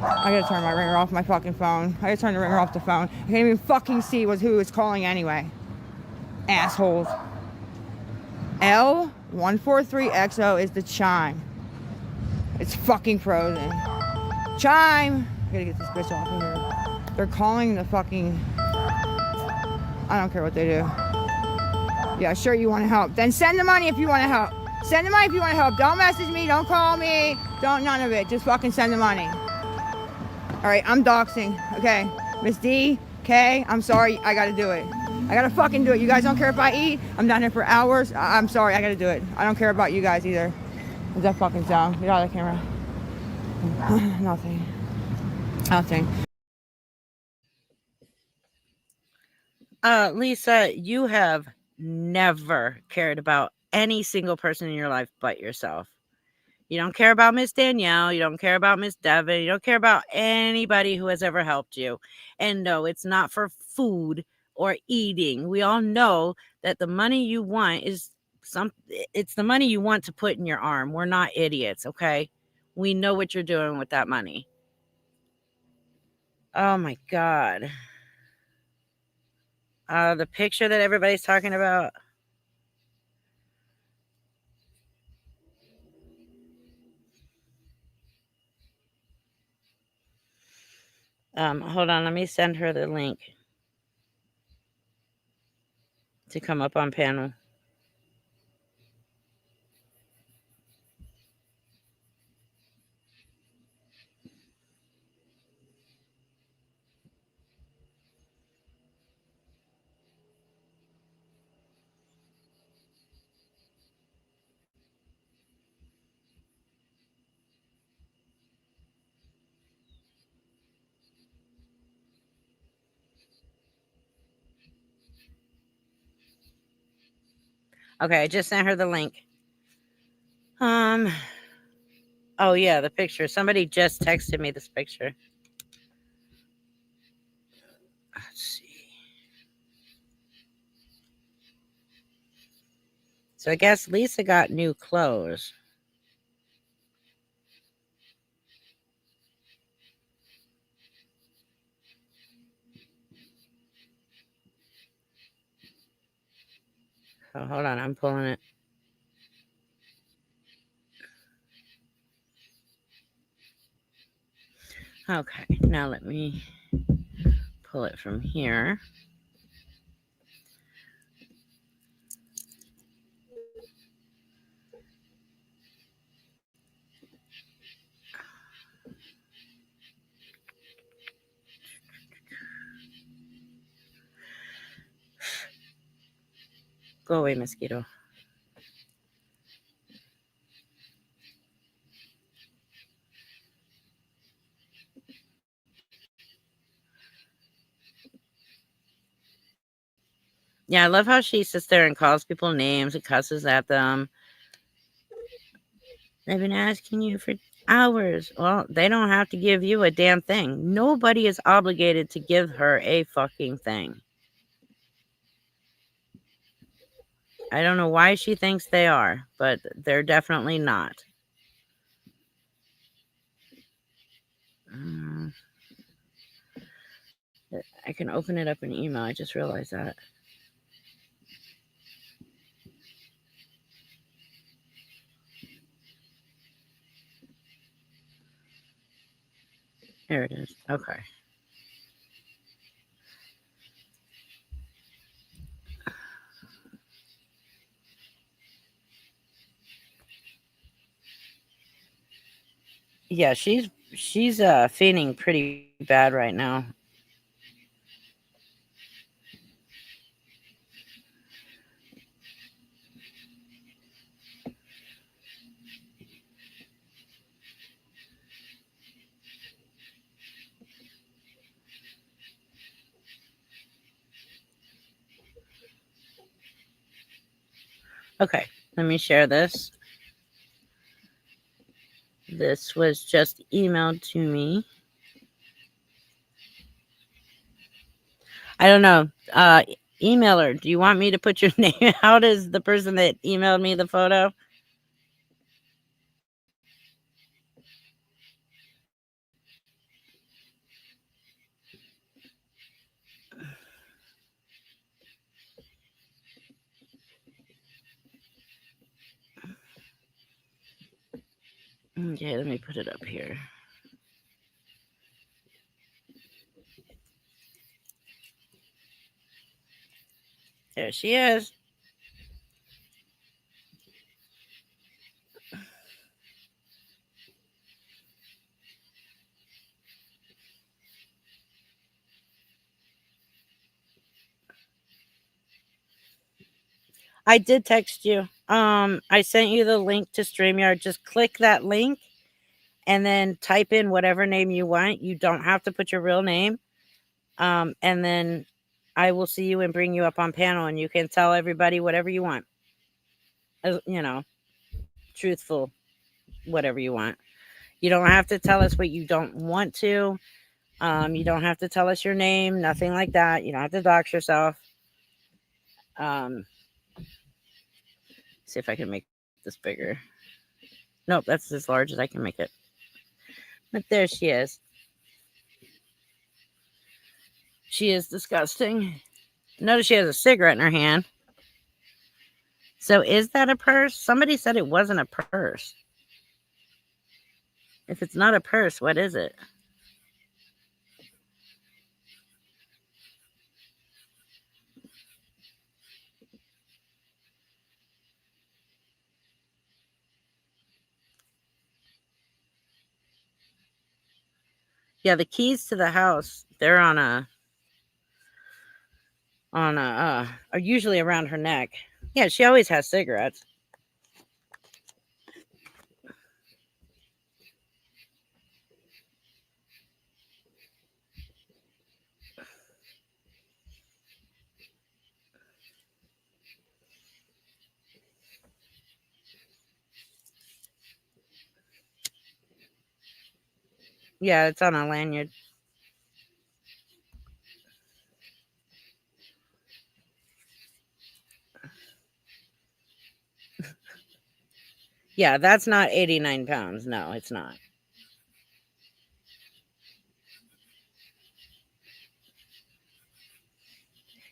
I gotta turn my ringer off my fucking phone. I gotta turn the ringer off the phone. I can't even fucking see who is calling anyway. Assholes. L143XO is the chime. It's fucking frozen. Chime! I gotta get this bitch off of here. They're calling the fucking I don't care what they do. Yeah, sure you want to help. Then send the money if you want to help. Send the money if you want to help. Don't message me. Don't call me. Don't none of it. Just fucking send the money. All right, I'm doxing. Okay, Miss D, K, I'm sorry. I got to do it. I got to fucking do it. You guys don't care if I eat. I'm down here for hours. I'm sorry. I got to do it. I don't care about you guys either. What's that fucking sound? Get out of the camera. Nothing. Nothing. Lisa, you have never cared about any single person in your life but yourself. You don't care about Miss Danielle. You don't care about Miss Devin. You don't care about anybody who has ever helped you. And no, it's not for food or eating. We all know that the money you want is it's the money you want to put in your arm. We're not idiots, okay? We know what you're doing with that money. Oh my God. The picture that everybody's talking about. Hold on, let me send her the link to come up on panel. Okay, I just sent her the link. Oh yeah, the picture. Somebody just texted me this picture. Let's see. So I guess Lisa got new clothes. Oh, hold on, I'm pulling it. Okay, now let me pull it from here. Go away, mosquito. Yeah, I love how she sits there and calls people names and cusses at them. They've been asking you for hours. Well, they don't have to give you a damn thing. Nobody is obligated to give her a fucking thing. I don't know why she thinks they are, but they're definitely not. I can open it up in email. I just realized that. There it is. Okay. Yeah, she's fainting pretty bad right now. Okay, let me share this. This was just emailed to me. I don't know. Emailer, do you want me to put your name out as the person that emailed me the photo? Okay, let me put it up here. There she is. I did text you. I sent you the link to StreamYard. Just click that link and then type in whatever name you want. You don't have to put your real name. And then I will see you and bring you up on panel, and you can tell everybody whatever you want. Truthful, whatever you want. You don't have to tell us what you don't want to. You don't have to tell us your name, nothing like that. You don't have to dox yourself. See if I can make this bigger. Nope, that's as large as I can make it. But there she is. She is disgusting. Notice she has a cigarette in her hand. So is that a purse? Somebody said it wasn't a purse. If it's not a purse, what is it? Yeah, the keys to the house, they're are usually around her neck. Yeah, she always has cigarettes. Yeah, it's on a lanyard. Yeah, that's not 89 pounds. No, it's not.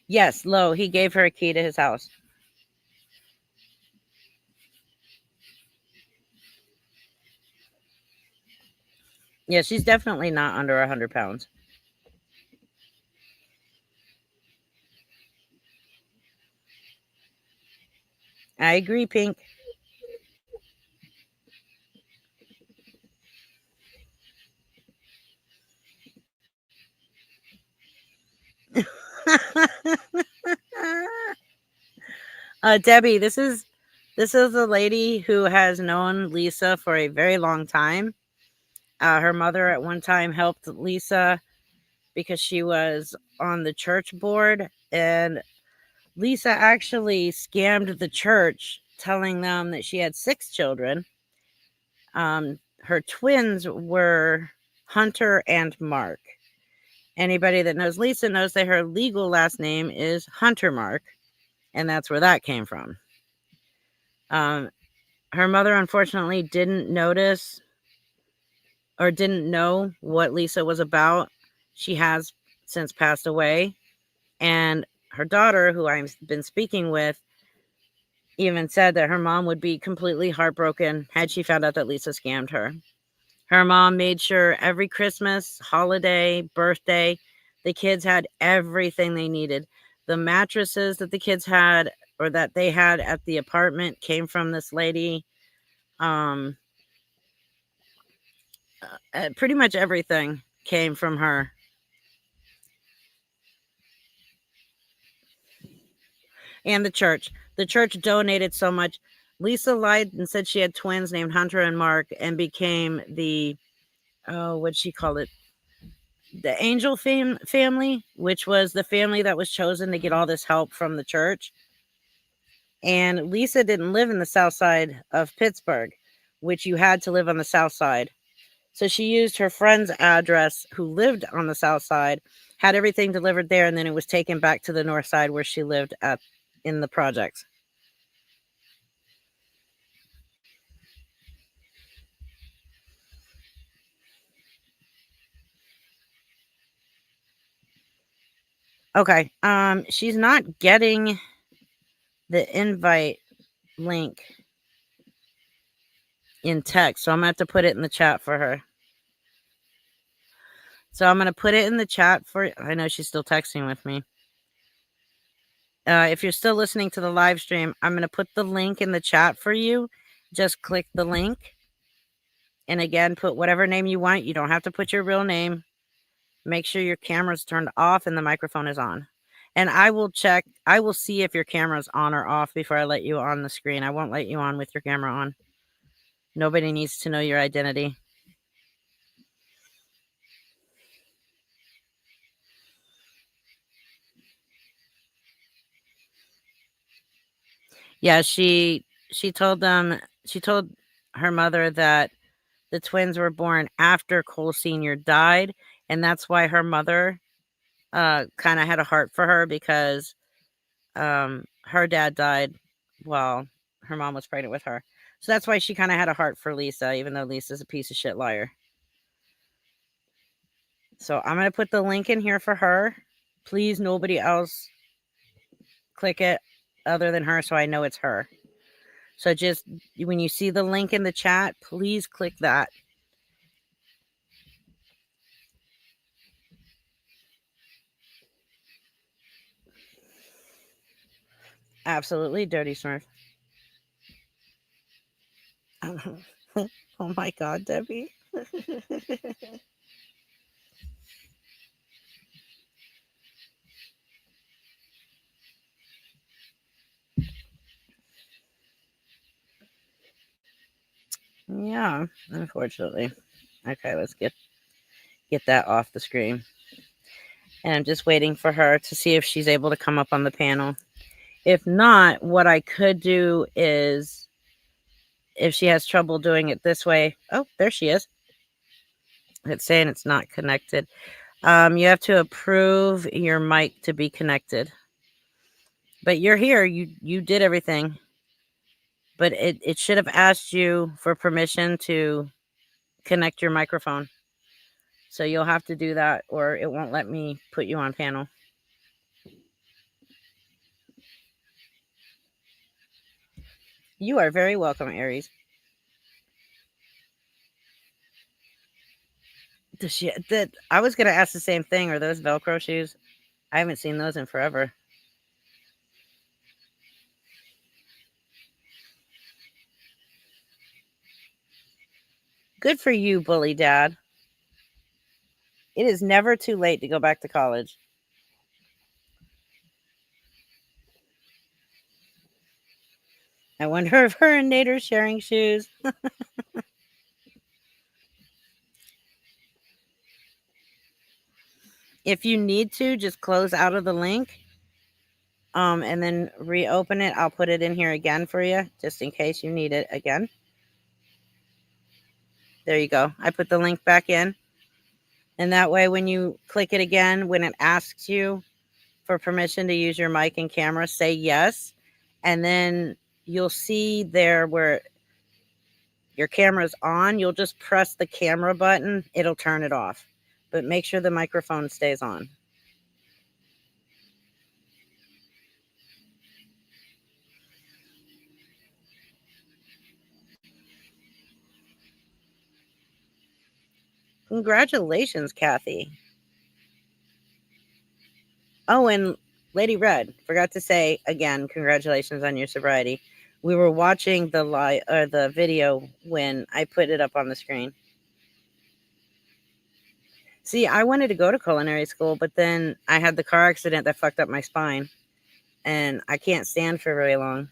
Yes, Lo, he gave her a key to his house. Yeah, she's definitely not under 100 pounds. I agree, Pink. Debbie, this is a lady who has known Lisa for a very long time. Her mother at one time helped Lisa because she was on the church board, and Lisa actually scammed the church, telling them that she had 6 children. Her twins were Hunter and Mark. Anybody that knows Lisa knows that her legal last name is Hunter Mark, and that's where that came from. Her mother unfortunately didn't notice or didn't know what Lisa was about. She has since passed away, and her daughter, who I've been speaking with, even said that her mom would be completely heartbroken had she found out that Lisa scammed her. Her mom made sure every Christmas, holiday, birthday, the kids had everything they needed. The mattresses that the kids had or that they had at the apartment came from this lady. Pretty much everything came from her. And the church. The church donated so much. Lisa lied and said she had twins named Hunter and Mark and became the, what'd she call it? The Angel family, which was the family that was chosen to get all this help from the church. And Lisa didn't live in the south side of Pittsburgh, which you had to live on the south side. So she used her friend's address who lived on the south side, had everything delivered there, and then it was taken back to the north side where she lived in the projects. Okay. She's not getting the invite link in text, so I'm gonna have to put it in the chat for her. So I'm gonna put it in the chat for. I know she's still texting with me. If you're still listening to the live stream, I'm going to put the link in the chat for you. Just click the link. And again, put whatever name you want. You don't have to put your real name. Make sure your camera's turned off and the microphone is on. And I will see if your camera's on or off before I let you on the screen. I won't let you on with your camera on. Nobody needs to know your identity. Yeah, she told her mother that the twins were born after Cole Sr. died, and that's why her mother kind of had a heart for her, because her dad died while her mom was pregnant with her. So that's why she kind of had a heart for Lisa, even though Lisa's a piece of shit liar. So I'm going to put the link in here for her. Please, nobody else click it other than her, so I know it's her. So just when you see the link in the chat, please click that. Absolutely, Dirty Smurf. Oh my God, Debbie. Yeah, unfortunately. Okay, let's get that off the screen. And I'm just waiting for her to see if she's able to come up on the panel. If not, what I could do is, if she has trouble doing it this way. Oh, there she is. It's saying it's not connected. You have to approve your mic to be connected. But you're here. You did everything. But it should have asked you for permission to connect your microphone. So you'll have to do that, or it won't let me put you on panel. You are very welcome, Aries. I was going to ask the same thing. Are those Velcro shoes? I haven't seen those in forever. Good for you, bully dad. It is never too late to go back to college. I wonder if her and Nate are sharing shoes. If you need to, just close out of the link. And then reopen it. I'll put it in here again for you, just in case you need it again. There you go. I put the link back in. And that way, when you click it again, when it asks you for permission to use your mic and camera, say yes. And then you'll see there where your camera's on, you'll just press the camera button. It'll turn it off. But make sure the microphone stays on. Congratulations, Kathy. Oh, and Lady Red, forgot to say again, congratulations on your sobriety. We were watching the video when I put it up on the screen. See, I wanted to go to culinary school, but then I had the car accident that fucked up my spine, and I can't stand for very long.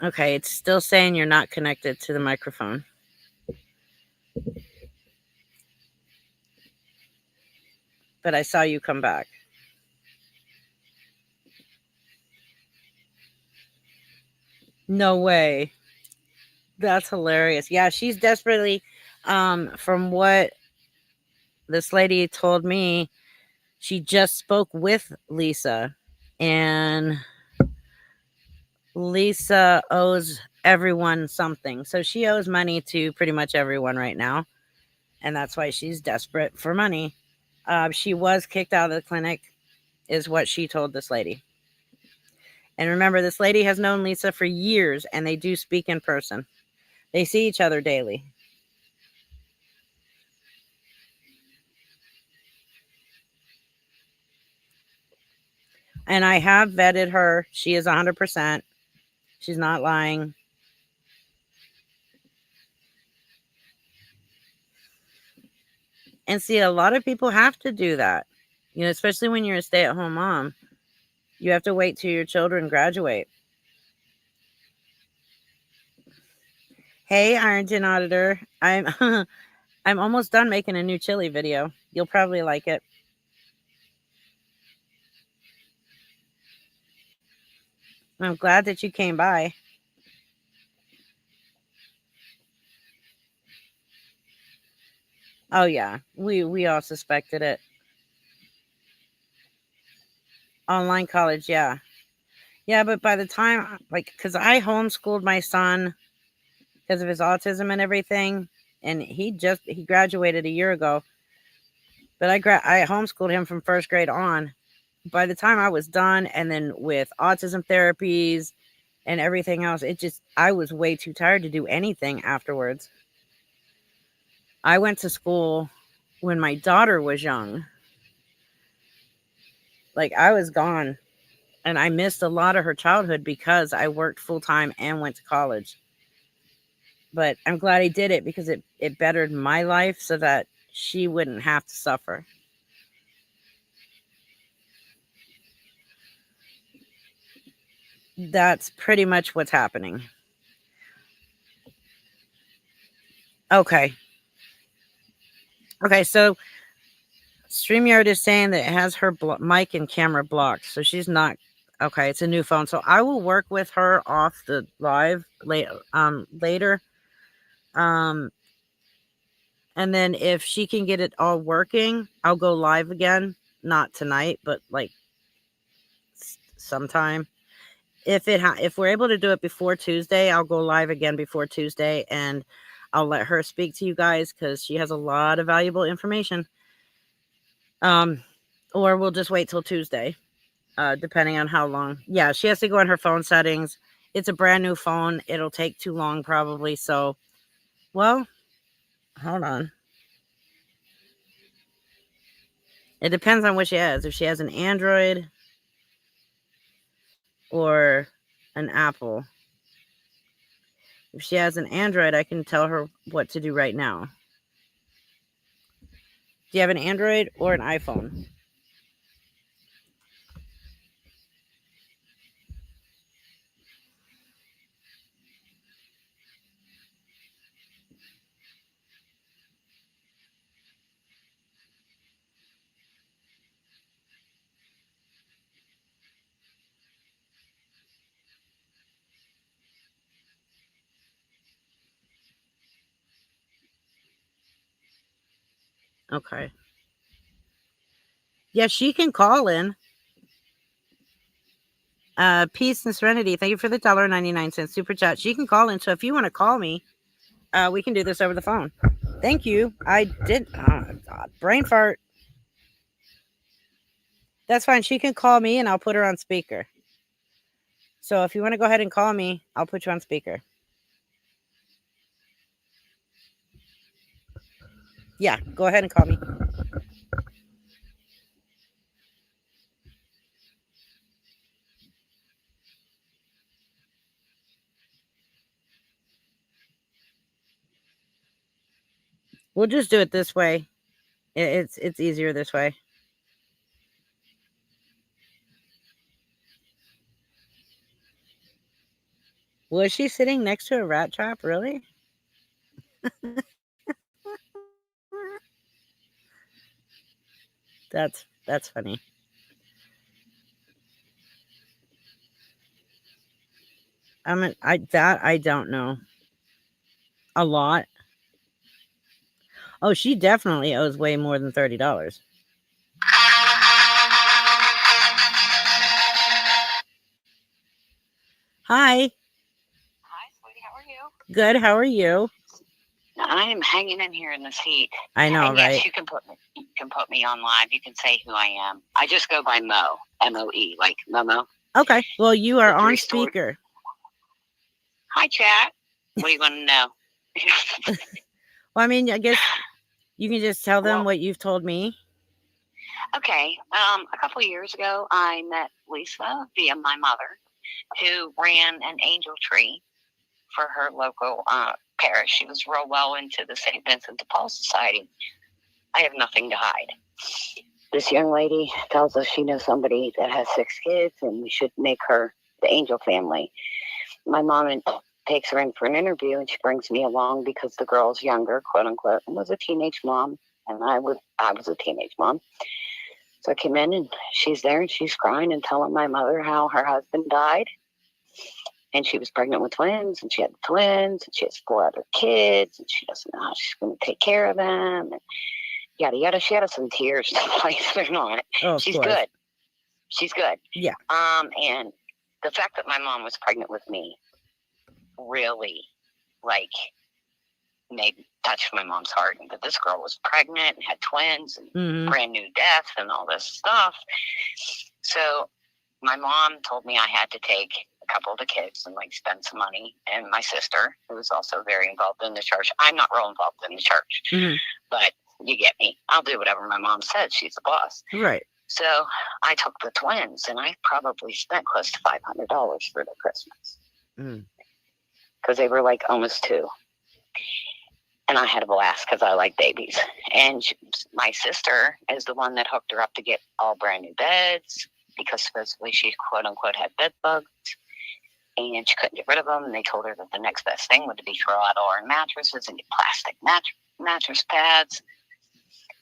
Okay, it's still saying you're not connected to the microphone. But I saw you come back. No way. That's hilarious. Yeah, she's desperately, from what this lady told me, she just spoke with Lisa, and Lisa owes everyone something. So she owes money to pretty much everyone right now. And that's why she's desperate for money. She was kicked out of the clinic, is what she told this lady. And remember, this lady has known Lisa for years, and they do speak in person. They see each other daily. And I have vetted her. She is 100%. She's not lying. And see, a lot of people have to do that. You know, especially when you're a stay-at-home mom. You have to wait till your children graduate. Hey, Ironton Auditor. I'm I'm almost done making a new chili video. You'll probably like it. I'm glad that you came by. Oh yeah, we all suspected it. Online college, yeah. Yeah, but by the time, like, because I homeschooled my son because of his autism and everything, and he graduated a year ago. But I homeschooled him from first grade on. By the time I was done, and then with autism therapies and everything else, I was way too tired to do anything afterwards. I went to school when my daughter was young. Like, I was gone, and I missed a lot of her childhood because I worked full time and went to college. But I'm glad I did it because it bettered my life so that she wouldn't have to suffer. That's pretty much what's happening. Okay. Okay, so StreamYard is saying that it has her mic and camera blocked, so she's not. Okay, it's a new phone, so I will work with her off the live later. And then if she can get it all working, I'll go live again. Not tonight, but like sometime. If we're able to do it before Tuesday, I'll go live again before Tuesday, and I'll let her speak to you guys because she has a lot of valuable information. Or we'll just wait till Tuesday, depending on how long. Yeah, she has to go in her phone settings. It's a brand new phone. It'll take too long probably. So, well, hold on. It depends on what she has. If she has an Android or an Apple. If she has an Android, I can tell her what to do right now. Do you have an Android or an iPhone? Okay. Yeah, she can call in. Peace and Serenity. Thank you for the $1.99 super chat. She can call in. So if you want to call me, we can do this over the phone. Thank you. I did. Oh, God. Brain fart. That's fine. She can call me and I'll put her on speaker. So if you want to go ahead and call me, I'll put you on speaker. Yeah, go ahead and call me. We'll just do it this way. It's easier this way. Was she sitting next to a rat trap? Really? That's funny. I don't know. A lot. Oh, she definitely owes way more than $30. Hi. Hi, sweetie. How are you? Good. How are you? I'm hanging in here in this heat. I know, And right? yes, you can put me on live. You can say who I am. I just go by Mo, M-O-E, like Momo. Okay. Well, you are on speaker. Hi, chat. What do you want to know? Well, I mean, I guess you can just tell them what you've told me. Okay. A couple of years ago, I met Lisa via my mother, who ran an angel tree for her local parish. She was real well into the St. Vincent de Paul Society. I have nothing to hide. This young lady tells us she knows somebody that has 6 kids, and we should make her the angel family. My mom takes her in for an interview, and she brings me along because the girl's younger, quote unquote, and was a teenage mom, and I was a teenage mom. So I came in, and she's there, and she's crying and telling my mother how her husband died, and she was pregnant with twins, and she had twins, and she has 4 other kids, and she doesn't know how she's going to take care of them, and yada yada. She had some tears, believe it or not. Oh, of She's course. good. She's good. Yeah. And the fact that my mom was pregnant with me really, like, touched my mom's heart. And that this girl was pregnant and had twins and brand new death and all this stuff. So my mom told me I had to take a couple of the kids and like spend some money. And my sister, who was also very involved in the church. I'm not real involved in the church, but you get me. I'll do whatever my mom says. She's the boss. Right. So I took the twins, and I probably spent close to $500 for their Christmas. Because they were like almost 2. And I had a blast because I like babies. And my sister is the one that hooked her up to get all brand new beds because supposedly she, quote unquote, had bed bugs. And she couldn't get rid of them. And they told her that the next best thing would be throw out all her mattresses and get plastic mattress pads.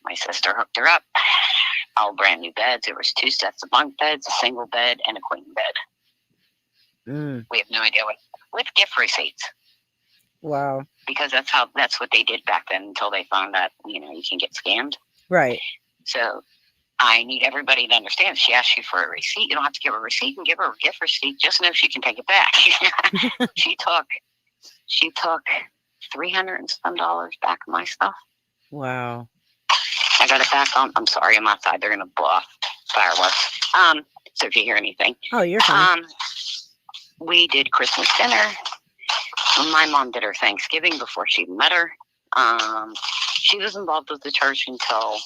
My sister hooked her up. All brand new beds. There was 2 sets of bunk beds, a single bed, and a queen bed. We have no idea with gift receipts. Wow. Because that's what they did back then until they found out, you can get scammed. Right. So I need everybody to understand, if she asks you for a receipt, you don't have to give her a receipt and give her a gift receipt. Just know she can take it back. She took $300 and some back of my stuff. Wow. I got it back on. I'm sorry, I'm outside. They're going to blow off fireworks. So if you hear anything. Oh, you're fine. We did Christmas dinner. My mom did her Thanksgiving before she met her. She was involved with the church until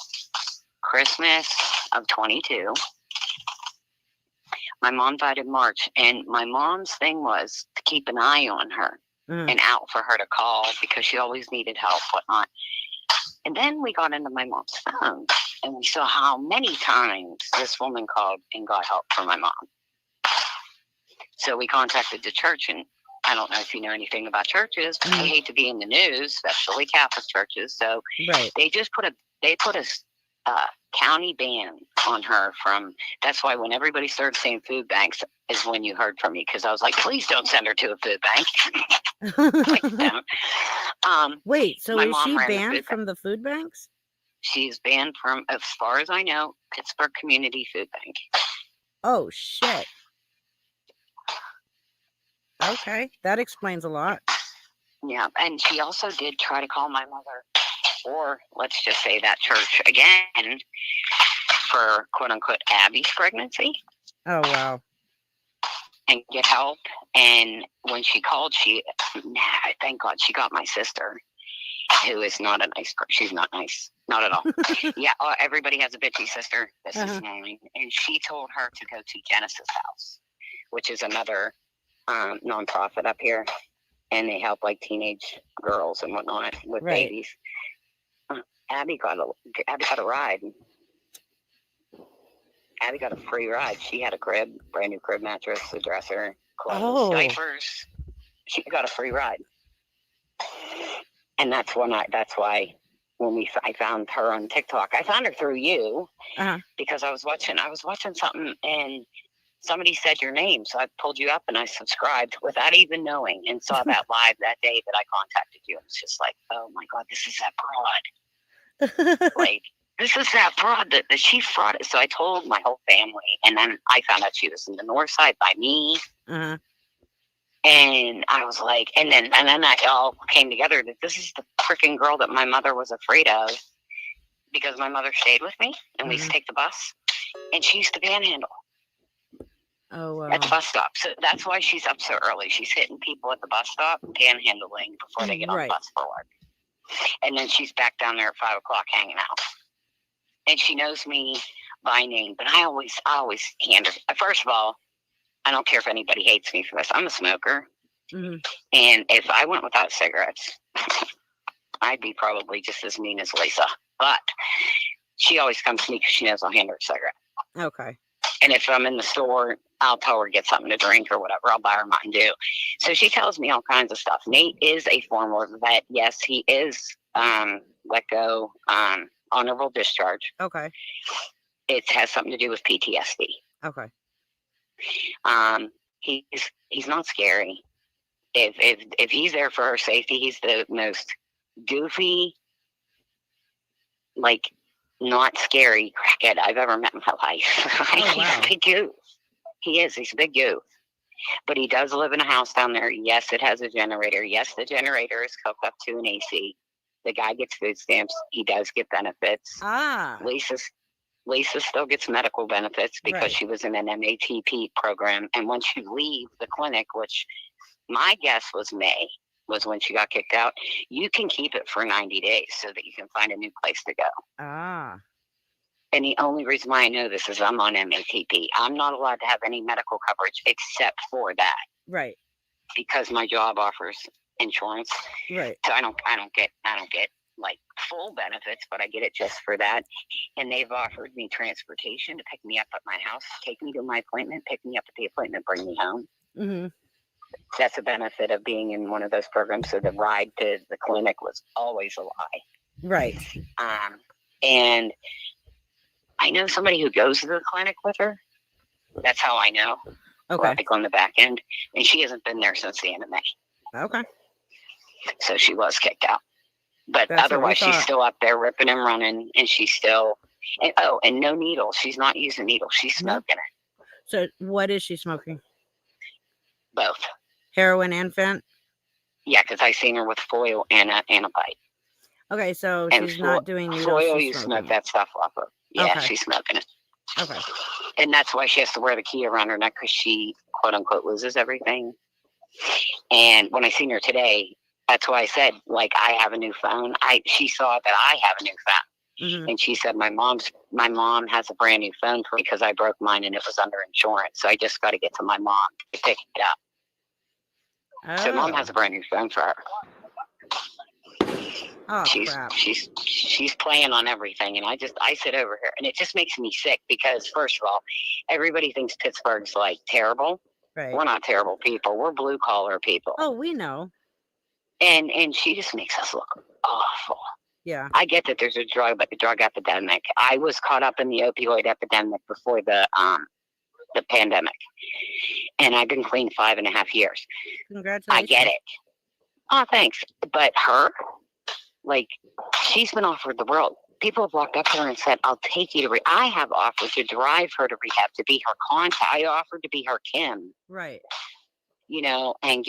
Christmas of 22. My mom died in March, and my mom's thing was to keep an eye on her and out for her to call because she always needed help, whatnot. And then we got into my mom's phone, and we saw how many times this woman called and got help for my mom. So we contacted the church, and I don't know if you know anything about churches, but I hate to be in the news, especially Catholic churches. So they just put a county ban on her from. That's why when everybody started saying food banks is when you heard from me, because I was like, please don't send her to a food bank. Wait, so is she banned from the food banks? She's banned from, as far as I know, Pittsburgh Community Food Bank. Oh, shit. Okay, that explains a lot. Yeah, and she also did try to call my mother, or let's just say that church again, for quote-unquote Abby's pregnancy. Oh, wow. And get help. And when she called, thank God she got my sister, who is not a nice person. She's not nice. Not at all. Yeah, everybody has a bitchy sister. This is mine. And she told her to go to Genesis House, which is another nonprofit up here. And they help like teenage girls and whatnot with babies. Abby got a ride. Abby got a free ride. She had a crib, brand new crib mattress, a dresser, clothes, diapers. She got a free ride. And that's why when I found her on TikTok, I found her through you because I was watching something and somebody said your name. So I pulled you up and I subscribed without even knowing and saw that live that day that I contacted you. It's just like, oh my God, this is that broad. Like, this is that broad that she fraud. So I told my whole family, and then I found out she was in the north side by me. And I was like, and then that all came together that this is the freaking girl that my mother was afraid of because my mother stayed with me and we used to take the bus, and she used to panhandle. Oh, wow. At the bus stop. So that's why she's up so early. She's hitting people at the bus stop, panhandling before they get on the bus for work. And then she's back down there at 5 o'clock hanging out. And she knows me by name, but I always hand her. First of all, I don't care if anybody hates me for this. I'm a smoker, Mm-hmm. and if I went without cigarettes, I'd be probably just as mean as Lisa. But she always comes to me because she knows I'll hand her a cigarette. Okay. And if I'm in the store, I'll tell her to get something to drink or whatever. I'll buy her Mountain Dew. So she tells me all kinds of stuff. Nate is a former vet. Yes, he is let go, honorable discharge. Okay. It has something to do with PTSD. Okay. He's not scary. If he's there for her safety, he's the most goofy, like, not scary crackhead I've ever met in my life. Oh, wow. He's a big goof. He is. He's a big goof. But he does live in a house down there. Yes, it has a generator. Yes, the generator is hooked up to an AC. The guy gets food stamps. He does get benefits. Ah. Lisa still gets medical benefits because Right. she was in an MATP program. And once you leave the clinic, which my guess was May, was when she got kicked out, you can keep it for 90 days so that you can find a new place to go. Ah. And the only reason why I know this is I'm on MATP. I'm not allowed to have any medical coverage except for that Right. because my job offers insurance. Right. So I don't get like full benefits, but I get it just for that. And they've offered me transportation to pick me up at my house, take me to my appointment, pick me up at the appointment, bring me home. Mm-hmm. That's a benefit of being in one of those programs. So the ride to the clinic was always a lie. Right. And I know somebody who goes to the clinic with her. That's how I know. Okay. Like on the back end. And she hasn't been there since the end of May. Okay. So she was kicked out. But That's what we otherwise, she's thought. still up there ripping and running. And she's still, and no needle. She's not using needle. She's smoking it. So what is she smoking? Both. Heroin and fent? Yeah, because I seen her with foil and a bite. Okay, so And she's not doing needles. foil, she's you smoking. smoke that stuff off of. Yeah, Okay. she's smoking it. Okay. And that's why she has to wear the key around her neck because she, quote unquote, loses everything. And when I seen her today, that's why I said, like, I have a new phone. She saw that I have a new phone. Mm-hmm. And she said, my mom has a brand new phone for me because I broke mine and it was under insurance. So I just got to get to my mom to pick it up. Oh. So mom has a brand new phone for her. Oh, she's crap. she's playing on everything, and I sit over here, and it just makes me sick because first of all, everybody thinks Pittsburgh's like terrible. Right. We're not terrible people. We're blue collar people. Oh, we know. And she just makes us look awful. Yeah. I get that there's a drug epidemic. I was caught up in the opioid epidemic before the pandemic, and I've been clean 5.5 years. Congratulations. I get it. Oh, thanks. But her, like, she's been offered the world. People have walked up to her and said, I'll take you to I have offered to drive her to rehab, to be her contact. I offered to be her Kim. Right. You know, and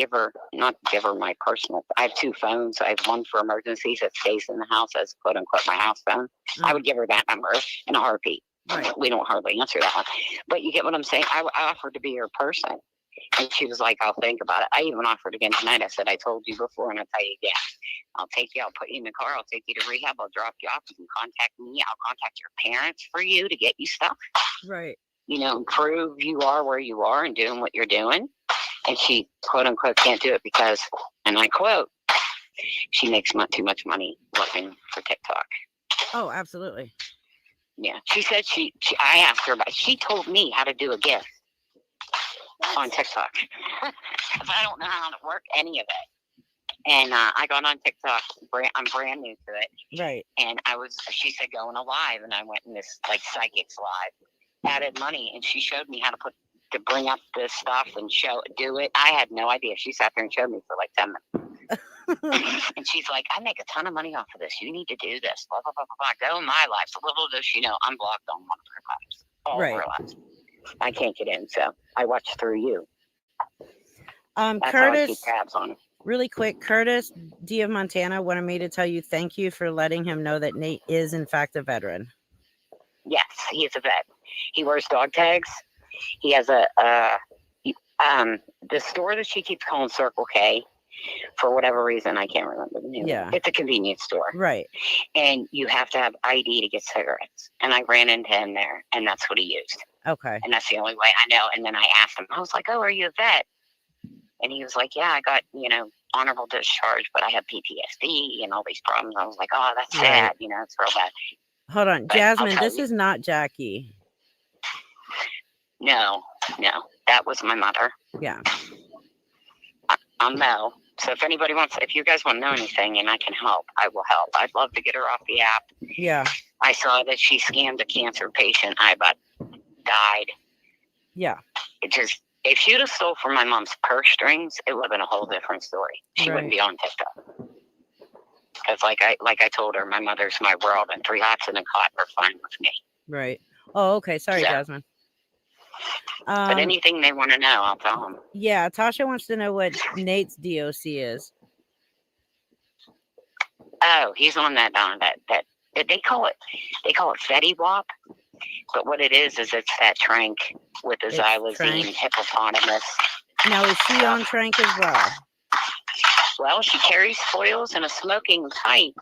not give her my personal. I have 2 phones. I have one for emergencies that stays in the house as quote unquote my house phone. Mm-hmm. I would give her that number in a heartbeat. Right. We don't hardly answer that one. But you get what I'm saying? I offered to be her person. And she was like, I'll think about it. I even offered again tonight. I said, I told you before, and I'll tell you again. I'll take you. I'll put you in the car. I'll take you to rehab. I'll drop you off. You can contact me. I'll contact your parents for you to get you stuff. Right. You know, and prove you are where you are and doing what you're doing. And she, quote unquote, can't do it because, and I quote, she makes too much money working for TikTok. Oh, absolutely. Yeah. She said I asked her about, she told me how to do a gift on TikTok. I don't know how to work any of it. And I got on TikTok. I'm brand new to it. Right. And she said, go in a live. And I went in this, like, Psychics live, added money. And she showed me how to bring up this stuff and do it. I had no idea. She sat there and showed me for like 10 minutes. And she's like, I make a ton of money off of this. You need to do this. Blah, blah, blah, blah, blah. Go in my life. So little does she know, I'm blocked on one of her lives. All of her lives. I can't get in. So I watch through you. That's Curtis, how I keep tabs on it. Really quick, Curtis D of Montana wanted me to tell you thank you for letting him know that Nate is in fact a veteran. Yes, he is a vet. He wears dog tags. He has the store that she keeps calling Circle K for whatever reason. I can't remember the name. Yeah. It's a convenience store. Right. And you have to have ID to get cigarettes. And I ran into him there, and that's what he used. Okay. And that's the only way I know. And then I asked him, I was like, oh, are you a vet? And he was like, yeah, I got, honorable discharge, but I have PTSD and all these problems. I was like, oh, that's sad. It's real bad. Hold on. But Jasmine, this is not Jackie. No. That was my mother. Yeah. I'm Mel. So if you guys want to know anything and I can help, I will help. I'd love to get her off the app. Yeah. I saw that she scammed a cancer patient. I about died. Yeah. If she'd have stole from my mom's purse strings, it would have been a whole different story. She wouldn't be on TikTok. Because like I told her, my mother's my world, and 3 hots in a cot are fine with me. Right. Oh, okay. Sorry, Jasmine. But anything they want to know, I'll tell them. Yeah, Tasha wants to know what Nate's DOC is. Oh, he's on that they call it Fetty Wap, but what it is it's that trank with the xylazine hippopotamus. Now is she on trank as well? Well, she carries foils and a smoking pipe,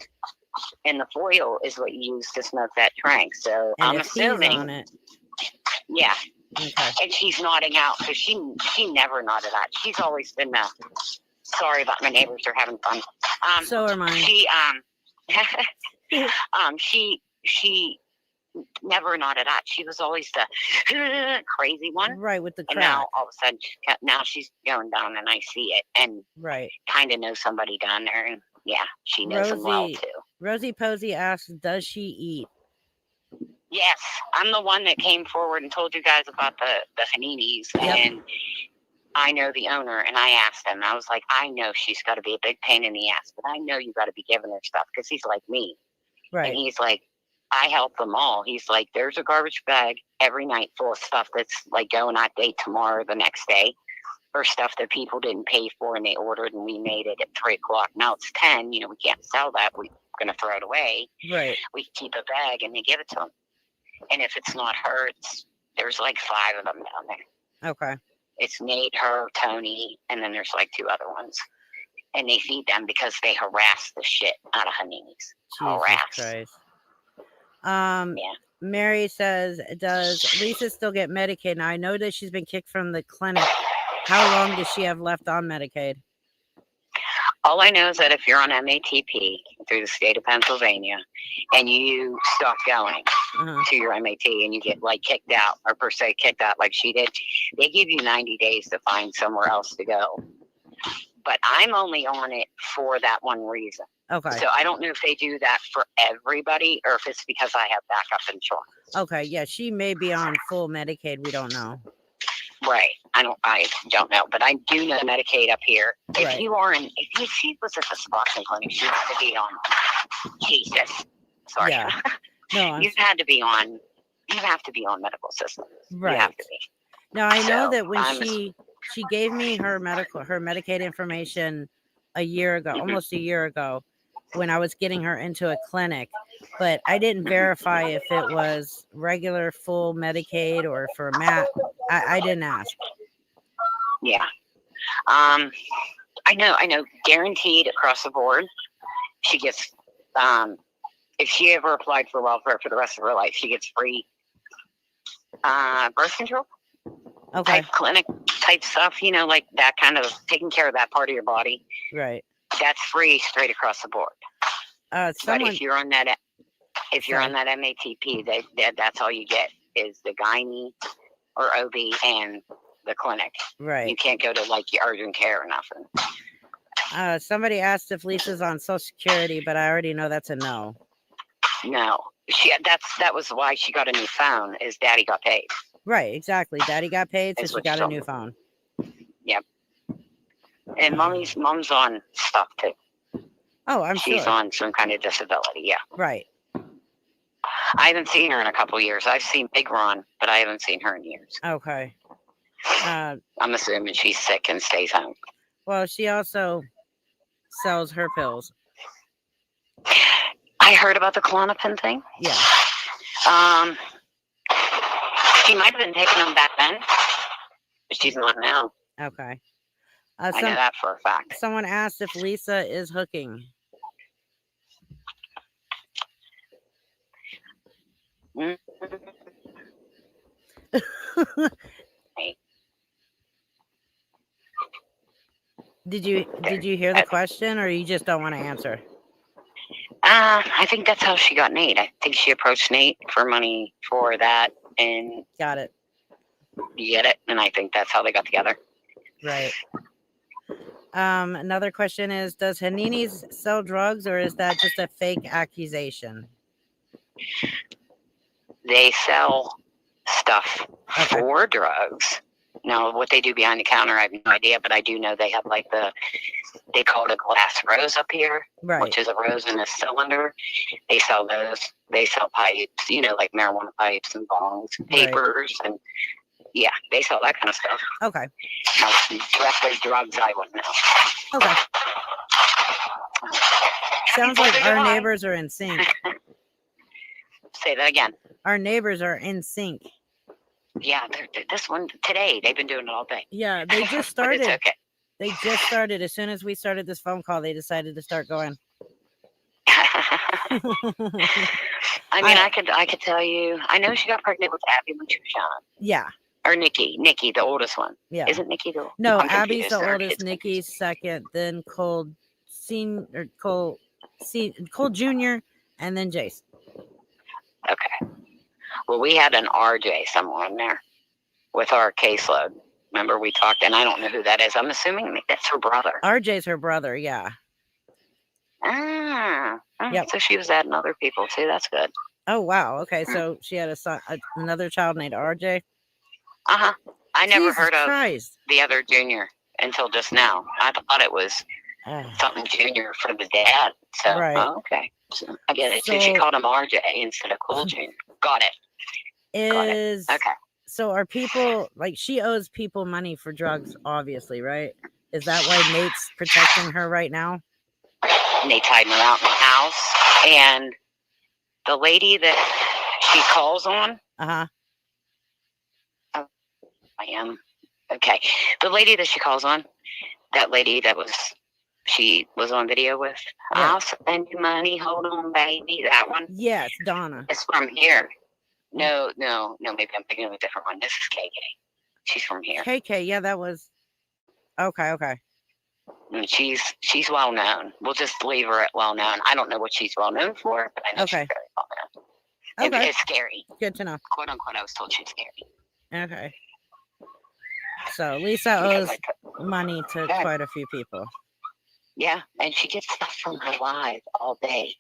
and the foil is what you use to smoke that trank. So and I'm assuming. On it. Yeah. Okay. And she's nodding out because she never nodded out. She's always been sorry about my neighbors are having fun. So are mine. She never nodded out. She was always the crazy one. Right, with the crack. And now all of a sudden now she's going down and I see it and kind of know somebody down there, and yeah, she knows them well too. Rosie Posey asks, does she eat? Yes, I'm the one that came forward and told you guys about the Haninis, and I know the owner, and I asked him, I was like, I know she's got to be a big pain in the ass, but I know you got to be giving her stuff because he's like me. Right. And he's like, I help them all. He's like, there's a garbage bag every night full of stuff that's like going out date tomorrow, the next day, or stuff that people didn't pay for and they ordered and we made it at 3 o'clock. Now it's 10, we can't sell that. We're going to throw it away. Right. We keep a bag and they give it to them. And if it's not her, there's like 5 of them down there. Okay. It's Nate, her, Tony, and then there's like 2 other ones. And they feed them because they harass the shit out of Haninis. Harass. Mary says, does Lisa still get Medicaid? Now, I know that she's been kicked from the clinic. How long does she have left on Medicaid? All I know is that if you're on MATP through the state of Pennsylvania and you stop going to your MAT and you get like kicked out, or per se kicked out like she did, they give you 90 days to find somewhere else to go. But I'm only on it for that one reason. Okay. So I don't know if they do that for everybody or if it's because I have backup insurance. Okay. Yeah, she may be on full Medicaid. We don't know. Right. I don't know, but I do know Medicaid up here. If she was at the Suboxone clinic, she had to be on. Jesus. Sorry. Yeah. No, you have to be on medical systems. Right. You have to be. Now I know that when she gave me her Medicaid information a year ago, almost a year ago, when I was getting her into a clinic, but I didn't verify if it was regular full Medicaid or for MAT. I didn't ask. Yeah. I know guaranteed across the board. She gets, if she ever applied for welfare for the rest of her life, she gets free birth control. Okay. Type clinic type stuff, like that kind of taking care of that part of your body. Right. That's free straight across the board. But if you're on that MATP, that's all you get is the gynae or OB and the clinic. Right. You can't go to like your urgent care or nothing. Somebody asked if Lisa's on Social Security, but I already know that's a no. No. That was why she got a new phone, is Daddy got paid. Right, exactly. Daddy got paid, so she got a new phone. Yep. And mom's on stuff too. Oh, I'm sure. She's on some kind of disability, yeah. Right. I haven't seen her in a couple of years. I've seen Big Ron, but I haven't seen her in years. Okay. I'm assuming she's sick and stays home. Well, she also sells her pills. I heard about the Klonopin thing. Yeah. She might have been taking them back then, but she's not now. Okay. I know that for a fact. Someone asked if Lisa is hooking. Did you hear the question, or you just don't want to answer? I think that's how she got Nate. I think she approached Nate for money for that, and got it. You get it, and I think that's how they got together. Right. Another question is, does Hanini's sell drugs, or is that just a fake accusation? They sell stuff for drugs. Now, what they do behind the counter, I have no idea, but I do know they have they call it a glass rose up here, which is a rose in a cylinder. They sell those. They sell pipes, like marijuana pipes and bongs, papers, and yeah, they sell that kind of stuff. Okay. Now, directly drugs, I wouldn't know. Okay. Sounds like our neighbors are in sync. Say that again. Our neighbors are in sync. Yeah, this one today, they've been doing it all day. Yeah, they just started. It's okay. They just started. As soon as we started this phone call, they decided to start going. I mean, I could tell you. I know she got pregnant with Abby when she was young. Yeah. Or Nikki, the oldest one. Yeah. Isn't Nikki the? No, Abby's the oldest. Nikki's second. Then Cole Jr. and then Jace. Okay. Well, we had an RJ somewhere in there with our caseload. Remember we talked, and I don't know who that is. I'm assuming that's her brother. RJ's her brother, yeah. Yep. So she was adding other people too. That's good. Oh wow. Okay, so she had another child named RJ. I never heard of Christ. the other junior until just now. I thought it was something junior for the dad. So okay. So I get it. So she called him RJ instead of Cole Jr. Got it. Okay. So are people she owes people money for drugs, obviously, right? Is that why Nate's protecting her right now? Nate's hiding her out in the house, and the lady that she calls on. I am. Okay. The lady that she calls on, that lady that she was on video with, I'll send you money, hold on, baby, that one. Yes, Donna. It's from here. No, maybe I'm thinking of a different one. This is KK. She's from here. KK, yeah, that was... Okay. And she's well known. We'll just leave her at well known. I don't know what she's well known for, but I know she's very well known. Okay. It's scary. Good to know. Quote unquote, I was told she's scary. Okay. So Lisa owes money to quite a few people. Yeah, and she gets stuff from her live all day.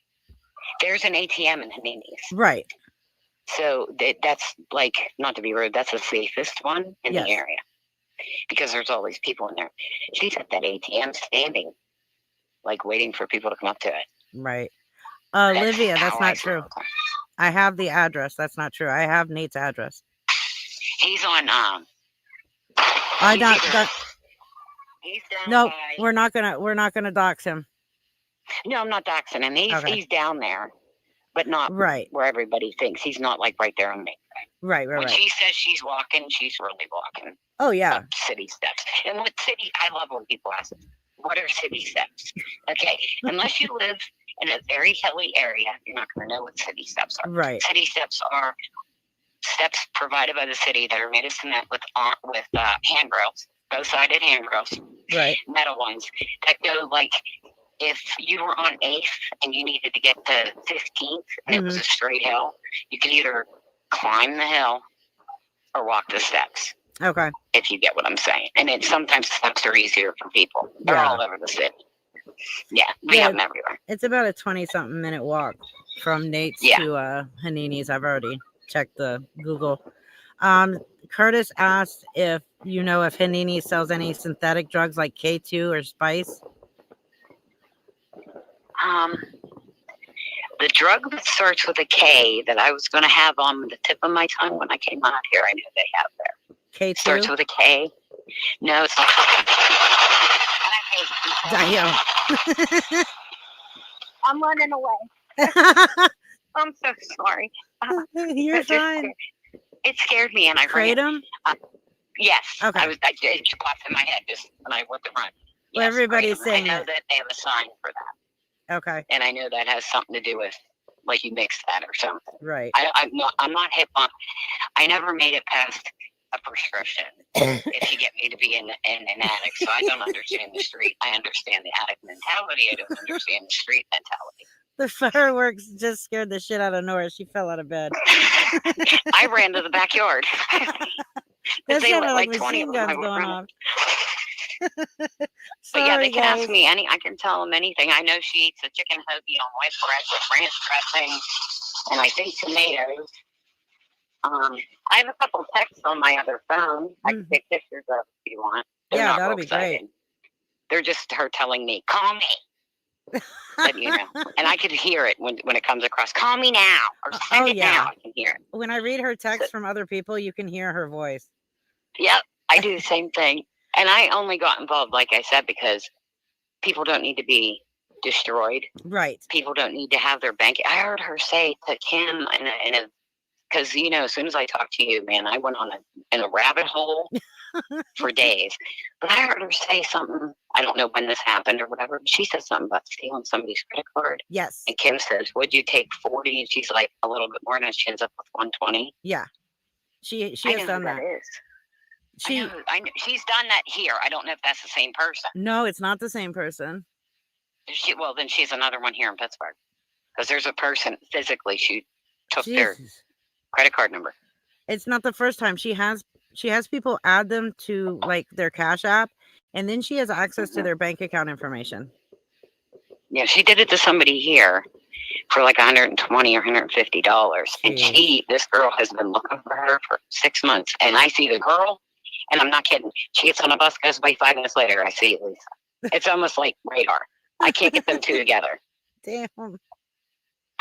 There's an ATM in Hanini's. Right. So that's not to be rude, that's the safest one in the area. Because there's all these people in there. She's at that ATM standing, waiting for people to come up to it. Right. Olivia, that's not true. I have the address. That's not true. I have Nate's address. He's on he's down. No, we're not gonna dox him. No, I'm not doxing him. He's down there, but not where everybody thinks. He's not right there on me. Right. When she says she's walking, she's really walking. Oh yeah. Up city steps. And with city, I love when people ask, what are city steps? Okay. Unless you live in a very hilly area, you're not going to know what city steps are. Right. City steps are steps provided by the city that are made of cement with handrails, both-sided handrails. Right. Metal ones that go if you were on 8th and you needed to get to 15th and it was a straight hill, you could either climb the hill or walk the steps. Okay. If you get what I'm saying. And sometimes steps are easier for people. They're all over the city. Yeah, we have them everywhere. It's about a 20-something minute walk from Nate's to Hanini's. I've already checked the Google. Curtis asked if if Hanini sells any synthetic drugs like K2 or Spice. The drug that starts with a K that I was going to have on the tip of my tongue when I came out here, I knew they have there. K2? Starts with a K. No, it's not. Damn. I'm running away. I'm so sorry. You're fine. It scared me, and I Kratom? Yes. Okay. It popped in my head just when I went to run. Well, Yes, everybody's Graham. saying I know it. that they have a sign for that, Okay. and I know that has something to do with like you mix that or something. Right. I'm not hip on. I never made it past a prescription. If you get me to be an addict, so I don't understand the street. I understand the addict mentality. I don't understand the street mentality. The fireworks just scared the shit out of Nora. She fell out of bed. I ran to the backyard. That they sounded let like like 20 machine of them. guns I going run. off. But yeah, they Sorry, can guys. ask me I can tell them anything. I know she eats a chicken hoagie on white bread with ranch dressing and I think tomatoes. I have a couple texts on my other phone. I can take pictures of if you want. They're Yeah, not that'll real be exciting. great. They're just her telling me, "Call me," but you know, and I could hear it when it comes across. Call me now or send it now. I can hear it. When I read her text from other people, you can hear her voice. Yep, I do the same thing. And I only got involved, like I said, because people don't need to be destroyed. Right. People don't need to have their bank. I heard her say to Kim, because you know, as soon as I talked to you, man, I went on a rabbit hole for days. But I heard her say something. I don't know when this happened or whatever. But she said something about stealing somebody's credit card. Yes. And Kim says, "Would you take 40?" And she's like, "A little bit more," and then she ends up with 120. Yeah. She I has know done who that. that is. I know she's done that here. I don't know if that's the same person. No, it's not the same person. Well, then she's another one here in Pittsburgh. Because there's a person physically, she took their credit card number. It's not the first time. She has people add them to like their Cash App, and then she has access to their bank account information. Yeah, she did it to somebody here for like $120 or $150. And this girl has been looking for her for 6 months. And I see the girl, and I'm not kidding. She gets on a bus, goes away 5 minutes later. I see Lisa. It's almost like radar. I can't get them two together. Damn.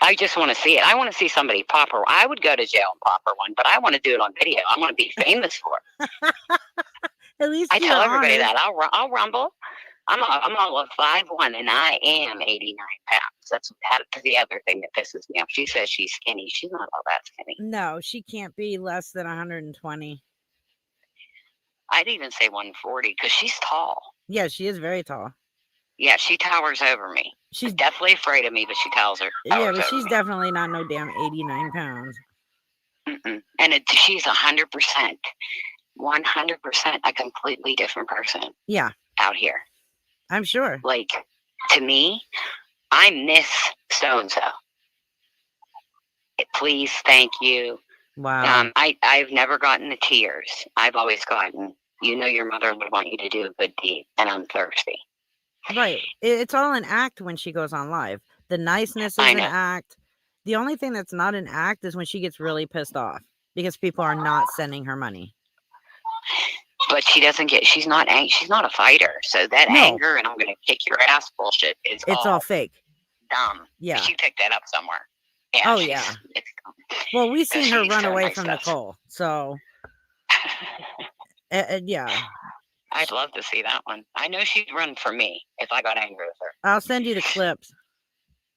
I just want to see it. I want to see somebody pop her. I would go to jail and pop her one, but I want to do it on video. I want to be famous for it. At least I tell everybody honest. that I'll rumble. I'm all of 5'1", and I am 89 pounds. That's the other thing that pisses me off. She says she's skinny. She's not all that skinny. No, she can't be less than 120. I'd even say 140 because she's tall. Yeah, she is very tall. Yeah, she towers over me. She's definitely afraid of me, but she towers over me. She's definitely not no damn 89 pounds. Mm-mm. And she's 100%, 100% a completely different person. Yeah. Out here. I'm sure. Like, to me, I miss so-and-so. Please, thank you. Wow. I've never gotten the tears. I've always gotten, you know, your mother would want you to do a good deed, and I'm thirsty. Right. It's all an act when she goes on live. The niceness is an act. The only thing that's not an act is when she gets really pissed off because people are not sending her money. But she doesn't get, she's not a fighter. So that anger and I'm going to kick your ass bullshit is all fake. Dumb. Yeah. She picked that up somewhere. Yeah, oh, yeah. It's dumb. Well, we've seen her run away from Nicole. So, yeah. I'd love to see that one. I know she'd run for me if I got angry with her. I'll send you the clips.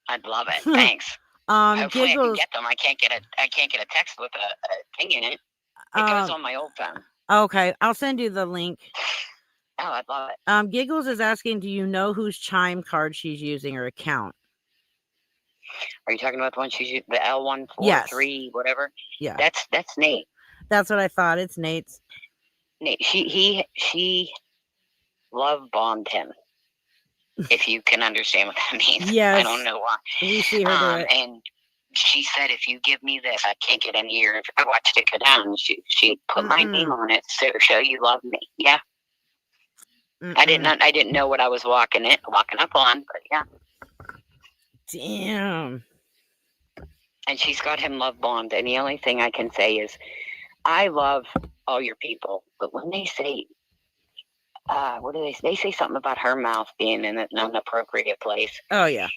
I'd love it. Thanks. Hopefully Giggles, I can get them. I can't get a text with a thing in it. It goes on my old phone. Okay, I'll send you the link. Oh, I'd love it. Giggles is asking, do you know whose Chime card she's using or account? Are you talking about the one she's using, the L143, whatever? Yeah. That's Nate. That's what I thought. It's Nate's. Nate, she love bombed him. If you can understand what that means. Yes. I don't know why. We see her do it. And she said, if you give me this, I can't get any ear. I watched it go down, and she put my name on it to show you love me. Yeah. I didn't know what I was walking up on, but yeah. Damn. And she's got him love bombed. And the only thing I can say is, I love all your people, but when they say, what do they say? They say something about her mouth being in an inappropriate place. Oh yeah.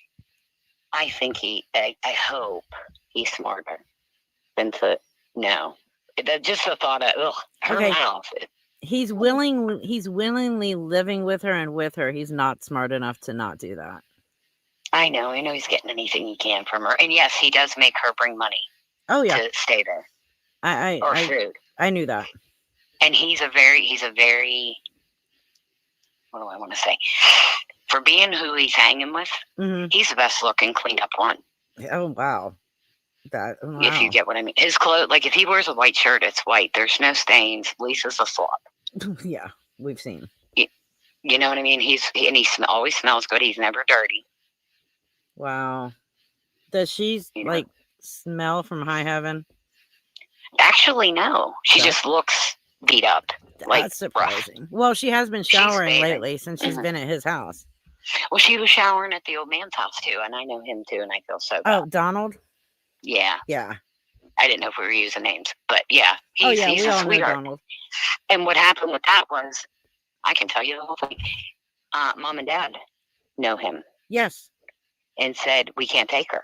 I think I hope he's smarter than to know. Just the thought of her mouth. He's willingly living with her and with her. He's not smart enough to not do that. I know he's getting anything he can from her. And yes, he does make her bring money. Oh yeah. To stay there. Or food. I knew that. And he's a very, what do I want to say? For being who he's hanging with, he's the best looking cleaned up one. Oh, wow. Wow. If you get what I mean. His clothes, like if he wears a white shirt, it's white. There's no stains. Lisa's a slob. Yeah, we've seen. You know what I mean? He always smells good. He's never dirty. Wow. Does she like smell from high heaven? Actually, no. She just looks beat up. That's surprising. Rough. Well, she has been showering lately since she's been at his house. Well, she was showering at the old man's house too, and I know him too, and I feel so bad. Oh, Donald? Yeah. Yeah. I didn't know if we were using names, but yeah, he's we a all sweetheart. know Donald. And what happened with that was, I can tell you the whole thing. Mom and Dad know him. Yes. And said, we can't take her.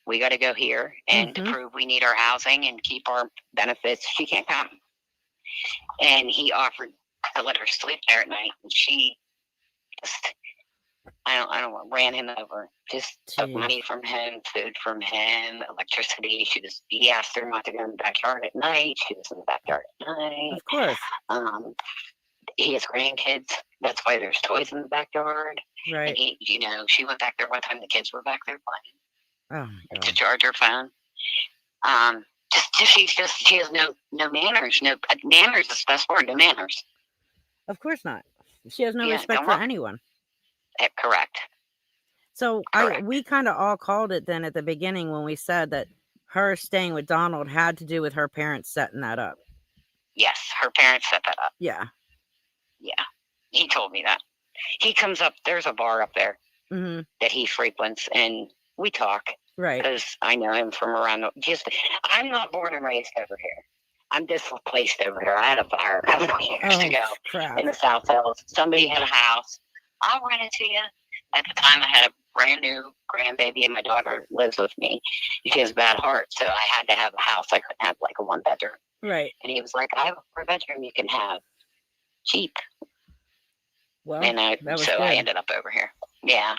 We got to go here, and to prove we need our housing and keep our benefits, she can't come. And he offered to let her sleep there at night, and she just, I don't know, ran him over. Just took money from him, food from him, electricity. He asked her not to go in the backyard at night. She was in the backyard at night. Of course. He has grandkids. That's why there's toys in the backyard. Right. And she went back there one time. The kids were back there playing. Oh, my God. To charge her phone. She has no manners. No manners is the best word. No manners. Of course not. She has no respect for anyone. Correct. So we kind of all called it then at the beginning when we said that her staying with Donald had to do with her parents setting that up. Yes, her parents set that up. Yeah. Yeah. He told me that. He comes up, there's a bar up there that he frequents, and we talk. Right. Because I know him from around I'm not born and raised over here. I'm displaced over here. I had a fire a couple of years ago in the South Hills. Somebody had a house. I'll rent it to you. At the time, I had a brand new grandbaby, and my daughter lives with me. She has a bad heart, so I had to have a house. I couldn't have like a one bedroom. Right. And he was like, I have a 4-bedroom you can have cheap. Well, and I ended up over here. Yeah,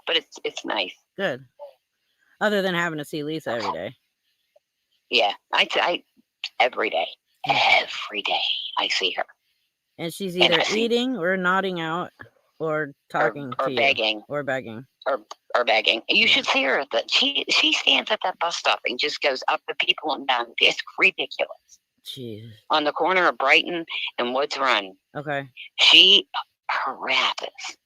but it's nice. Good. Other than having to see Lisa every day. Yeah, I every day I see her. And she's either eating or nodding out or talking or to begging. You. Or begging. Or begging. You should see her at she stands at that bus stop and just goes up to people and down. It's ridiculous. Jeez. On the corner of Brighton and Woods Run. Okay. She harasses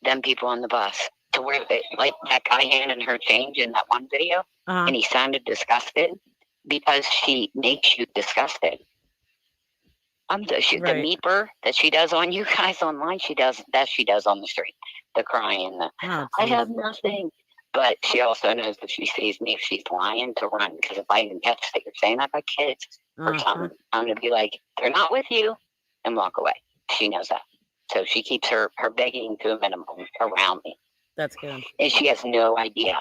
them people on the bus to where like that guy handed her change in that one video, and he sounded disgusted because she makes you disgusted. The meeper that she does on you guys online, she does on the street. The crying, I have nothing. But she also knows if she sees me, if she's lying, to run. Because if I even catch that you're saying I've got kids or something, I'm going to be like, they're not with you, and walk away. She knows that. So she keeps her begging to a minimum around me. That's good. And she has no idea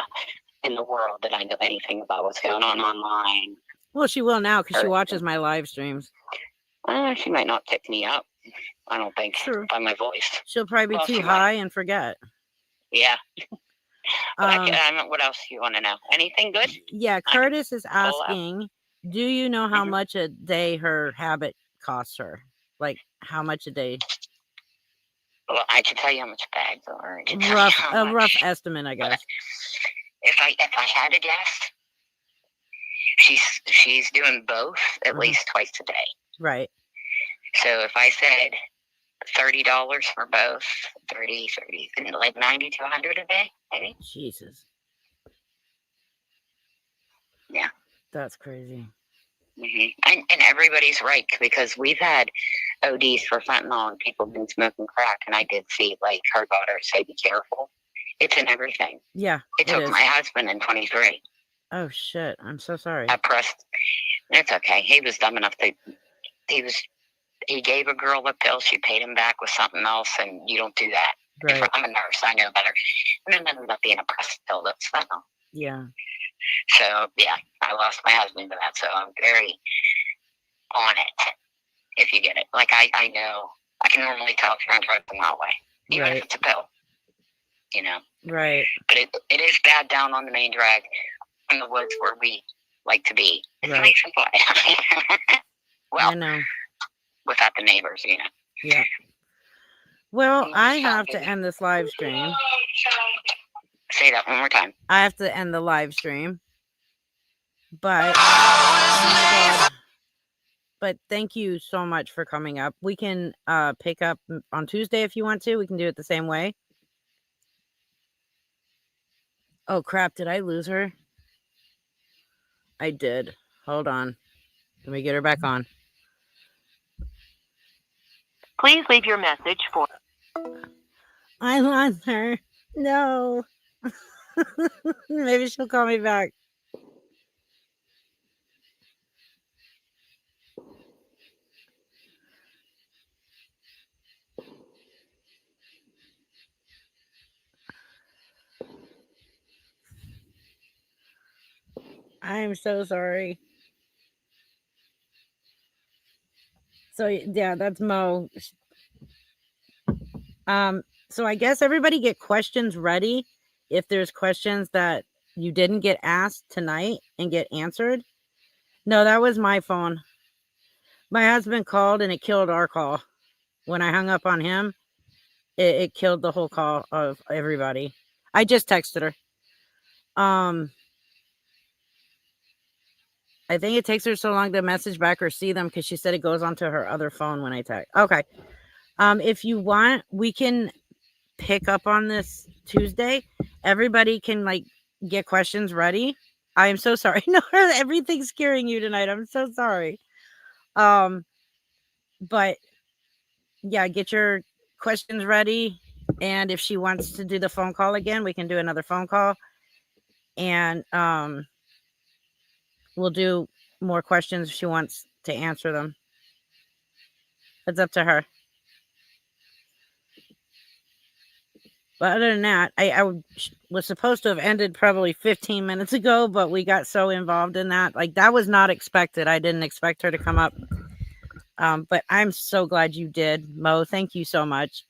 in the world that I know anything about what's going on online. Well, she will now because she watches my live streams. She might not pick me up. I don't think. True. By my voice. She'll probably be too high and forget. Yeah. But what else do you want to know? Anything good? Yeah, Curtis is asking, do you know how much a day her habit costs her? Like, how much a day? Well, I can tell you how much bags are. A rough estimate, I guess. If I had to guess, she's doing both at least twice a day. Right. So if I said $30 for both, 30, like 90 to 100 a day, maybe. Jesus. Yeah. That's crazy. And everybody's right, because we've had ODs for fentanyl and people been smoking crack, and I did see like her daughter say, "Be careful." It's in everything. Yeah. It took my husband in 23. Oh shit! I'm so sorry. I pressed. It's okay. He was dumb enough to. He gave a girl a pill. She paid him back with something else, and you don't do that. Right. I'm a nurse. I know better. And then ended up being a pressed pill. That's fentanyl. Yeah. So yeah, I lost my husband to that. So I'm very on it. If you get it, like I know, I can normally tell if you're on drugs a mile away, even if it's a pill. You know. Right. But it is bad down on the main drag in the woods where we like to be. It's right. nice and quiet. Well, I know. without the neighbors, you know. Yeah. Well, I have to end this live stream. Say that one more time. I have to end the live stream. But oh my God. But thank you so much for coming up. We can pick up on Tuesday if you want to. We can do it the same way. Oh crap, did I lose her? I did. Hold on. Let me get her back on. Please leave your message for... I lost her. No. Maybe she'll call me back. I'm so sorry. So yeah, that's Mo. So I guess everybody get questions ready. If there's questions that you didn't get asked tonight and get answered. No, that was my phone. My husband called and it killed our call. When I hung up on him, it killed the whole call of everybody. I just texted her. I think it takes her so long to message back or see them because she said it goes onto her other phone when I text. Okay. If you want, we can pick up on this Tuesday. Everybody can like get questions ready. I am so sorry. No, everything's scaring you tonight. I'm so sorry. But yeah, get your questions ready. And if she wants to do the phone call again, we can do another phone call. And we'll do more questions if she wants to answer them. It's up to her. But other than that, I was supposed to have ended probably 15 minutes ago, but we got so involved in that. Like, that was not expected. I didn't expect her to come up. But I'm so glad you did, Mo. Thank you so much.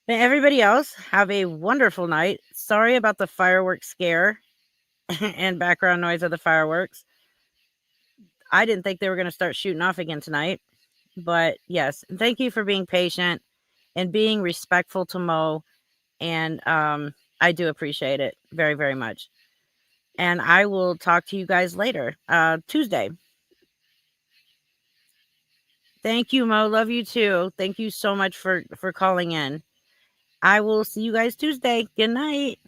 And everybody else, have a wonderful night. Sorry about the fireworks scare and background noise of the fireworks. I didn't think they were going to start shooting off again tonight. But yes, thank you for being patient and being respectful to Mo. And I do appreciate it very, very much. And I will talk to you guys later, Tuesday. Thank you, Mo. Love you too. Thank you so much for calling in. I will see you guys Tuesday. Good night.